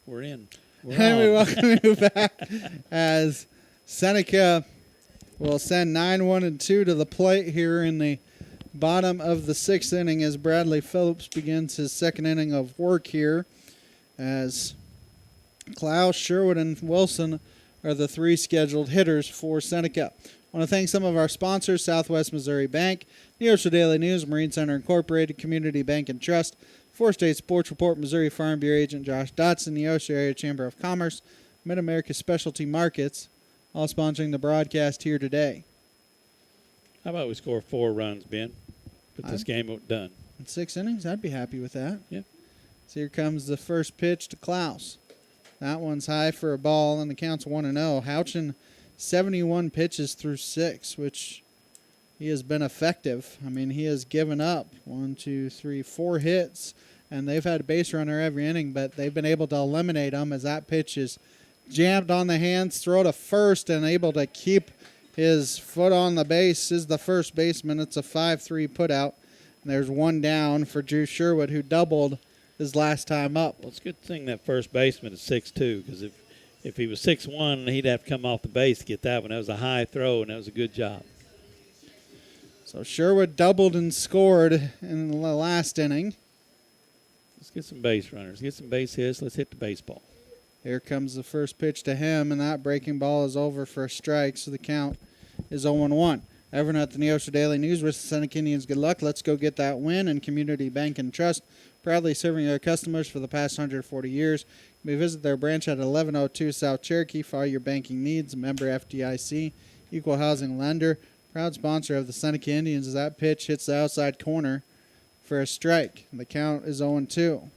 We're in. And we welcome you back as Seneca will send 9-1-2 to the plate here in the bottom of the 6th inning as Bradley Phillips begins his 2nd inning of work here, as Klaus, Sherwood, and Wilson are the 3 scheduled hitters for Seneca. I want to thank some of our sponsors: Southwest Missouri Bank, Neosho Daily News, Marine Center Incorporated, Community Bank and Trust, 4-State Sports Report, Missouri Farm Bureau Agent Josh Dotson, the Neosho Area Chamber of Commerce, Mid-America Specialty Markets, all sponsoring the broadcast here today. How about we score 4 runs, Ben? Put this game done. In 6 innings, I'd be happy with that. Yeah. So here comes the first pitch to Klaus. That one's high for a ball, and the count's 1-0. Houchin, 71 pitches through 6, which he has been effective. I mean, he has given up 4 hits, and they've had a base runner every inning, but they've been able to eliminate them as that pitch is jammed on the hands, throw to first, and able to keep his foot on the base is the first baseman. It's a 5-3 putout, and there's one down for Drew Sherwood, who doubled his last time up. Well, it's a good thing that first baseman is 6'2", because if he was 6'1", he'd have to come off the base to get that one. That was a high throw, and that was a good job. So Sherwood doubled and scored in the last inning. Let's get some base runners. Get some base hits. Let's hit the baseball. Here comes the first pitch to him, and that breaking ball is over for a strike, so the count is 0-1. Everyone at the Neosho Daily News wishes the Seneca Indians good luck. Let's go get that win. And Community Bank and Trust, proudly serving our customers for the past 140 years. may visit their branch at 1102 South Cherokee for all your banking needs. Member FDIC, equal housing lender, proud sponsor of the Seneca Indians. As that pitch hits the outside corner for a strike. The count is 0-2.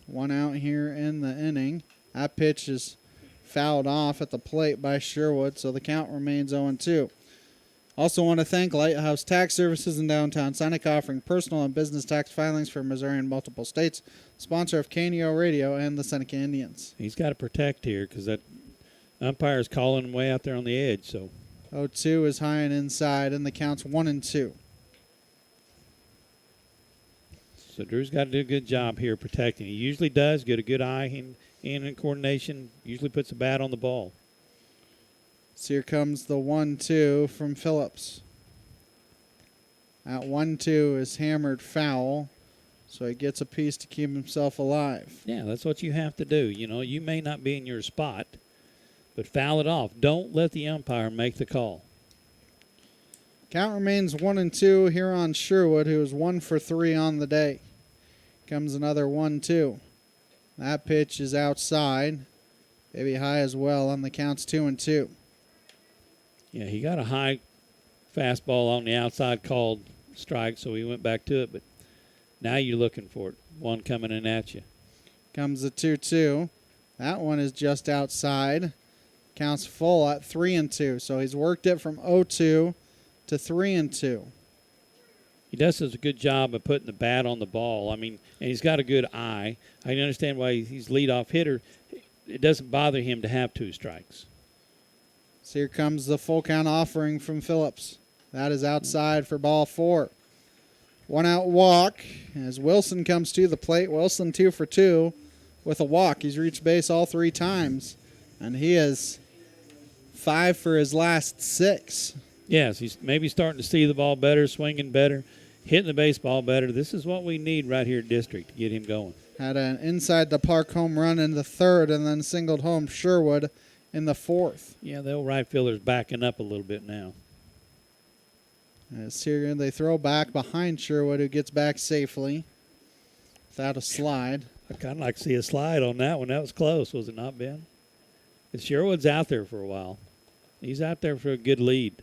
One out here in the inning. That pitch is fouled off at the plate by Sherwood, so the count remains 0-2. Also want to thank Lighthouse Tax Services in downtown Seneca, offering personal and business tax filings for Missouri and multiple states. Sponsor of KNEO Radio and the Seneca Indians. He's got to protect here because that umpire's calling him way out there on the edge. So 0-2 is high and inside, and the count's 1-2. So Drew's got to do a good job here protecting. He usually does. Get a good eye in coordination. Usually puts a bat on the ball. So here comes the 1-2 from Phillips. That 1-2 is hammered foul, so he gets a piece to keep himself alive. Yeah, that's what you have to do. You know, you may not be in your spot, but foul it off. Don't let the umpire make the call. Count remains 1-2 here on Sherwood, who is 1 for 3 on the day. Comes another 1-2. That pitch is outside. Maybe high as well, and the count's 2-2. Yeah, he got a high fastball on the outside called strike, so he went back to it. But now you're looking for it. One coming in at you. Comes the 2-2. That one is just outside. Counts full at 3-2. So he's worked it from 0-2 to 3-2. He does such a good job of putting the bat on the ball. I mean, and he's got a good eye. I can understand why he's leadoff hitter. It doesn't bother him to have 2 strikes. So here comes the full count offering from Phillips. That is outside for ball 4. 1 out walk as Wilson comes to the plate. Wilson 2 for 2 with a walk. He's reached base all 3 times, and he is 5 for his last 6. Yes, he's maybe starting to see the ball better, swinging better, hitting the baseball better. This is what we need right here at District to get him going. Had an inside the park home run in the 3rd and then singled home Sherwood in the 4th. Yeah, the old right fielder's backing up a little bit now. As here they throw back behind Sherwood, who gets back safely without a slide. I'd kind of like to see a slide on that one. That was close, was it not, Ben? Sherwood's out there for a while. He's out there for a good lead.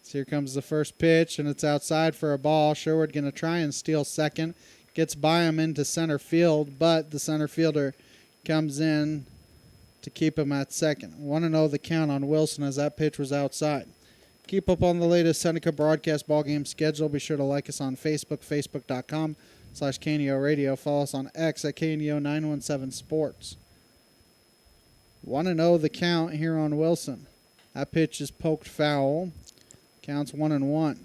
So here comes the first pitch, and it's outside for a ball. Sherwood going to try and steal second. Gets by him into center field, but the center fielder comes in to keep him at second. 1-0 the count on Wilson as that pitch was outside. Keep up on the latest Seneca broadcast ball game schedule. Be sure to like us on Facebook, facebook.com/KNEO Radio. Follow us on X at KNEO 917 Sports. 1-0 the count here on Wilson. That pitch is poked foul. Counts 1-1.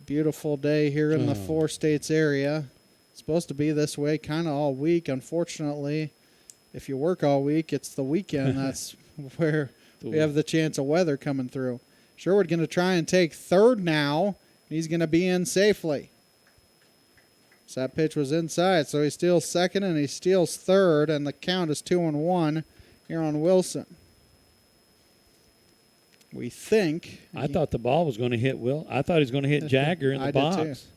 Beautiful day here in the 4 states area. It's supposed to be this way kind of all week. Unfortunately, if you work all week, it's the weekend. That's where we have the chance of weather coming through. Sherwood going to try and take 3rd now. He's going to be in safely. So that pitch was inside, so he steals 2nd and he steals 3rd, and the count is 2-1 here on Wilson. We think. I thought the ball was going to hit I thought he was going to hit Jagger in the box.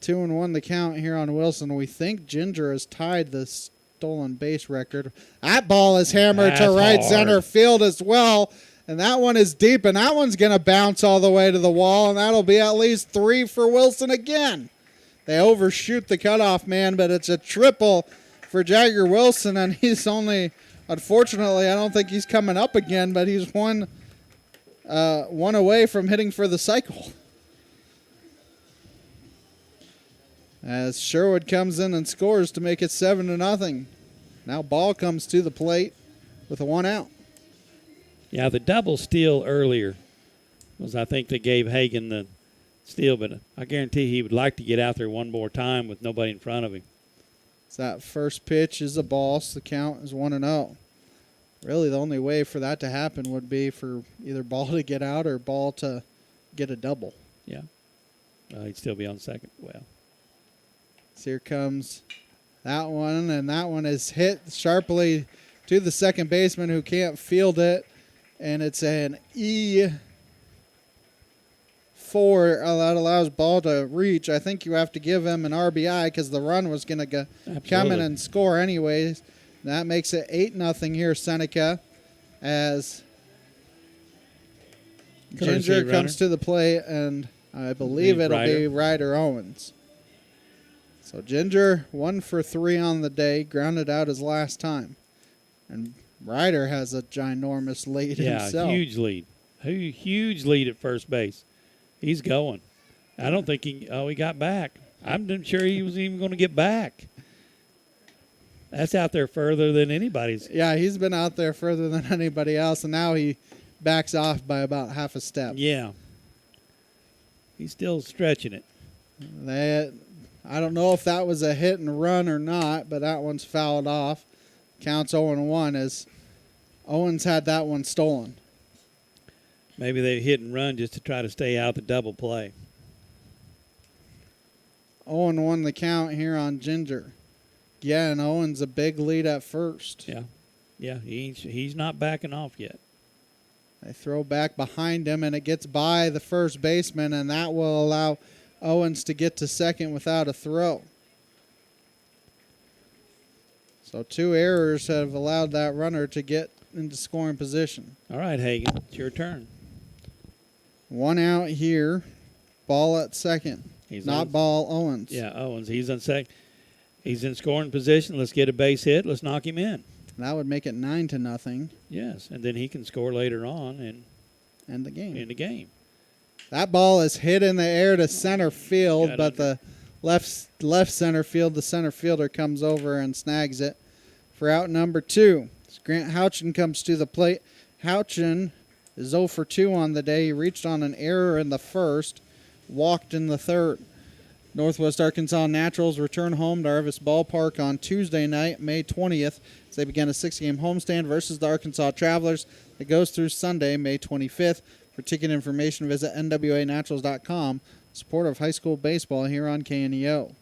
2-1 the count here on Wilson. We think Ginger has tied the stolen base record. That ball is hammered to right center field as well. And that one is deep, and that one's going to bounce all the way to the wall, and that'll be at least 3 for Wilson again. They overshoot the cutoff man, but it's a triple for Jagger Wilson, and he's only, unfortunately, I don't think he's coming up again, but he's one away from hitting for the cycle. As Sherwood comes in and scores to make it 7-0. Now ball comes to the plate with a 1 out. Yeah, the double steal earlier was, I think, they gave Hagan the steal, but I guarantee he would like to get out there one more time with nobody in front of him. So that first pitch is a ball, so the count is 1-0. Really, the only way for that to happen would be for either ball to get out or ball to get a double. Yeah. He'd still be on second. Well. So here comes that one, and that one is hit sharply to the second baseman who can't field it, and it's an E 4 that allows ball to reach, I think you have to give him an RBI because the run was going to come in and score anyways. That makes it 8-0 here, Seneca, as Ginger comes to the plate, and I believe it'll be Ryder Owens. So Ginger 1 for 3 on the day, grounded out his last time. And Ryder has a ginormous lead himself. Yeah, huge lead. Huge lead at first base. He's going. I don't think he got back. I'm not sure he was even going to get back. That's out there further than anybody's. Yeah, he's been out there further than anybody else, and now he backs off by about half a step. Yeah. He's still stretching it. I don't know if that was a hit and run or not, but that one's fouled off. Counts 0-1 as Owens had that one stolen. Maybe they hit and run just to try to stay out the double play. 0-1 the count here on Ginger. Yeah, and Owens a big lead at first. Yeah, he's not backing off yet. They throw back behind him, and it gets by the first baseman, and that will allow Owens to get to second without a throw. So 2 errors have allowed that runner to get into scoring position. All right, Hagan, it's your turn. 1 out here. Ball at second. Ball, Owens. Yeah, Owens. He's on second. He's in scoring position. Let's get a base hit. Let's knock him in. That would make it 9-0. Yes, and then he can score later on and end the game. That ball is hit in the air to center field, but the left center field, the center fielder comes over and snags it for out number 2. Grant Houchin comes to the plate. Houchin is 0 for 2 on the day. He reached on an error in the first, walked in the third. Northwest Arkansas Naturals return home to Arvis Ballpark on Tuesday night, May 20th, as they begin a 6-game homestand versus the Arkansas Travelers. It goes through Sunday, May 25th. For ticket information, visit nwanaturals.com. Support of high school baseball here on KNEO.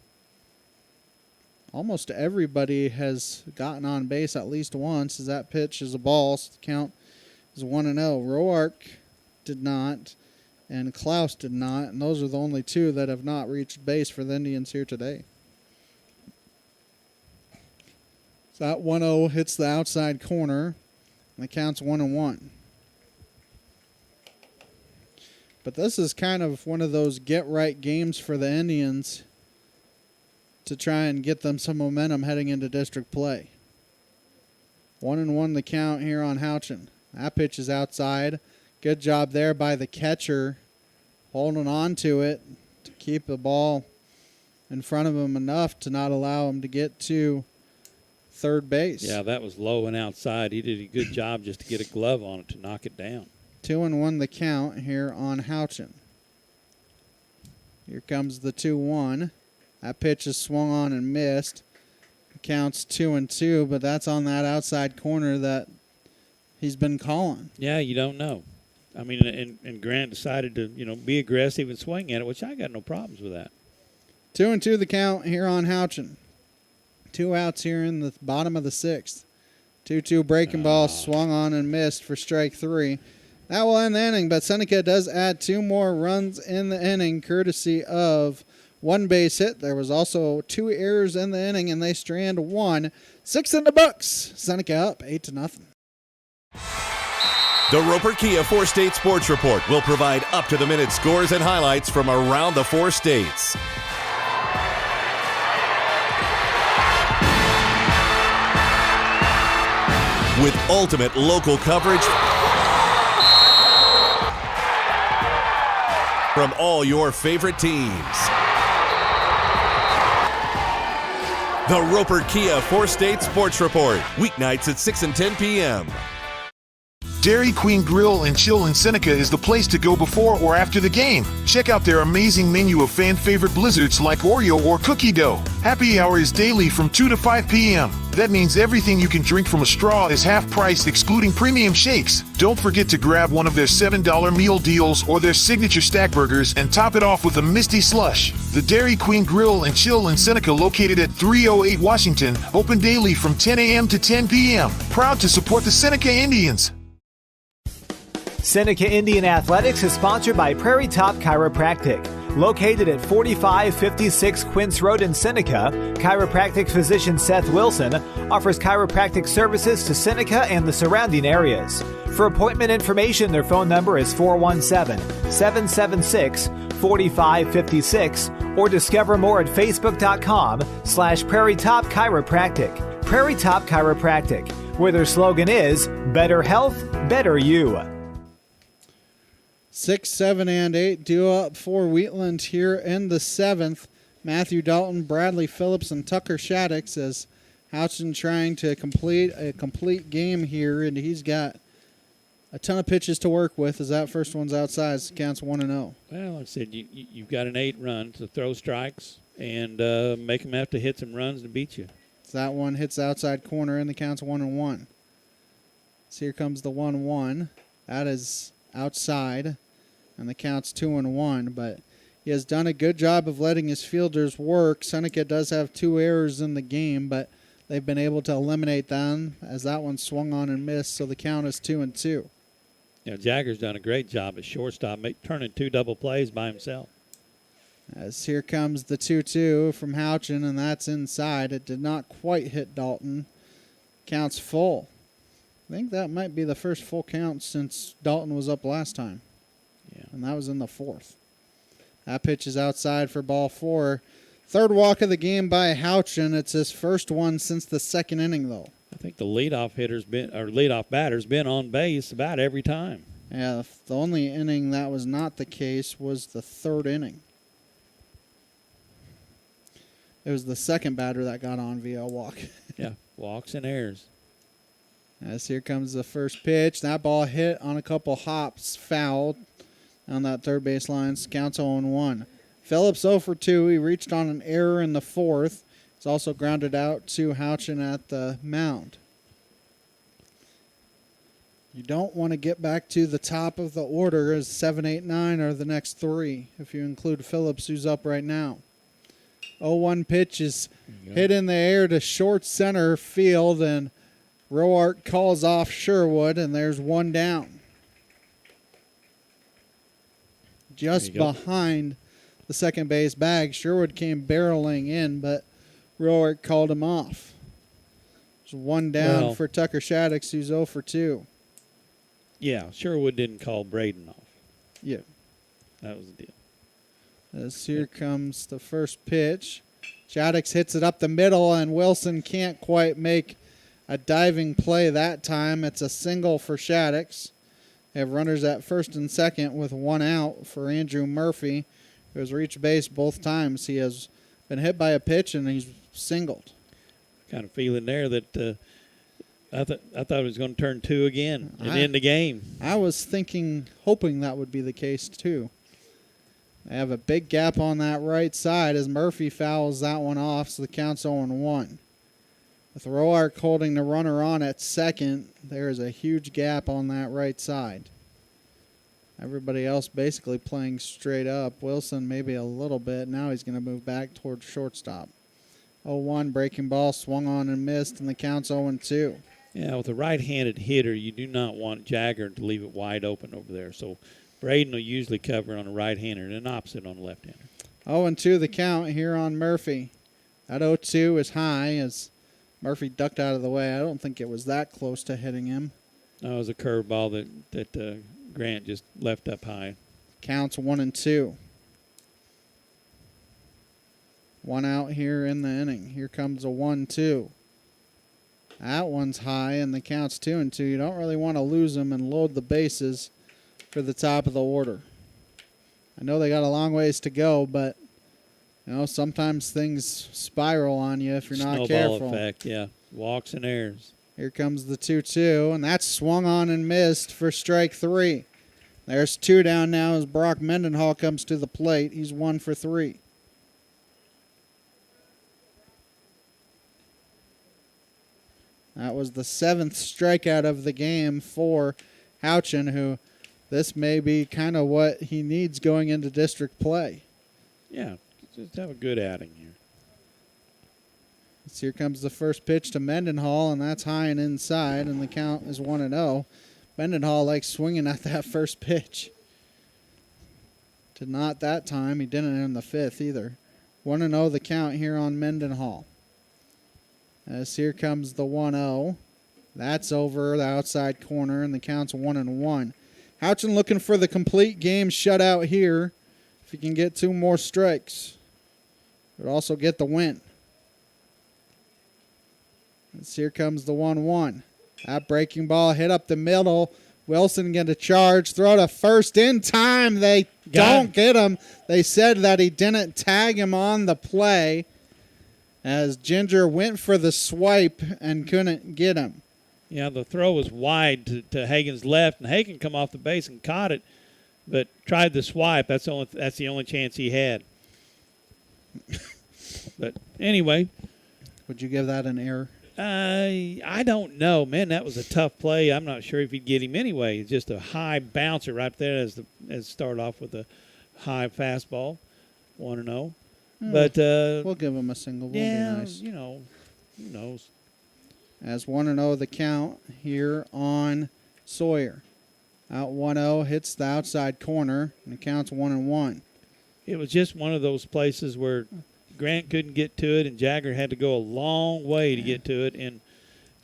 Almost everybody has gotten on base at least once, as that pitch is a ball, so the count is 1-0. Roark did not, and Klaus did not, and those are the only 2 that have not reached base for the Indians here today. So that 1-0 hits the outside corner, and the count's 1-1. But this is kind of one of those get-right games for the Indians to try and get them some momentum heading into district play. 1-1 the count here on Houchin. That pitch is outside. Good job there by the catcher, holding on to it to keep the ball in front of him enough to not allow him to get to third base. Yeah, that was low and outside. He did a good job just to get a glove on it to knock it down. 2-1 the count here on Houchin. Here comes the 2-1. That pitch is swung on and missed. The count's 2-2, but that's on that outside corner that he's been calling. Yeah, you don't know. I mean, and Grant decided to, be aggressive and swing at it, which I got no problems with that. 2-2 the count here on Houchin. 2 outs here in the bottom of the 6th. 2-2 breaking ball swung on and missed for strike 3. That will end the inning, but Seneca does add 2 more runs in the inning, courtesy of 1 base hit. There was also 2 errors in the inning, and they strand 1. 6 in the books. Seneca up 8-0. The Roper Kia 4-State Sports Report will provide up-to-the-minute scores and highlights from around the 4 states. With ultimate local coverage from all your favorite teams. The Roper Kia 4-State Sports Report, weeknights at 6 and 10 p.m. Dairy Queen Grill and Chill in Seneca is the place to go before or after the game. Check out their amazing menu of fan-favorite blizzards like Oreo or cookie dough. Happy hour is daily from 2 to 5 p.m. That means everything you can drink from a straw is half price, excluding premium shakes. Don't forget to grab one of their $7 meal deals or their signature stack burgers and top it off with a Misty Slush. The Dairy Queen Grill and Chill in Seneca, located at 308 Washington, open daily from 10 a.m. to 10 p.m. Proud to support the Seneca Indians. Seneca Indian Athletics is sponsored by Prairie Top Chiropractic. Located at 4556 Quince Road in Seneca, chiropractic physician Seth Wilson offers chiropractic services to Seneca and the surrounding areas. For appointment information, their phone number is 417-776-4556 or discover more at facebook.com/Prairie Top Chiropractic. Prairie Top Chiropractic, where their slogan is Better Health, Better You. 6, 7, and 8 due up for Wheatland here in the 7th. Matthew Dalton, Bradley Phillips, and Tucker Shaddix as Houchin trying to complete a complete game here, and he's got a ton of pitches to work with as that first one's outside. So counts 1-0. Well, like I said, you've got an 8 run to throw strikes and make them have to hit some runs to beat you. So that one hits the outside corner, and the count's 1-1. So here comes the 1-1. That is outside, and the count's 2-1. But he has done a good job of letting his fielders work. Seneca does have 2 errors in the game, but they've been able to eliminate them as that one swung on and missed. So the count is 2-2. Yeah, Jagger's done a great job at shortstop, turning 2 double plays by himself. As here comes the 2-2 from Houchin, and that's inside. It did not quite hit Dalton. Count's full. I think that might be the first full count since Dalton was up last time. Yeah. And that was in the 4th. That pitch is outside for ball 4. Third walk of the game by Houchin. It's his first one since the 2nd inning, though. I think the leadoff batter's been on base about every time. Yeah, the only inning that was not the case was the 3rd inning. It was the second batter that got on via a walk. Yeah, walks and errors. As here comes the first pitch. That ball hit on a couple hops, fouled on that third base line. Counts 0-1. Phillips 0 for 2. He reached on an error in the 4th. He's also grounded out to Houchin at the mound. You don't want to get back to the top of the order as 7, 8, 9 are the next 3, if you include Phillips, who's up right now. 0-1 pitch is hit in the air to short center field, and Roark calls off Sherwood, and there's one down. Just behind the second base bag, Sherwood came barreling in, but Roark called him off. There's one down for Tucker Shaddix, who's 0 for 2. Yeah, Sherwood didn't call Braden off. Yeah. That was the deal. As here comes the first pitch. Shaddix hits it up the middle, and Wilson can't quite make a diving play that time. It's a single for Shaddix. They have runners at first and second with 1 out for Andrew Murphy, who has reached base both times. He has been hit by a pitch, and he's singled. Kind of feeling there that I thought it was going to turn 2 again and end the game. I was hoping that would be the case, too. They have a big gap on that right side as Murphy fouls that one off, so the count's 0-1. With Roark holding the runner on at second, there is a huge gap on that right side. Everybody else basically playing straight up. Wilson maybe a little bit. Now he's going to move back towards shortstop. 0-1, breaking ball, swung on and missed, and the count's 0-2. Yeah, with a right-handed hitter, you do not want Jagger to leave it wide open over there. So Braden will usually cover on a right-hander and an opposite on a left-hander. 0-2 the count here on Murphy. That 0-2 is high as Murphy ducked out of the way. I don't think it was that close to hitting him. No, it was a curveball that Grant just left up high. Counts 1-2. 1 out here in the inning. Here comes a 1-2. That one's high, and the count's 2-2. You don't really want to lose them and load the bases for the top of the order. I know they got a long ways to go, but sometimes things spiral on you if you're not careful. Snowball effect, yeah. Walks and errors. Here comes the 2-2, and that's swung on and missed for strike 3. There's 2 down now as Brock Mendenhall comes to the plate. He's 1 for 3. That was the 7th strikeout of the game for Houchin, who this may be kind of what he needs going into district play. Yeah, just have a good outing here. Here comes the first pitch to Mendenhall, and that's high and inside, and the count is 1-0. Mendenhall likes swinging at that first pitch. Did not that time. He didn't in the fifth either. 1-0 the count here on Mendenhall. As here comes the 1-0. That's over the outside corner, and the count's 1-1. Houchin looking for the complete game shutout here. If he can get 2 more strikes, would also get the win. As here comes the 1-1. That breaking ball hit up the middle. Wilson going to charge, throw to first in time. They don't get him. They said that he didn't tag him on the play as Ginger went for the swipe and couldn't get him. Yeah, the throw was wide to Hagen's left, and Hagen come off the base and caught it, but tried the swipe. That's the only chance he had. But anyway. Would you give that an error? I don't know, man. That was a tough play. I'm not sure if he'd get him anyway. It's just a high bouncer right there as start off with a high fastball, 1-0. But we'll give him a single. We'll yeah, be nice. You know, who knows? As 1-0 the count here on Sawyer. Out 1-0, hits the outside corner, and the count's 1-1. It was just one of those places where Grant couldn't get to it, and Jagger had to go a long way to get to it. And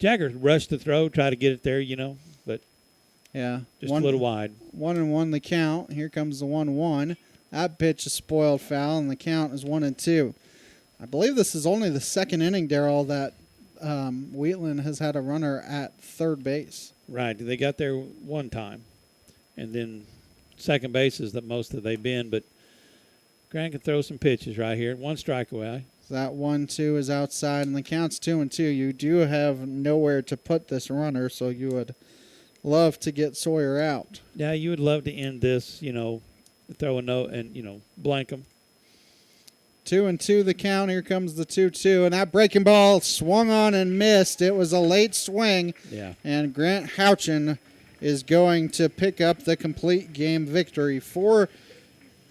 Jagger rushed the throw, tried to get it there, but yeah, just a little wide. 1-1 the count. Here comes the 1-1. That pitch is spoiled foul, and the count is 1-2. I believe this is only the second inning, Darryl, that Wheatland has had a runner at third base. Right. They got there one time, and then second base is the most that they've been, but Grant can throw some pitches right here. 1 strike away. So that 1-2 is outside, and the count's 2-2. You do have nowhere to put this runner, so you would love to get Sawyer out. Yeah, you would love to end this, throw a note and, blank them. 2-2 the count. Here comes the 2-2, and that breaking ball swung on and missed. It was a late swing, and Grant Houchin is going to pick up the complete game victory for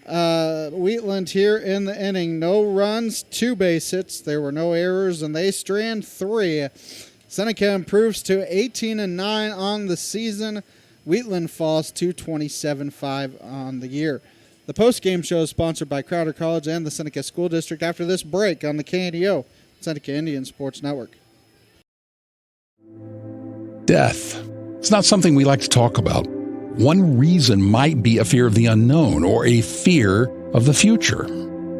Wheatland here in the inning. No runs, 2 base hits. There were no errors, and they strand 3. Seneca improves to 18-9 on the season. Wheatland falls to 27-5 on the year. The post-game show is sponsored by Crowder College and the Seneca School District after this break on the KNEO, Seneca Indian Sports Network. Death. It's not something we like to talk about. One reason might be a fear of the unknown or a fear of the future.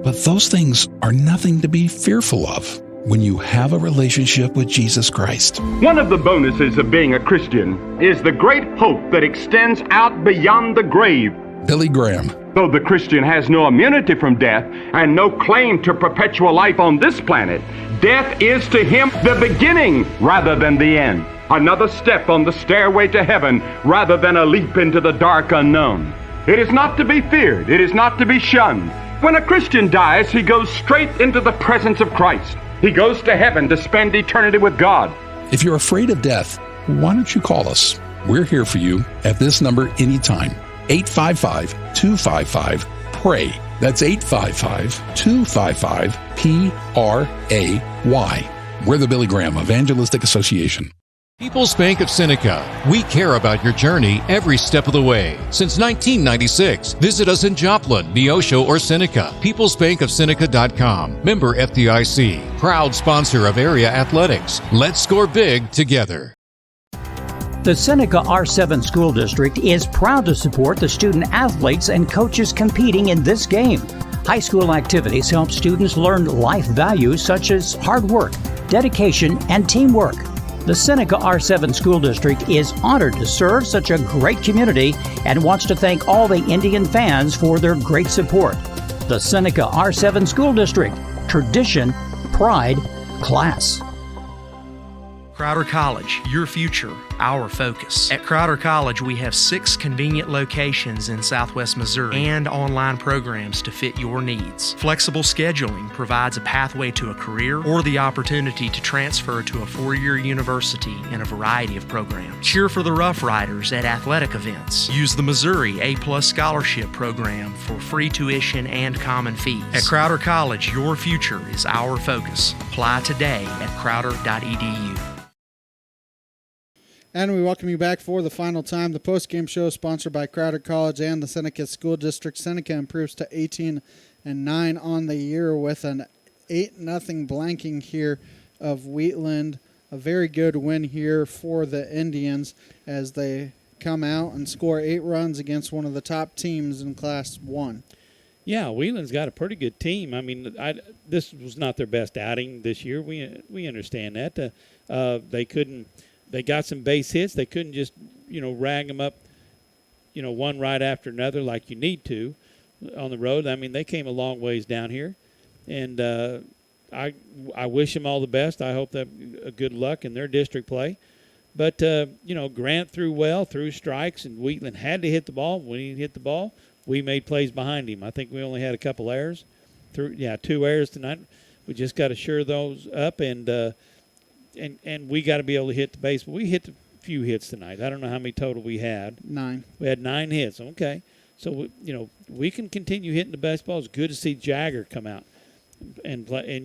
But those things are nothing to be fearful of when you have a relationship with Jesus Christ. One of the bonuses of being a Christian is the great hope that extends out beyond the grave. Billy Graham. Though the Christian has no immunity from death and no claim to perpetual life on this planet, death is to him the beginning rather than the end. Another step on the stairway to heaven rather than a leap into the dark unknown. It is not to be feared. It is not to be shunned. When a Christian dies, he goes straight into the presence of Christ. He goes to heaven to spend eternity with God. If you're afraid of death, why don't you call us? We're here for you at this number anytime. 855-255-PRAY. That's 855-255-PRAY. We're the Billy Graham Evangelistic Association. People's Bank of Seneca. We care about your journey every step of the way. Since 1996, visit us in Joplin, Neosho, or Seneca. PeoplesBankOfSeneca.com. Member FDIC. Proud sponsor of area athletics. Let's score big together. The Seneca R7 School District is proud to support the student athletes and coaches competing in this game. High school activities help students learn life values such as hard work, dedication, and teamwork. The Seneca R7 School District is honored to serve such a great community and wants to thank all the Indian fans for their great support. The Seneca R7 School District. Tradition, pride, class. Crowder College, your future, our focus. At Crowder College, we have 6 convenient locations in Southwest Missouri and online programs to fit your needs. Flexible scheduling provides a pathway to a career or the opportunity to transfer to a 4-year university in a variety of programs. Cheer for the Rough Riders at athletic events. Use the Missouri A+ Scholarship Program for free tuition and common fees. At Crowder College, your future is our focus. Apply today at crowder.edu. And we welcome you back for the final time. The post-game show is sponsored by Crowder College and the Seneca School District. Seneca improves to 18-9 on the year with an 8-0 blanking here of Wheatland. A very good win here for the Indians as they come out and score 8 runs against one of the top teams in Class 1. Yeah, Wheatland's got a pretty good team. I mean, this was not their best outing this year. We understand that. They got some base hits. They couldn't just, rag them up, one right after another like you need to on the road. I mean, they came a long ways down here, and I wish them all the best. I hope that good luck in their district play. But, Grant threw well, threw strikes, and Wheatland had to hit the ball. When he hit the ball, we made plays behind him. I think we only had a couple errors. 2 errors tonight. We just got to shore those up, and we got to be able to hit the base. We hit a few hits tonight. I don't know how many total we had. 9. We had 9 hits. Okay. So, we can continue hitting the baseball. It's good to see Jagger come out and play,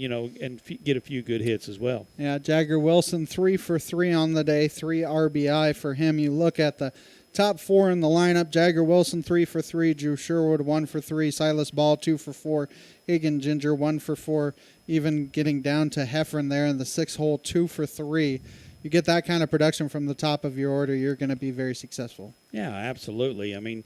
and get a few good hits as well. Yeah, Jagger Wilson 3 for 3 on the day, 3 RBI for him. You look at the top 4 in the lineup: Jagger Wilson 3 for 3, Drew Sherwood 1 for 3, Silas Ball 2 for 4, Hagan Ginger 1 for 4, even getting down to Heffron there in the 6th hole 2 for 3. You get that kind of production from the top of your order, you're going to be very successful. Yeah, absolutely. I mean,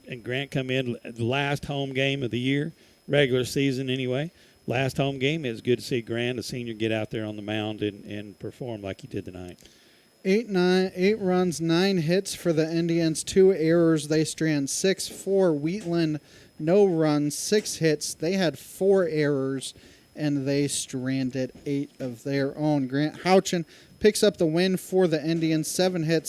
and Grant come in the last home game of the year, regular season anyway. Last home game, it's good to see Grant, a senior, get out there on the mound and perform like he did tonight. 8 runs, 9 hits for the Indians, 2 errors. They strand 6 for Wheatland, no runs, 6 hits. They had 4 errors, and they stranded 8 of their own. Grant Houchin picks up the win for the Indians, 7 innings,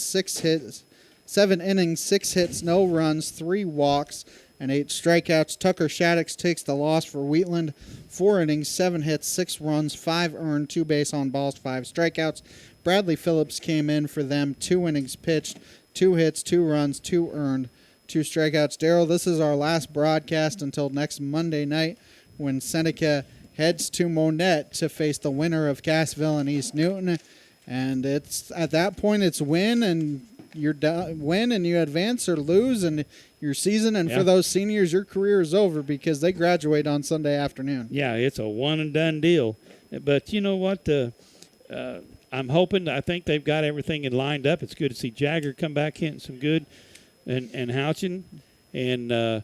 6 hits, no runs, 3 walks, and 8 strikeouts. Tucker Shaddix takes the loss for Wheatland, 4 innings, 7 hits, 6 runs, 5 earned, 2 base on balls, 5 strikeouts. Bradley Phillips came in for them, 2 innings pitched, 2 hits, 2 runs, 2 earned, 2 strikeouts. Darryl, this is our last broadcast until next Monday night when Seneca heads to Monette to face the winner of Cassville and East Newton. And it's at that point it's win and you're done, win and you advance or lose and your season. And for those seniors, your career is over because they graduate on Sunday afternoon. Yeah, it's a one and done deal. But you know what? I'm hoping. I think they've got everything lined up. It's good to see Jagger come back hitting some good, and Houchin, and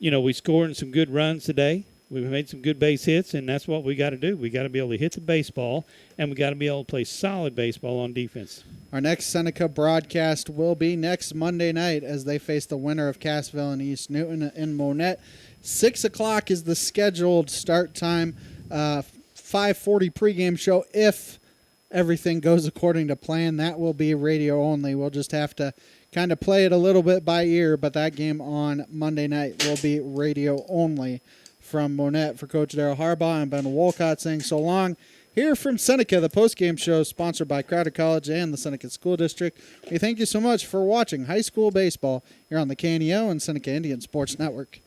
we scored some good runs today. We've made some good base hits, and that's what we got to do. We got to be able to hit the baseball, and we got to be able to play solid baseball on defense. Our next Seneca broadcast will be next Monday night as they face the winner of Cassville and East Newton in Monette. 6 o'clock is the scheduled start time. 5:40 pregame show if everything goes according to plan. That will be radio only. We'll just have to kind of play it a little bit by ear, but that game on Monday night will be radio only. From Monette, for Coach Darryl Harbaugh, and Ben Wolcott saying so long. Here from Seneca, the postgame show sponsored by Crowder College and the Seneca School District. We thank you so much for watching high school baseball here on the KNEO and Seneca Indian Sports Network.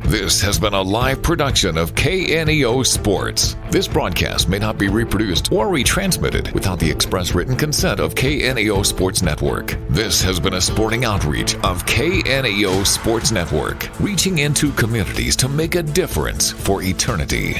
This has been a live production of KNEO Sports. This broadcast may not be reproduced or retransmitted without the express written consent of KNEO Sports Network. This has been a sporting outreach of KNEO Sports Network, reaching into communities to make a difference for eternity.